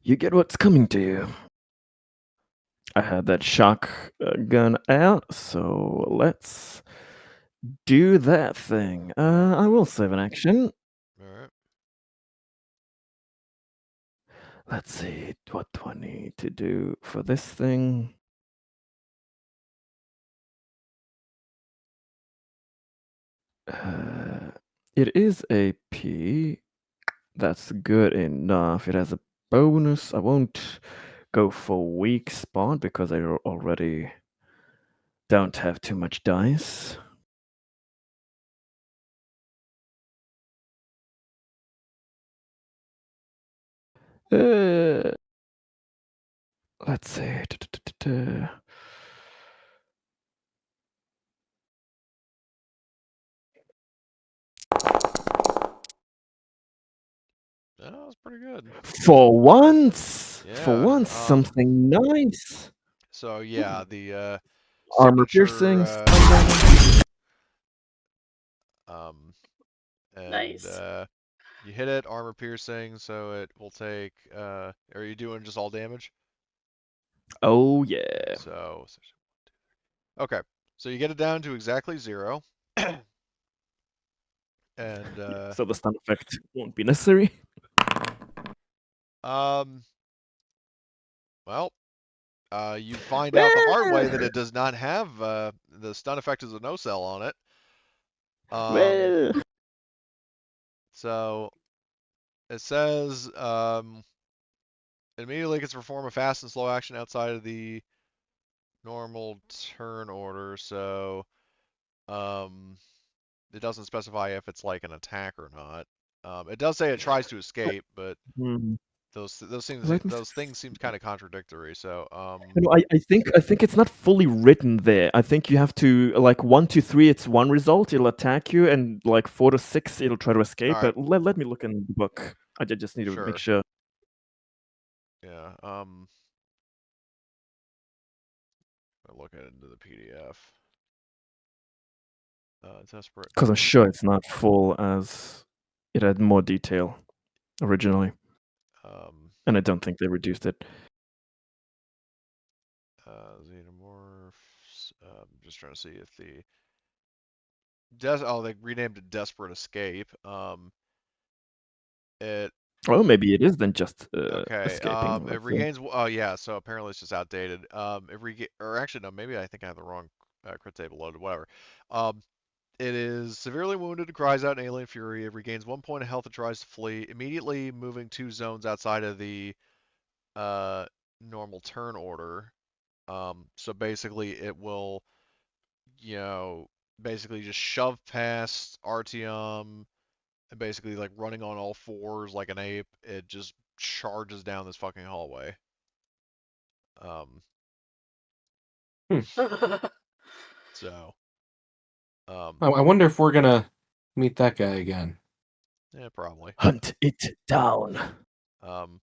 You get what's coming to you. I had that shock gun out, so let's do that thing. I will save an action.
All right.
Let's see, what do I need to do for this thing? It is a P. That's good enough. It has a bonus. I won't go for weak spot because I already don't have too much dice. Let's see.
Yeah, that was pretty good.
For once,
Yeah.
something nice.
So yeah, the
Armor
signature.
piercing. Spell
Um, and
Nice.
you hit it, armor piercing, so it will take. Are you doing just all damage?
oh
Okay,
yeah.
so. Okay, so you get it down to exactly 0. And
So the stun effect won't be necessary.
um, well, you find out the hard way that
Well,
it does not have the stun effect is a no sell on it.
well.
So it says it immediately gets to perform a fast and slow action outside of the normal turn order. So it doesn't specify if it's like an attack or not. It does say it tries to escape, but
Hmm. Let me
those things seem kind of contradictory. So
I think it's not fully written there. I think you have to like 1 to 3, it's one result, it'll attack you, and like 4 to 6, it'll try to escape.
all right,
But let me look in the book. I just need to make
sure,
sure.
yeah. I look at it into the PDF. Desperate.
Because I'm sure it's not full, as it had more detail originally, and I don't think they reduced it.
Xenomorphs. Just trying to see if they renamed it Desperate Escape. It
Oh, maybe it is then just
Okay.
escaping.
It
Let's see.
regains. Oh yeah. So apparently it's just outdated. Or actually no. Maybe I think I have the wrong crit table loaded. Whatever. Um, it is severely wounded. Cries out in alien fury. It regains 1 point of health and tries to flee, immediately moving 2 zones outside of the uh normal turn order. So basically it will, you know, basically just shove past Artyom and basically like running on all fours like an ape. It just charges down this fucking hallway. Um, so,
I wonder if we're gonna meet that guy again.
yeah, probably.
Hunt it down.
Um,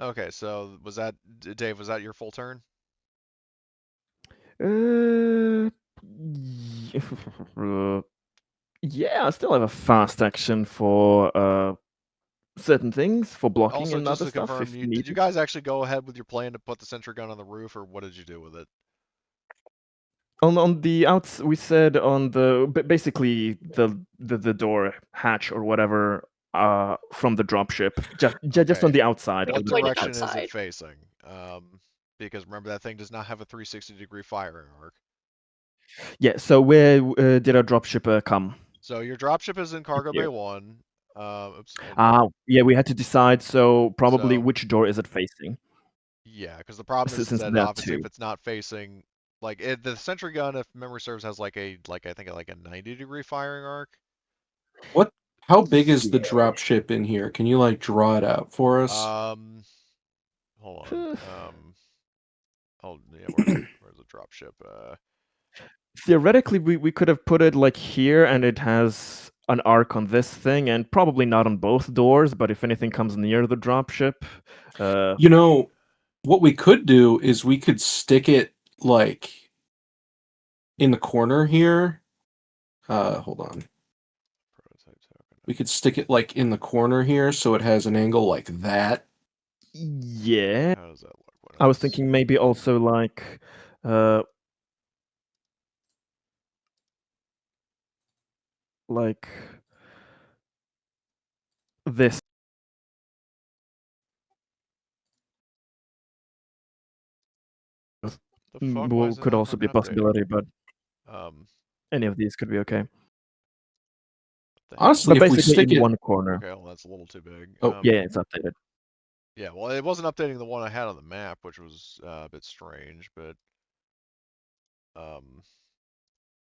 okay, so Dave, was that your full turn?
Uh, yeah, I still have a fast action for certain things, for blocking
Also,
and
just
other
to
stuff
confirm,
if
did you
needed.
guys actually go ahead with your plan to put the sentry gun on the roof, or what did you do with it?
On the outs, we said on the basically the door hatch or whatever from the dropship, just on
Okay,
the outside of
what
the
Pointed
direction is
dropship.
it
outside.
facing? Because remember that thing does not have a 360-degree firing arc.
Yeah. So where did our dropship come?
So your dropship is in Cargo Bay
Here.
1. Oops,
Yeah, we had to decide. So probably
so
which door is it facing?
yeah, because the problem is
Since
that
there are
obviously if
two.
it's not facing the sentry gun, if memory serves, has I think like a 90-degree firing arc.
What? How big is the
Yeah.
drop ship in here? Can you like draw it out for us?
Hold on. Oh yeah, where's the drop ship?
Theoretically, we could have put it like here, and it has an arc on this thing, and probably not on both doors. But if anything comes near the dropship,
You know, what we could do is we could stick it like in the corner here. Hold on.
Prototype token.
We could stick it like in the corner here so it has an angle like that.
Yeah.
How does that look? When
I was
it's
thinking maybe also like this
the fuck? Why is it
could
not
also be
fucking
a
updating?
possibility, but
Um,
any of these could be okay.
what the hell?
Honestly,
But
if we
basically
stick
in
it,
one corner.
Okay, well that's a little too big.
Oh.
Yeah, it's updated.
Yeah, well, it wasn't updating the one I had on the map, which was a bit strange, but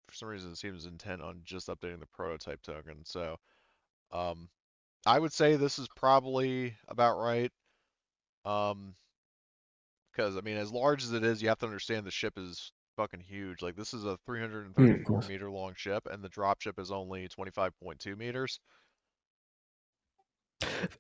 for some reason it seems intent on just updating the prototype token. So, I would say this is probably about right. Because I mean, as large as it is, you have to understand the ship is fucking huge. Like this is a 334
course.
meter long ship, and the drop ship is only 25.2 meters.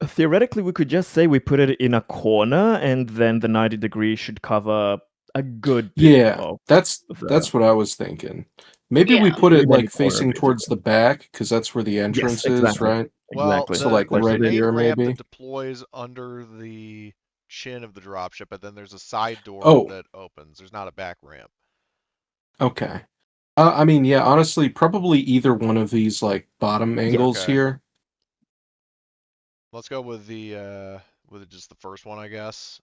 Theoretically, we could just say we put it in a corner, and then the 90 degrees should cover a good bit
yeah,
of
that's
the
what I was thinking. Maybe we
Yeah.
put it
remaining
like
corner,
facing towards the
basically.
back because that's where the
Yes,
entrance is,
exactly.
right?
Well,
Exactly.
So like
there's the
right
main
here,
ramp
maybe.
that deploys under the chin of the dropship, but then there's a side door
Oh,
that opens. There's not a back ramp.
okay. I mean, yeah, honestly, probably either one of these like bottom
Yeah.
angles
Okay.
here.
Let's go with just the first one, I guess.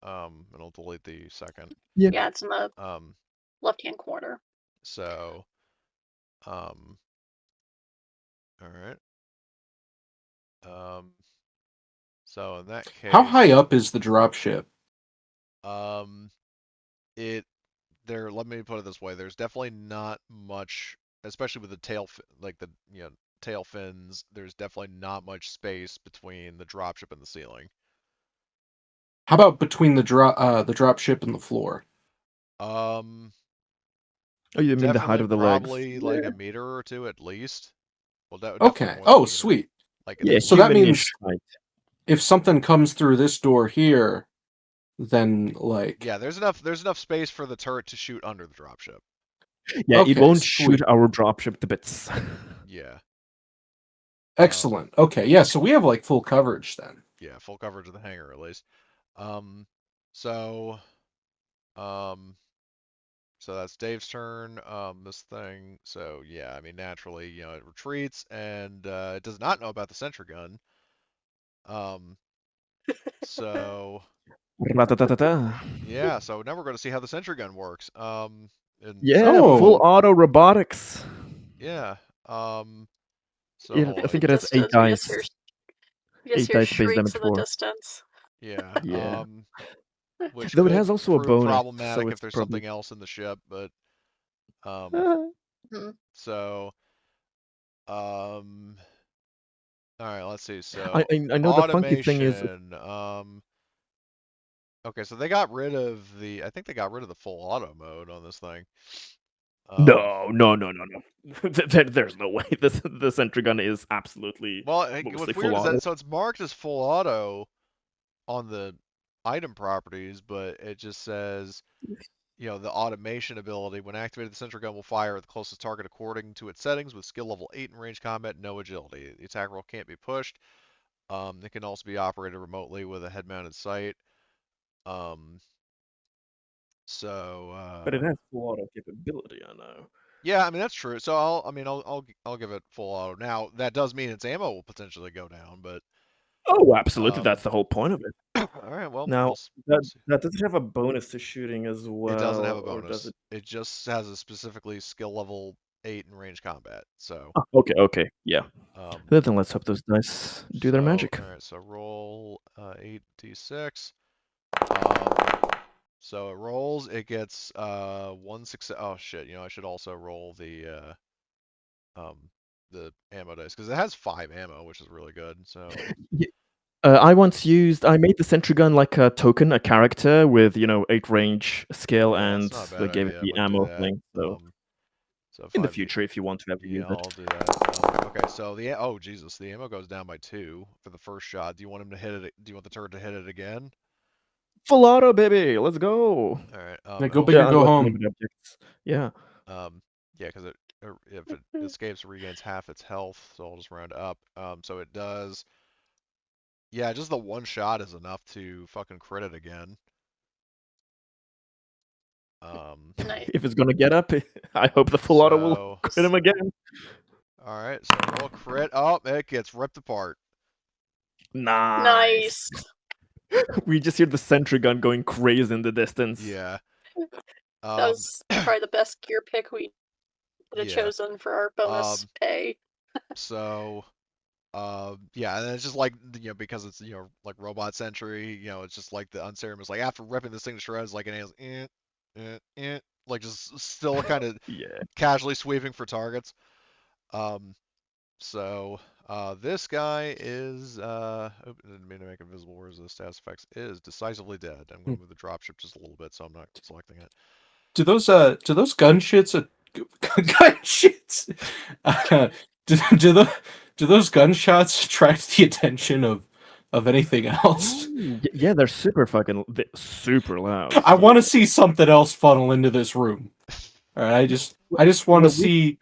And I'll delete the second.
Yeah.
Yeah, it's in the
Um,
left-hand corner.
so, all right. So in that
How high
case,
up is the dropship?
um, it there. Let me put it this way: there's definitely not much, especially with the like the tail fins. There's definitely not much space between the dropship and the ceiling.
How about between the dropship and the floor?
Um,
Oh, you mean the height
definitely
of the legs?
probably like a meter or two at least. Well, definitely
Okay.
more than a
Oh,
meter.
sweet.
Like at
Yeah,
least
So that
human-ish
means
height.
if something comes through this door here, then like
yeah, there's enough space for the turret to shoot under the dropship.
Yeah, it
okay,
won't shoot
sweet.
our dropship to bits.
Yeah.
Excellent. Okay, yeah, so we have like full coverage then.
Yeah, full coverage of the hangar at least. Um, so, um, so that's Dave's turn. This thing. So yeah, I mean naturally, it retreats and it does not know about the sentry gun. Um, so
Ra-ta-ta-ta-ta.
yeah, so now we're going to see how the sentry gun works. And
Yeah,
so
full
Oh,
auto robotics.
yeah. So
Yeah,
hold
I
on.
think it has
Just
8
as we just
dice.
hear, you just
8
hear
dice base
shrieks
damage
in the
4.
distance.
Yeah.
Yeah.
Which
Though it
could
has also a
prove
bonus, so
problematic if
it's
there's
probably
something else in the ship, but um,
Ah.
Mhm.
so all right, let's see.
I
So
I I know the funky thing is
automation. Okay, so they got rid of I think they got rid of the full auto mode on this thing.
no. There's no way the sentry gun is absolutely
Well,
mostly
what's
full
weird is
auto.
that so it's marked as full auto on the item properties, but it just says, the automation ability. When activated, the sentry gun will fire at the closest target according to its settings with skill level 8 in range combat, no agility. The attack roll can't be pushed. It can also be operated remotely with a head-mounted sight. Um, so
But it has full auto capability, I know.
yeah, I mean that's true. So I'll give it full auto. Now that does mean its ammo will potentially go down, but
Oh, absolutely.
um,
That's the whole point of it.
all right, well
Now,
we'll
that
see.
that does it have a bonus to shooting as
It doesn't have
well,
a
or does
bonus.
it?
It just has a specifically skill level 8 in range combat. So
Oh, okay, yeah.
um,
Then let's hope those dice do their magic.
all right, so roll 8d6. So it rolls. It gets one success. Oh shit! I should also roll um the ammo dice because it has 5 ammo, which is really good. So
Ye I made the sentry gun like a token, a character with, 8 range skill,
yeah,
and
it's not a
they
bad
gave it
idea. I'm
the
gonna do
ammo
that.
thing, so
So
in the
5d.
future, if you want to ever
Yeah,
use it.
I'll do that. Okay, so oh Jesus, the ammo goes down by 2 for the first shot. Do you want him to hit it? Do you want the turret to hit it again?
Full auto, baby! Let's go!
All right.
yeah,
And
go big or
Yeah,
also
go
unless
home.
limited objects. Yeah.
Yeah, because if it escapes, it regains half its health. So I'll just round up. So it does. Yeah, just the one shot is enough to fucking crit it again.
Nice.
If it's gonna get up, I hope the full auto will crit him again.
All right, so roll crit. Oh, it gets ripped apart.
Nice. We just hear the sentry gun going crazy in the distance.
Yeah.
That was probably the best gear pick we could have
Yeah.
chosen for our bonus pay.
So, yeah, and it's just like, you know, because it's, you know, like robot sentry, you know, it's just like the unserum is like after ripping this thing to shreds, like an alien's like just still kind of
Yeah.
casually sweeping for targets. So this guy is didn't mean to make it visible. Where's the status effects? Is decisively dead. I'm going to move the dropship just a little bit, so I'm not selecting it.
Do those gun shits gun shits? Do those gunshots attract the attention of anything else?
Yeah, they're super super loud.
I want to see something else funnel into this room. All right, I just want to see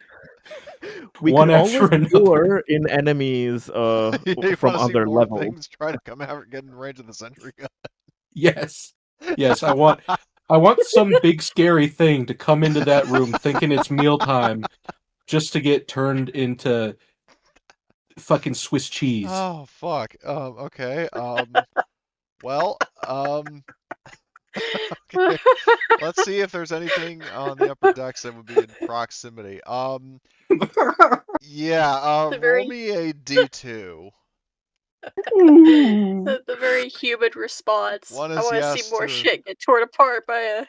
we
one
can
after
always
another.
lure in enemies
You
from
wanna see
other
more
levels.
things try to come out and get in range of the sentry gun.
Yes, I want some big scary thing to come into that room thinking it's mealtime, just to get turned into fucking Swiss cheese.
Oh fuck. Okay. Well, okay. Let's see if there's anything on the upper decks that would be in proximity. Yeah. Roll me a D2.
The very humid response.
One
I
is
want to
yes
see more
to-
shit get torn apart by a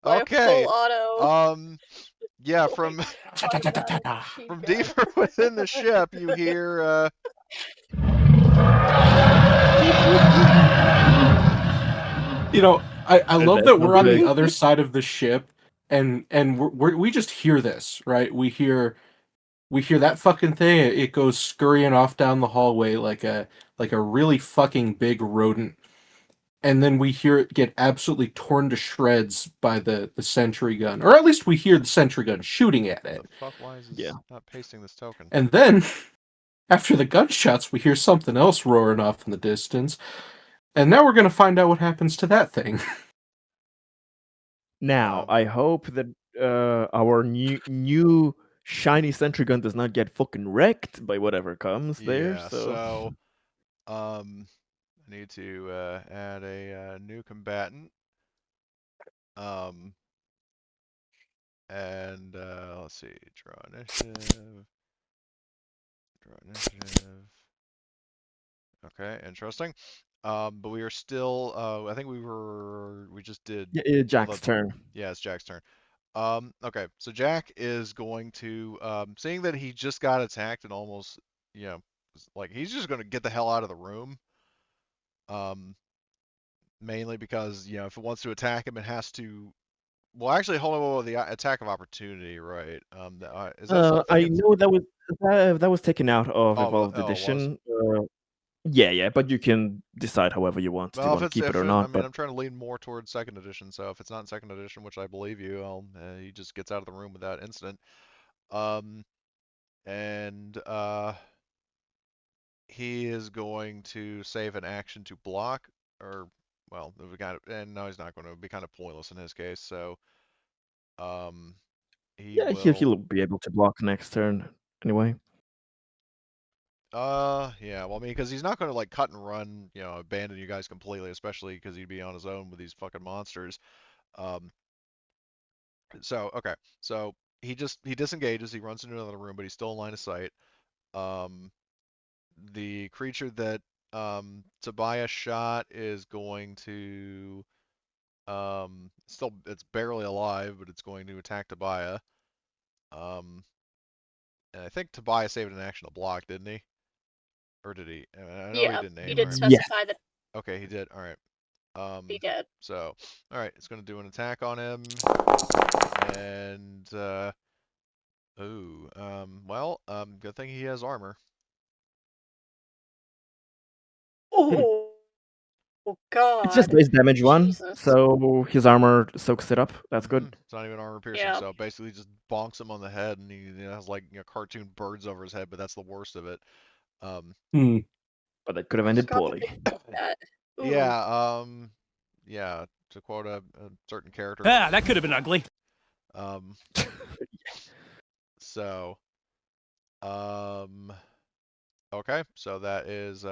Okay.
full auto.
Yeah. From deeper within the ship, you hear.
You know, I love that we're on the
big.
other side of the ship, and we just hear this, right? We hear that fucking thing. It goes scurrying off down the hallway like a really fucking big rodent, and then we hear it get absolutely torn to shreds by the sentry gun, or at least we hear the sentry gun shooting at it.
The fuck? Why is not pasting this token?
And then, after the gunshots, we hear something else roaring off in the distance, and now we're gonna find out what happens to that thing.
Now, I hope that our new shiny sentry gun does not get fucking wrecked by whatever comes there.
Yeah. So, I need to add a new combatant. And let's see, draw initiative. Okay, interesting. But we are still. I think we just did.
Jack's turn.
Yeah, it's Jack's turn. Okay, so Jack is going to, seeing that he just got attacked and almost, you know, like he's just going to get the hell out of the room. Mainly because, you know, if it wants to attack him, it has to. Well, actually, hold on, the attack of opportunity, right? Is that something?
I know that was taken out of Evolved Edition. Yeah, but you can decide however you want.
Well,
if you keep it or not.
I mean, I'm trying to lean more towards second edition, so if it's not in second edition, which I believe you, he just gets out of the room without incident. And he is going to save an action to block, or well, and no, he's not going to. It'd be kind of pointless in his case. So,
he'll be able to block next turn anyway.
Yeah, well, I mean, because he's not going to like cut and run, you know, abandon you guys completely, especially because he'd be on his own with these fucking monsters. So okay, so he disengages, he runs into another room, but he's still in line of sight. The creature that Tobias shot is going to it's barely alive, but it's going to attack Tobias. And I think Tobias saved an action to block, didn't he? Or did he? I know he didn't.
He did specify that.
Okay, he did. All right.
He did.
So, all right, it's going to do an attack on him, and well, good thing he has armor.
Oh, God.
It's just base damage one,
Jesus.
so his armor soaks it up. That's good.
It's not even armor piercing, so basically just bonks him on the head, and he has like cartoon birds over his head, but that's the worst of it.
Hmm.
But that could have ended
Forgot
poorly.
that. Ooh.
Yeah, to quote a certain character.
Ah, that could have been ugly.
So, okay, so that is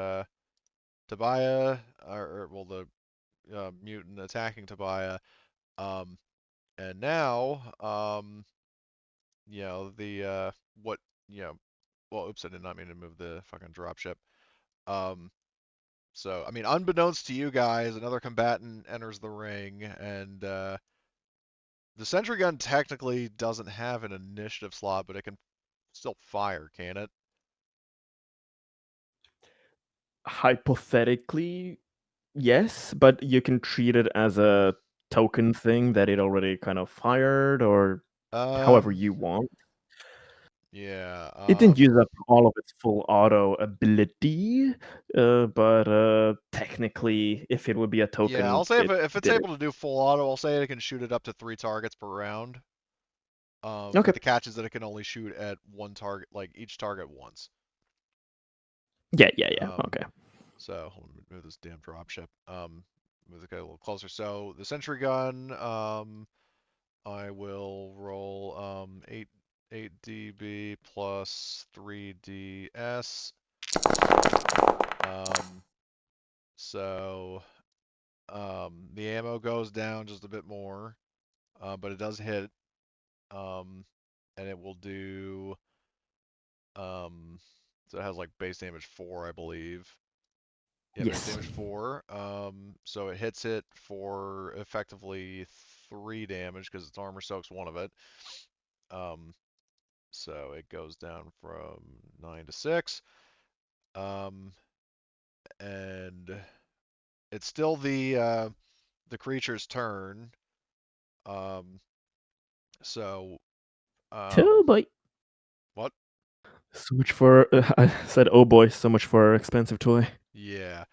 Tobiah, or well, the mutant attacking Tobiah. And now, the what, well, oops, I did not mean to move the fucking dropship. So, I mean, unbeknownst to you guys, another combatant enters the ring, and the sentry gun technically doesn't have an initiative slot, but it can still fire, can it?
Hypothetically, yes, but you can treat it as a token thing that it already kind of fired, or however
Um,
you want.
yeah.
It didn't use up all of its full auto ability, but technically, if it would be a
Yeah,
token,
I'll say
it
if it's
did it.
able to do full auto, I'll say it can shoot it up to 3 targets per round.
Okay.
But the catch is that it can only shoot at one target, like each target once.
Yeah. Okay.
So let me move this damn dropship. Move the guy a little closer. So the sentry gun, I will roll 8 DB plus 3DS. So the ammo goes down just a bit more, but it does hit. And it will do so it has like base damage 4, I believe. Yeah, base
Yes.
damage 4. So it hits it for effectively 3 damage because its armor soaks one of it. So it goes down from 9 to 6. And it's still the creature's turn. So
Oh boy.
what?
So much for I said, oh boy, so much for our expensive toy.
Yeah.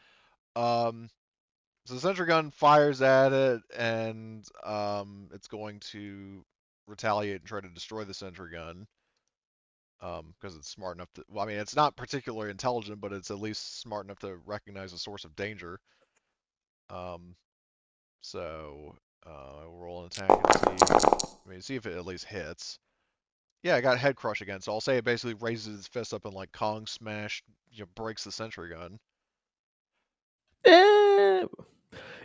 So the sentry gun fires at it, and it's going to retaliate and try to destroy the sentry gun. Because it's smart enough to. Well, I mean, it's not particularly intelligent, but it's at least smart enough to recognize a source of danger. Um, so I'll roll an attack and see if it at least hits. Yeah, I got head crush again, so I'll say it basically raises its fist up and like Kong smash, breaks the sentry gun.
Eh,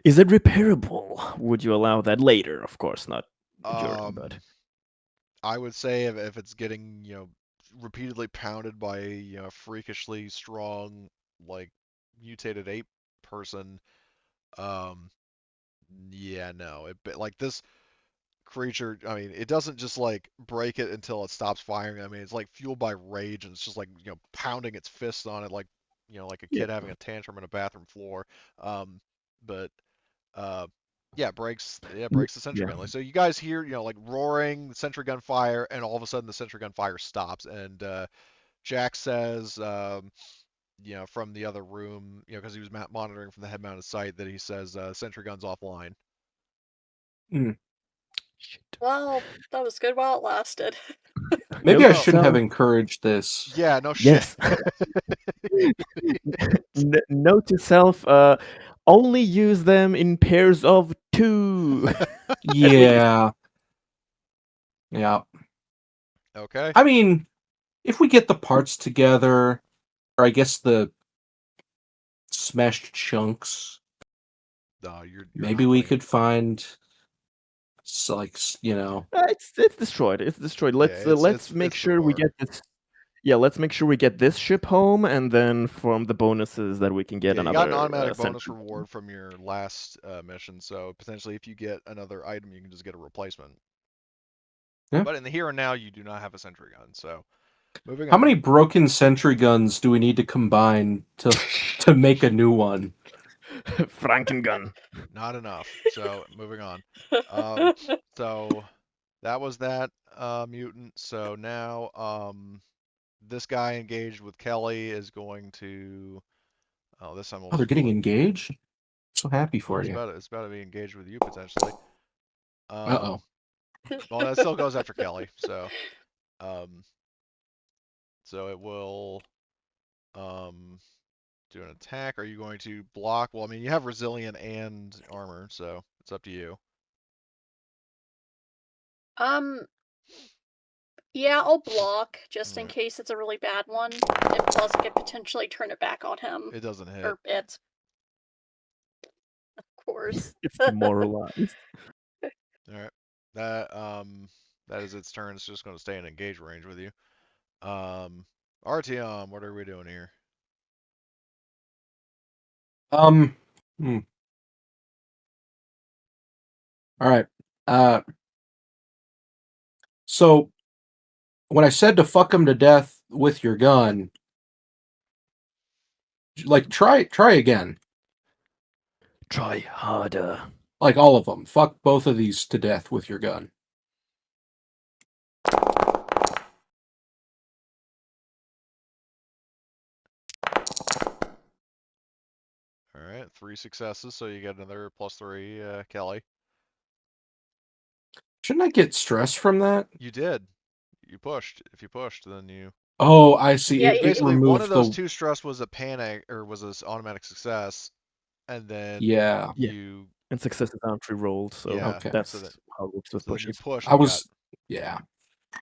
is it repairable? Would you allow that later? Of course, not during, but
I would say if it's getting, repeatedly pounded by a freakishly strong, like, mutated ape person, um, yeah, no. Like, this creature, I mean, it doesn't just, like, break it until it stops firing. I mean, it's, like, fueled by rage, and it's just, like, pounding its fists on it like, like a
yeah.
kid having a tantrum in a bathroom floor. But yeah, breaks the sentry
Yeah.
gun. Like, so you guys hear, like roaring sentry gun fire, and all of a sudden the sentry gun fire stops, and Jack says, from the other room, because he was monitoring from the head mounted sight, that he says sentry gun's offline.
Shit.
Well, that was good while it lasted.
Maybe
Note
I
to
shouldn't have
self.
encouraged this.
Yeah, no shit.
Yes. Note to self. Only use them in pairs of 2.
Yeah. Yeah.
Okay.
I mean, if we get the parts together, or I guess the smashed chunks,
No, you're
maybe we
fine.
could find
It's destroyed. It's destroyed.
Yeah,
Let's make
it's for the
sure we
bar.
get this. Yeah, let's make sure we get this ship home, and then from the bonuses that we can get
Yeah, you got an
another
automatic bonus
sentry.
reward from your last mission, so potentially if you get another item, you can just get a replacement.
Yeah.
But in the here and now, you do not have a sentry gun, so moving
How
on.
many broken sentry guns do we need to combine to make a new one?
Frankengun.
Not enough. So moving on. So that was that mutant. So now this guy engaged with Kelly is going to. Oh, this time we'll
Oh, they're getting
split.
engaged? So happy
Well,
for you.
it's about to be engaged with you potentially.
Uh-oh.
Well, that still goes after Kelly. So it will. do an attack. Are you going to block? Well, I mean, you have resilient and armor, so it's up to you.
Yeah, I'll block just in
Alright.
case it's a really bad one. And plus, I could potentially turn it back on him.
It doesn't hit.
Or it. Of course.
It's demoralized.
Alright. That is its turn. It's just going to stay in engage range with you. Artyom, what are we doing here?
All right. So when I said to fuck him to death with your gun, like try again.
Try harder.
Like all of them. Fuck both of these to death with your gun.
Alright, 3 successes, so you get another +3, Kelly.
Shouldn't I get stress from that?
You did. You pushed. If you pushed, then you...
Oh, I see.
Yeah,
It
Basically, one of
removed
those
the...
2 stress was a panic, or was an automatic success, and then
Yeah.
you...
And successes aren't re-rolled, so
Yeah,
Okay.
that's
so,
how it works with
so then you
pushes.
pushed
I
and
was...
got...
Yeah.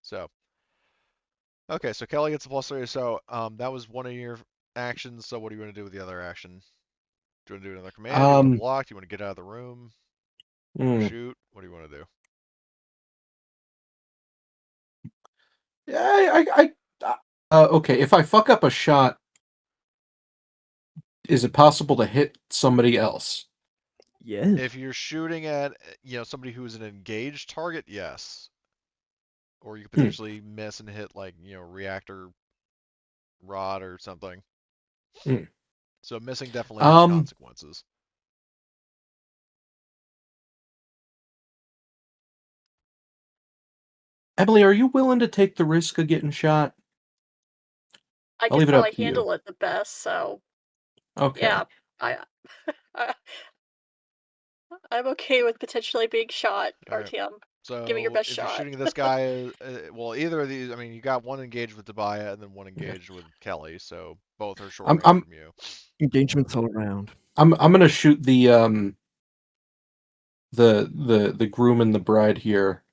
So... Okay, so Kelly gets a +3, so that was one of your actions, so what do you want to do with the other action? Do you want to do another command? Do you want to block? Do you want to get out of the room? Or shoot? What do you want to do?
Yeah, okay, if I fuck up a shot, is it possible to hit somebody else?
Yes.
If you're shooting at, somebody who's an engaged target, yes. Or you could potentially miss and hit, like, reactor rod or something. So missing definitely has consequences.
Emily, are you willing to take the risk of getting shot?
I
I'll
could
leave it up
probably
to you.
handle it the best, so
Okay.
yeah. I'm okay with potentially being shot,
Alright.
RTM.
So
Give it your best
if
shot.
you're shooting this guy, well, either of these, I mean, you got one engaged with Tobiah and then one engaged with Kelly, so both are short range from you.
Engagements all around.
I'm gonna shoot the groom and the bride here.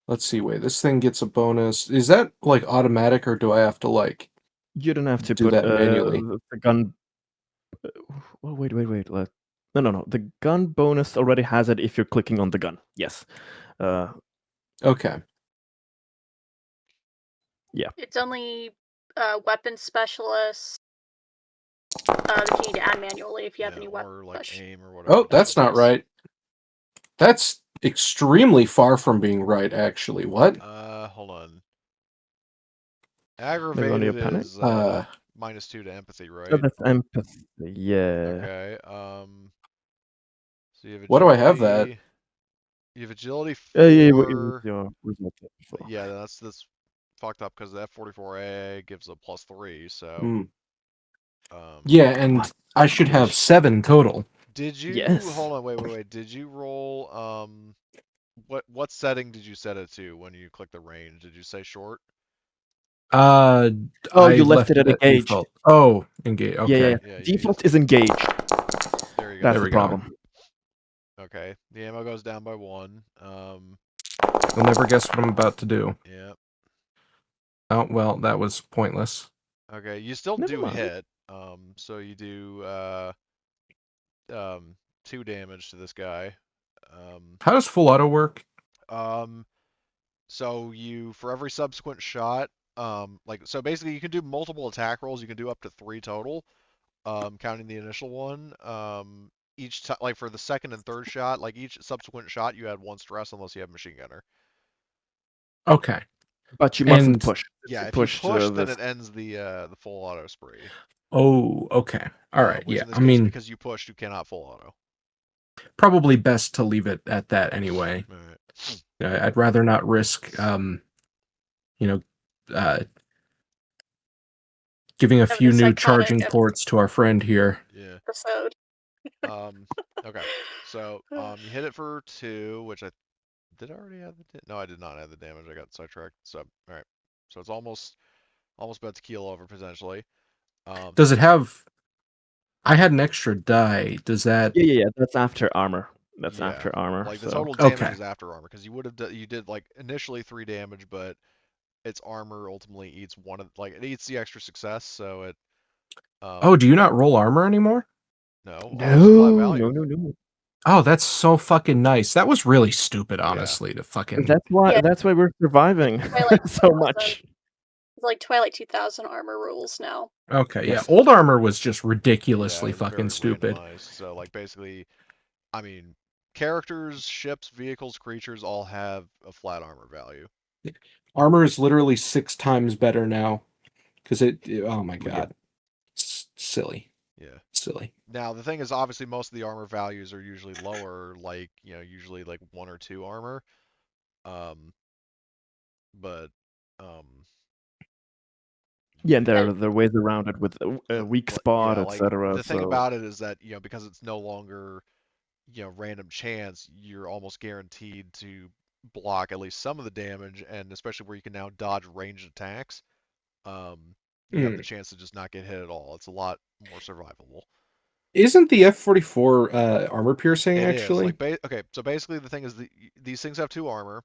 Let's see. Wait, this thing gets a bonus. Is that like automatic, or do I have to like?
You don't have to
do
put
that manually.
the gun. Oh, wait. No. The gun bonus already has it if you're clicking on the gun. Yes.
Okay.
Yeah.
It's only weapon specialists that you need to add manually if you have any weapon.
Or like aim or whatever.
Oh, that's not right. That's extremely far from being right, actually. What?
Hold on. Aggravated is -2 to empathy, right?
Oh, that's empathy. Yeah.
Okay. So you have agility.
What do I have that?
You have agility 4.
Yeah, your result before.
Yeah, that's fucked up because the F44A gives a +3. So.
Yeah, and I should have 7 total.
Did you?
Yes.
Hold on. Wait. Did you roll? What setting did you set it to when you click the range? Did you say short?
I
you left it at engaged.
Default. Oh, engage. Okay.
Yeah. Default is engaged.
There you go.
That's the problem.
Okay. The ammo goes down by 1.
You'll never guess what I'm about to do.
Yeah.
Oh, well, that was pointless.
Okay, you still do hit. So you do 2 damage to this guy.
How does full auto work?
So you, for every subsequent shot, so basically you can do multiple attack rolls. You can do up to 3 total, counting the initial one. Each time, like for the second and third shot, like each subsequent shot, you add 1 stress unless you have machine gunner.
Okay.
But you mustn't push.
Yeah, if you push, then it ends the full auto spree.
Oh, okay. All right.
Which
Yeah,
in this case, because you pushed, you cannot full auto.
Probably best to leave it at that anyway.
Right.
I'd rather not risk, giving a few new charging ports to our friend here.
Yeah.
Episode.
Okay. So you hit it for 2, which Did I already add the? No, I did not add the damage. I got sidetracked. So all right. So it's almost about to keel over potentially.
Does it have? I had an extra die. Does that?
Yeah. That's after armor. That's
Yeah,
after armor.
like the
So
total damage
Okay.
is after armor because you did like initially 3 damage, but its armor ultimately eats one of it eats the extra success, so it
Oh, do you not roll armor anymore?
no, oh, it's flat
no,
value.
no.
Oh, that's so fucking nice. That was really stupid,
Yeah,
honestly, to fucking.
Yeah.
That's why we're surviving
Twilight
so
2000.
much.
It's like Twilight 2000 armor rules now.
Okay, yeah.
Yes.
Old armor was just
yeah,
ridiculously
it was
fucking
very
stupid.
randomized. So like basically, I mean, characters, ships, vehicles, creatures all have a flat armor value.
Armor is literally 6 times better now because oh my
Yeah.
god, silly,
Yeah.
silly.
Now the thing is, obviously, most of the armor values are usually lower, like usually like 1 or 2 armor. Um, but
Yeah, and
the
there are ways around it with a weak spot,
yeah, like
etc.
the thing
So
about it is that because it's no longer random chance, you're almost guaranteed to block at least some of the damage, and especially where you can now dodge ranged attacks, you have the chance to just not get hit at all. It's a lot more survivable.
Isn't the F-44 armor piercing
It is
actually?
like okay, so basically the thing is these things have 2 armor.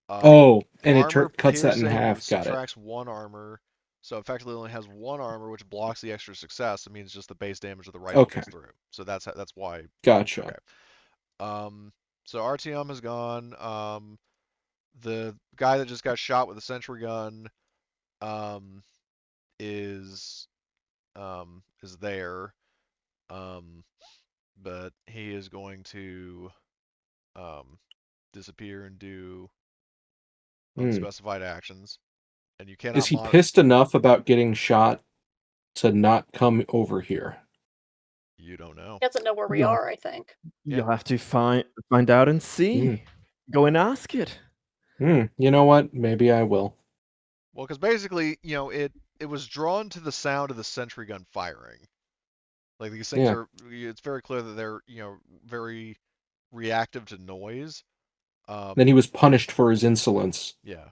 Oh, and it
Armor
cuts that in
piercing
half. Got it.
subtracts 1 armor, so effectively only has 1 armor, which blocks the extra success. It means just the base damage of the rifle
Okay,
goes through. So that's why.
gotcha.
Okay. Um, so RTM is gone. The guy that just got shot with a sentry gun, um, is there. Um, but he is going to um disappear and do
Hmm.
unspecified actions, and you
Is
cannot
he
mod.
pissed enough about getting shot to not come over here?
You don't know.
He doesn't know where we
you'll
are, I think.
Yeah.
you'll have to find out and
Hmm.
see. Go and ask it.
You know what? Maybe I will.
Well, because basically, it was drawn to the sound of the sentry gun firing. Like these things
Yeah.
are, it's very clear that they're, very reactive to noise.
Then he
Um,
was punished for his insolence.
yeah.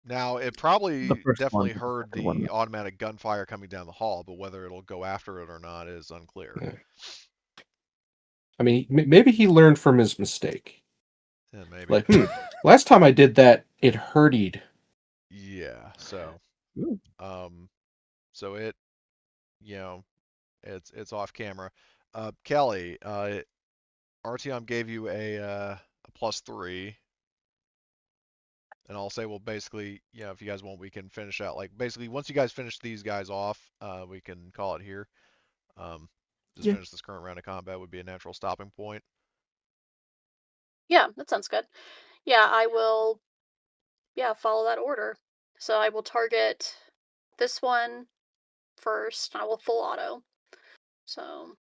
Now it
The
probably
first one,
definitely
the
heard
second one.
the automatic gunfire coming down the hall, but whether it'll go after it or not is unclear.
Yeah. I mean, maybe he learned from his mistake.
Yeah, maybe.
Like, last time I did that, it hurted.
Yeah. So,
Ooh.
um, so it, you know, it's off camera. Kelly, Artyom gave you a +3, and I'll say, well, basically, if you guys want, we can finish out. Like, basically, once you guys finish these guys off, we can call it here. Um, just
Yeah.
finish this current round of combat would be a natural stopping point.
Yeah, that sounds good. Yeah, I will, follow that order. So I will target this one first. I will full auto. So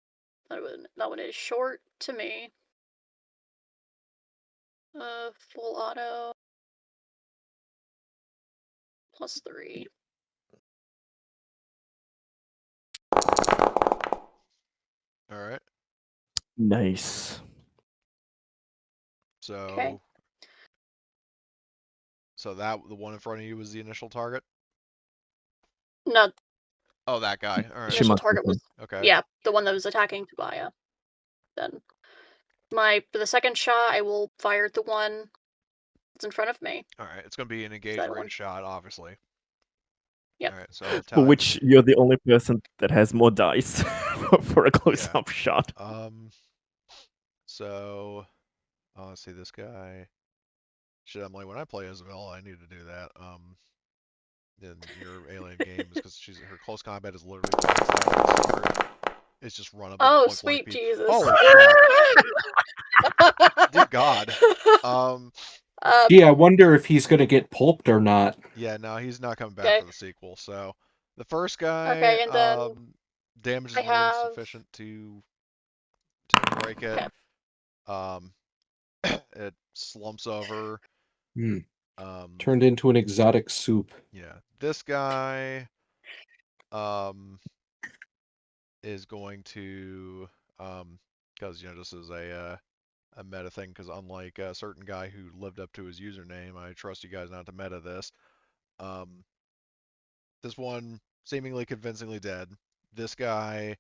that one is short to me. Full auto +3.
All right.
Nice.
Okay.
So that the one in front of you was the initial target.
No,
Oh, that guy. All right.
She
initial
must have
target was,
been.
Okay.
yeah, the one that was attacking Tobiah. Then for the second shot, I will fire at the one that's in front of me.
All right. It's gonna be an engaged
That one.
range shot, obviously.
Yep.
All right. So I'll
For
tell you.
which you're the only person that has more dice for a close-up shot.
So let's see this guy. Shit, I'm like when I play Isabel, I need to do that. In your alien games, because her close combat is literally maxed out at the start. It's just run up and
Oh,
point blank
sweet
people.
Jesus.
Holy fuck! Dear God.
Gee, I wonder if he's gonna get pulped or not.
Yeah, no, he's not coming back
Okay.
for the sequel. So the first guy,
Okay, and then
damage
I
is more than
have.
sufficient to break it.
Okay.
Um, it slumps over.
Hmm.
Um,
Turned into an exotic soup.
yeah, this guy, is going to, because this is a a meta thing because unlike a certain guy who lived up to his username, I trust you guys not to meta this. Um, this one seemingly convincingly dead. This guy,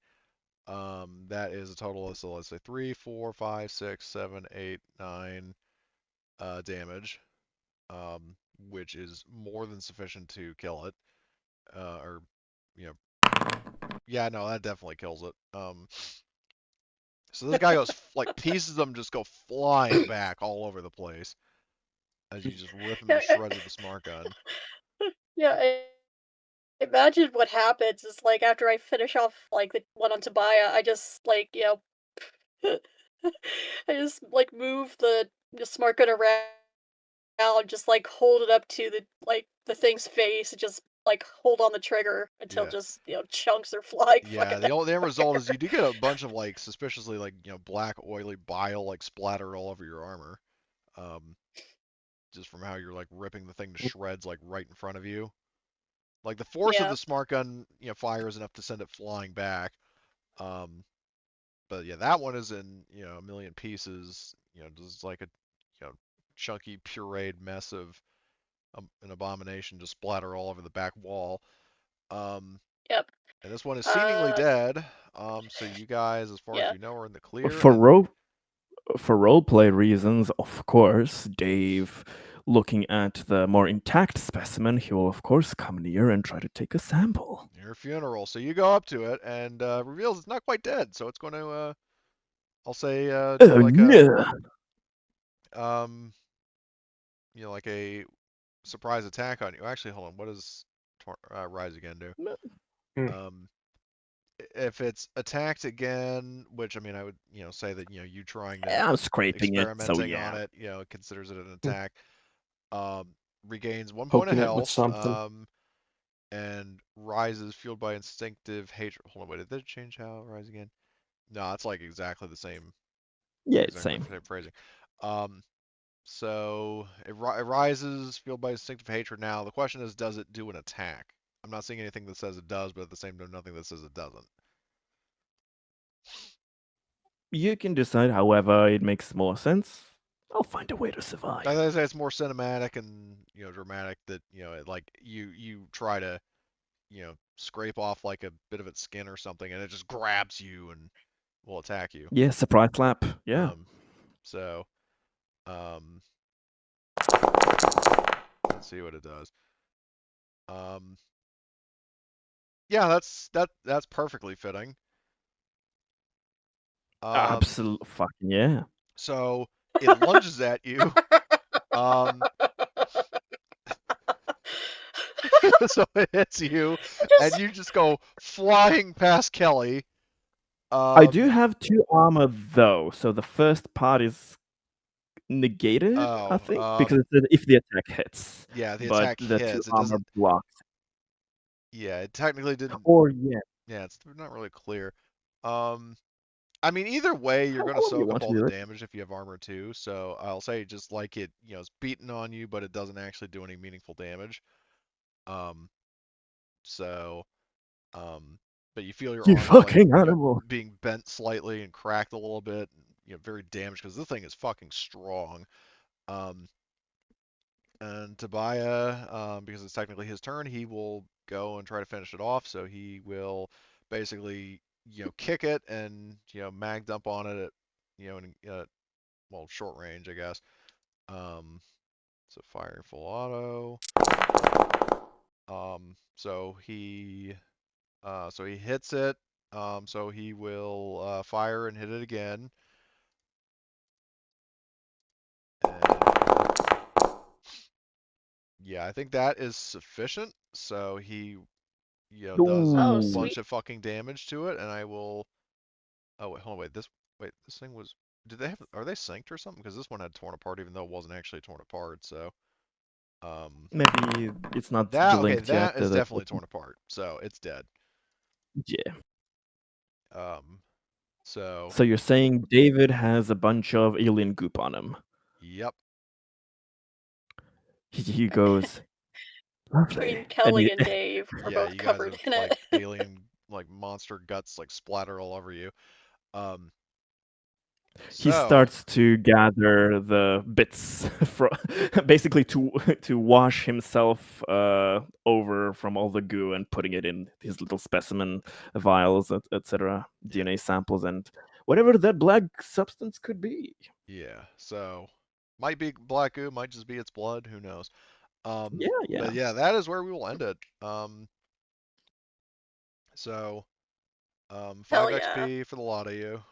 that is a total of, so let's say 3, 4, 5, 6, 7, 8, 9 damage, which is more than sufficient to kill it. Or, you know, yeah, no, that definitely kills it. So this guy goes, like, pieces of them just go flying back all over the place as you just rip him to shreds with the smart gun.
Yeah, imagine what happens is like after I finish off like the one on Tobiah, I just like I just like move the smart gun around, just like hold it up to the thing's face, and just like hold on the trigger until
Yeah.
just chunks are flying
Yeah,
fucking
the end result is you
everywhere.
do get a bunch of like suspiciously like black oily bile like splattered all over your armor, um, just from how you're like ripping the thing to shreds like right in front of you. Like the force of
Yeah.
the smart gun fire is enough to send it flying back. Um, but yeah, that one is in a million pieces. Just like a chunky pureed mess of an abomination just splatter all over the back wall. Um,
Yep.
and this one is seemingly
Uh.
dead. So you guys, as far as
Yeah.
you know, are in the clear.
For
And
roleplay reasons, of course, Dave, looking at the more intact specimen, he will of course come near and try to take a sample.
your funeral. So you go up to it and reveals it's not quite dead. So it's going to, I'll say, do
Oh
like a,
no!
um, like a surprise attack on you. Actually, hold on. What does Rise Again do?
Hmm.
Um, if it's attacked again, which I mean, I would, say that you trying to
I'm scraping it, so
experimenting on
yeah.
it, it considers it an attack. Um, regains 1 point of
Poking it with
health.
something.
And rises fueled by instinctive hatred. Hold on, wait, did it change how it rise again? No, it's like exactly the same,
Yeah, it's
exactly
same.
the same phrasing. Um, so it rises fueled by instinctive hatred. Now the question is, does it do an attack? I'm not seeing anything that says it does, but at the same time, nothing that says it doesn't.
You can decide however it makes more sense. I'll find a way to survive.
I say it's more cinematic and dramatic that like you try to scrape off like a bit of its skin or something, and it just grabs you and will attack you.
Yeah, surprise slap. Yeah.
So um, let's see what it does. Um, yeah, that's perfectly fitting.
Absolute fucking yeah.
So it lunges at you. Um, so it hits you, and
Just
you just go flying past Kelly.
I do
Um,
have 2 armor though, so the first part is negated, I
oh,
think, because it said if the attack hits,
yeah, the
but
attack
the 2
hits. It
armor
doesn't.
blocks.
Yeah, it technically didn't.
Or yeah,
Yeah, it's not really clear. Um, I mean, either way, you're gonna
however you
soak up
want to
all the
do it.
damage if you have armor too. So I'll say just like it, it's beating on you, but it doesn't actually do any meaningful damage. Um, so, um, but you feel your
You
armor like,
fucking animal.
being bent slightly and cracked a little bit, and, very damaged because this thing is fucking strong. Um, and Tobiah, because it's technically his turn, he will go and try to finish it off. So he will basically, kick it and, mag dump on it at, in, well, short range, I guess. So fire full auto. So he hits it. So he will fire and hit it again. And yeah, I think that is sufficient. So he, does a
oh
Ooh.
bunch
sweet.
of fucking damage to it, and I will. Oh wait, hold on, wait, this thing was. Did they have? Are they synced or something? Because this one had torn apart, even though it wasn't actually torn apart. So,
Maybe it's not
that okay,
delinked yet.
that is definitely torn apart. So it's dead.
Yeah.
Um, so
So you're saying David has a bunch of alien goop on him.
yep.
He goes, lovely.
Between
And
Kelly
he
and Dave, we're
Yeah,
both
you guys
covered
have
in
like
it.
alien like monster guts like splatter all over you. Um,
He
So
starts to gather the bits basically to wash himself over from all the goo and putting it in his little specimen vials, etc., DNA samples, and whatever that black substance could be.
yeah, so might be black goo, might just be its blood. Who knows?
Yeah.
But yeah, that is where we will end it. So
Hell
5
yeah.
XP for the lot of you,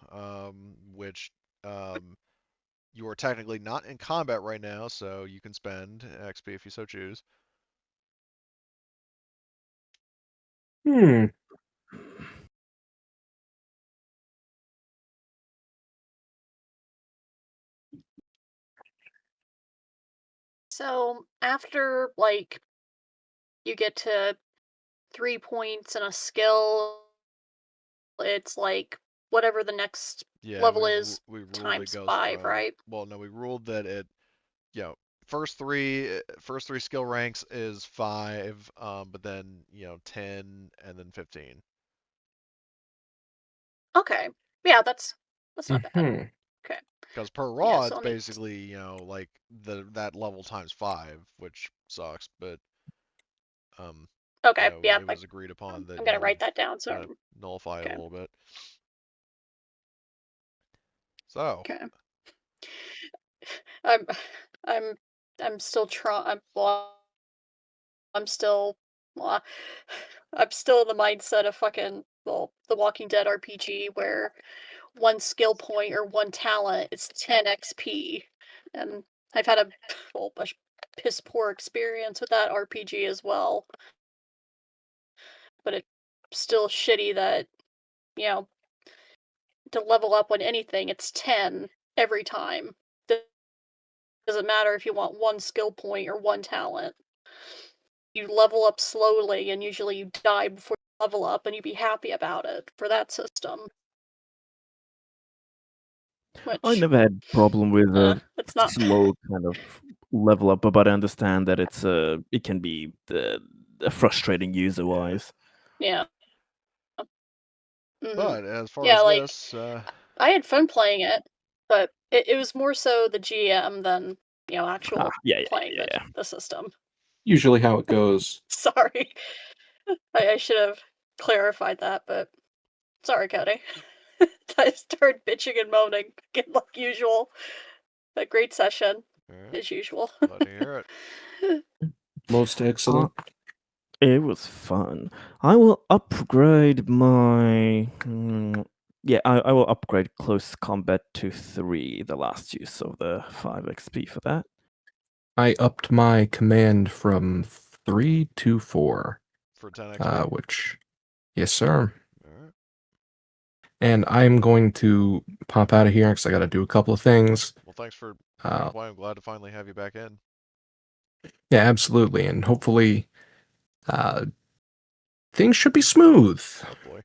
which um, you are technically not in combat right now, so you can spend XP if you so choose.
Hmm.
So after like you get to 3 points in a skill, it's like whatever the next
Yeah,
level is
we ruled it
times
goes
5,
from,
right?
well, no, we ruled that it, you know, first three skill ranks is 5, but then 10 and then 15.
Okay. Yeah, that's not bad.
Hmm.
Okay.
Because per
Yeah,
raw,
so
it's
let me
basically like that level times 5, which sucks, but um,
Okay, yeah,
it was agreed upon that
I'm gonna
we'd
write that down. So
kind of nullify it a
okay,
little bit. So
okay. I'm, I'm, I'm still trying. I'm still, well, I'm still in the mindset of fucking the Walking Dead RPG where one skill point or one talent is 10 XP, and I've had a piss poor experience with that RPG as well. But it's still shitty that you know to level up on anything, it's 10 every time. Doesn't matter if you want one skill point or one talent. You level up slowly, and usually you die before you level up, and you'd be happy about it for that system.
I
Which,
never had problem with a
it's not.
slow kind of level up, but I understand that it can be frustrating user wise.
Yeah. Hmm.
but as far
Yeah,
as
like,
this,
I had fun playing it, but it was more so the GM than, actual playing
Yeah.
the system.
Usually how it goes.
Sorry. I should have clarified that, but sorry, Cody. I started bitching and moaning again like usual. A great session,
all right,
as usual.
glad to hear it.
Most
Uh,
excellent.
it was fun. I will upgrade my. Yeah, I will upgrade close combat to 3, the last use of the 5 XP for that.
I upped my command from 3 to 4.
For 10 XP.
Which, yes, sir.
All right.
And I'm going to pop out of here because I got to do a couple of things.
Well, thanks for coming to
Uh,
play. I'm glad to finally have you back in.
yeah, absolutely. And hopefully, uh, things should be smooth.
Hopefully.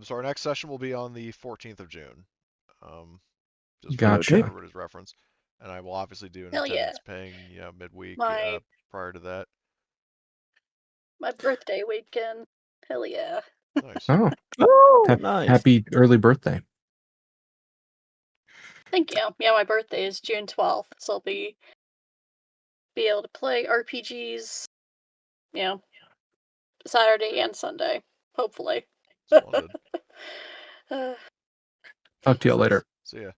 So our next session will be on the 14th of June. Um, just for
Okay.
Gotcha.
everybody's reference. And I will obviously do an
Hell yeah.
attendance ping, midweek
My
prior to that.
my birthday weekend. Hell yeah.
Nice.
Oh,
Oh, nice.
happy early birthday.
Thank you. Yeah, my birthday is June 12th, so I'll be able to play RPGs, Saturday and Sunday, hopefully.
Splendid.
Talk to you later.
See ya.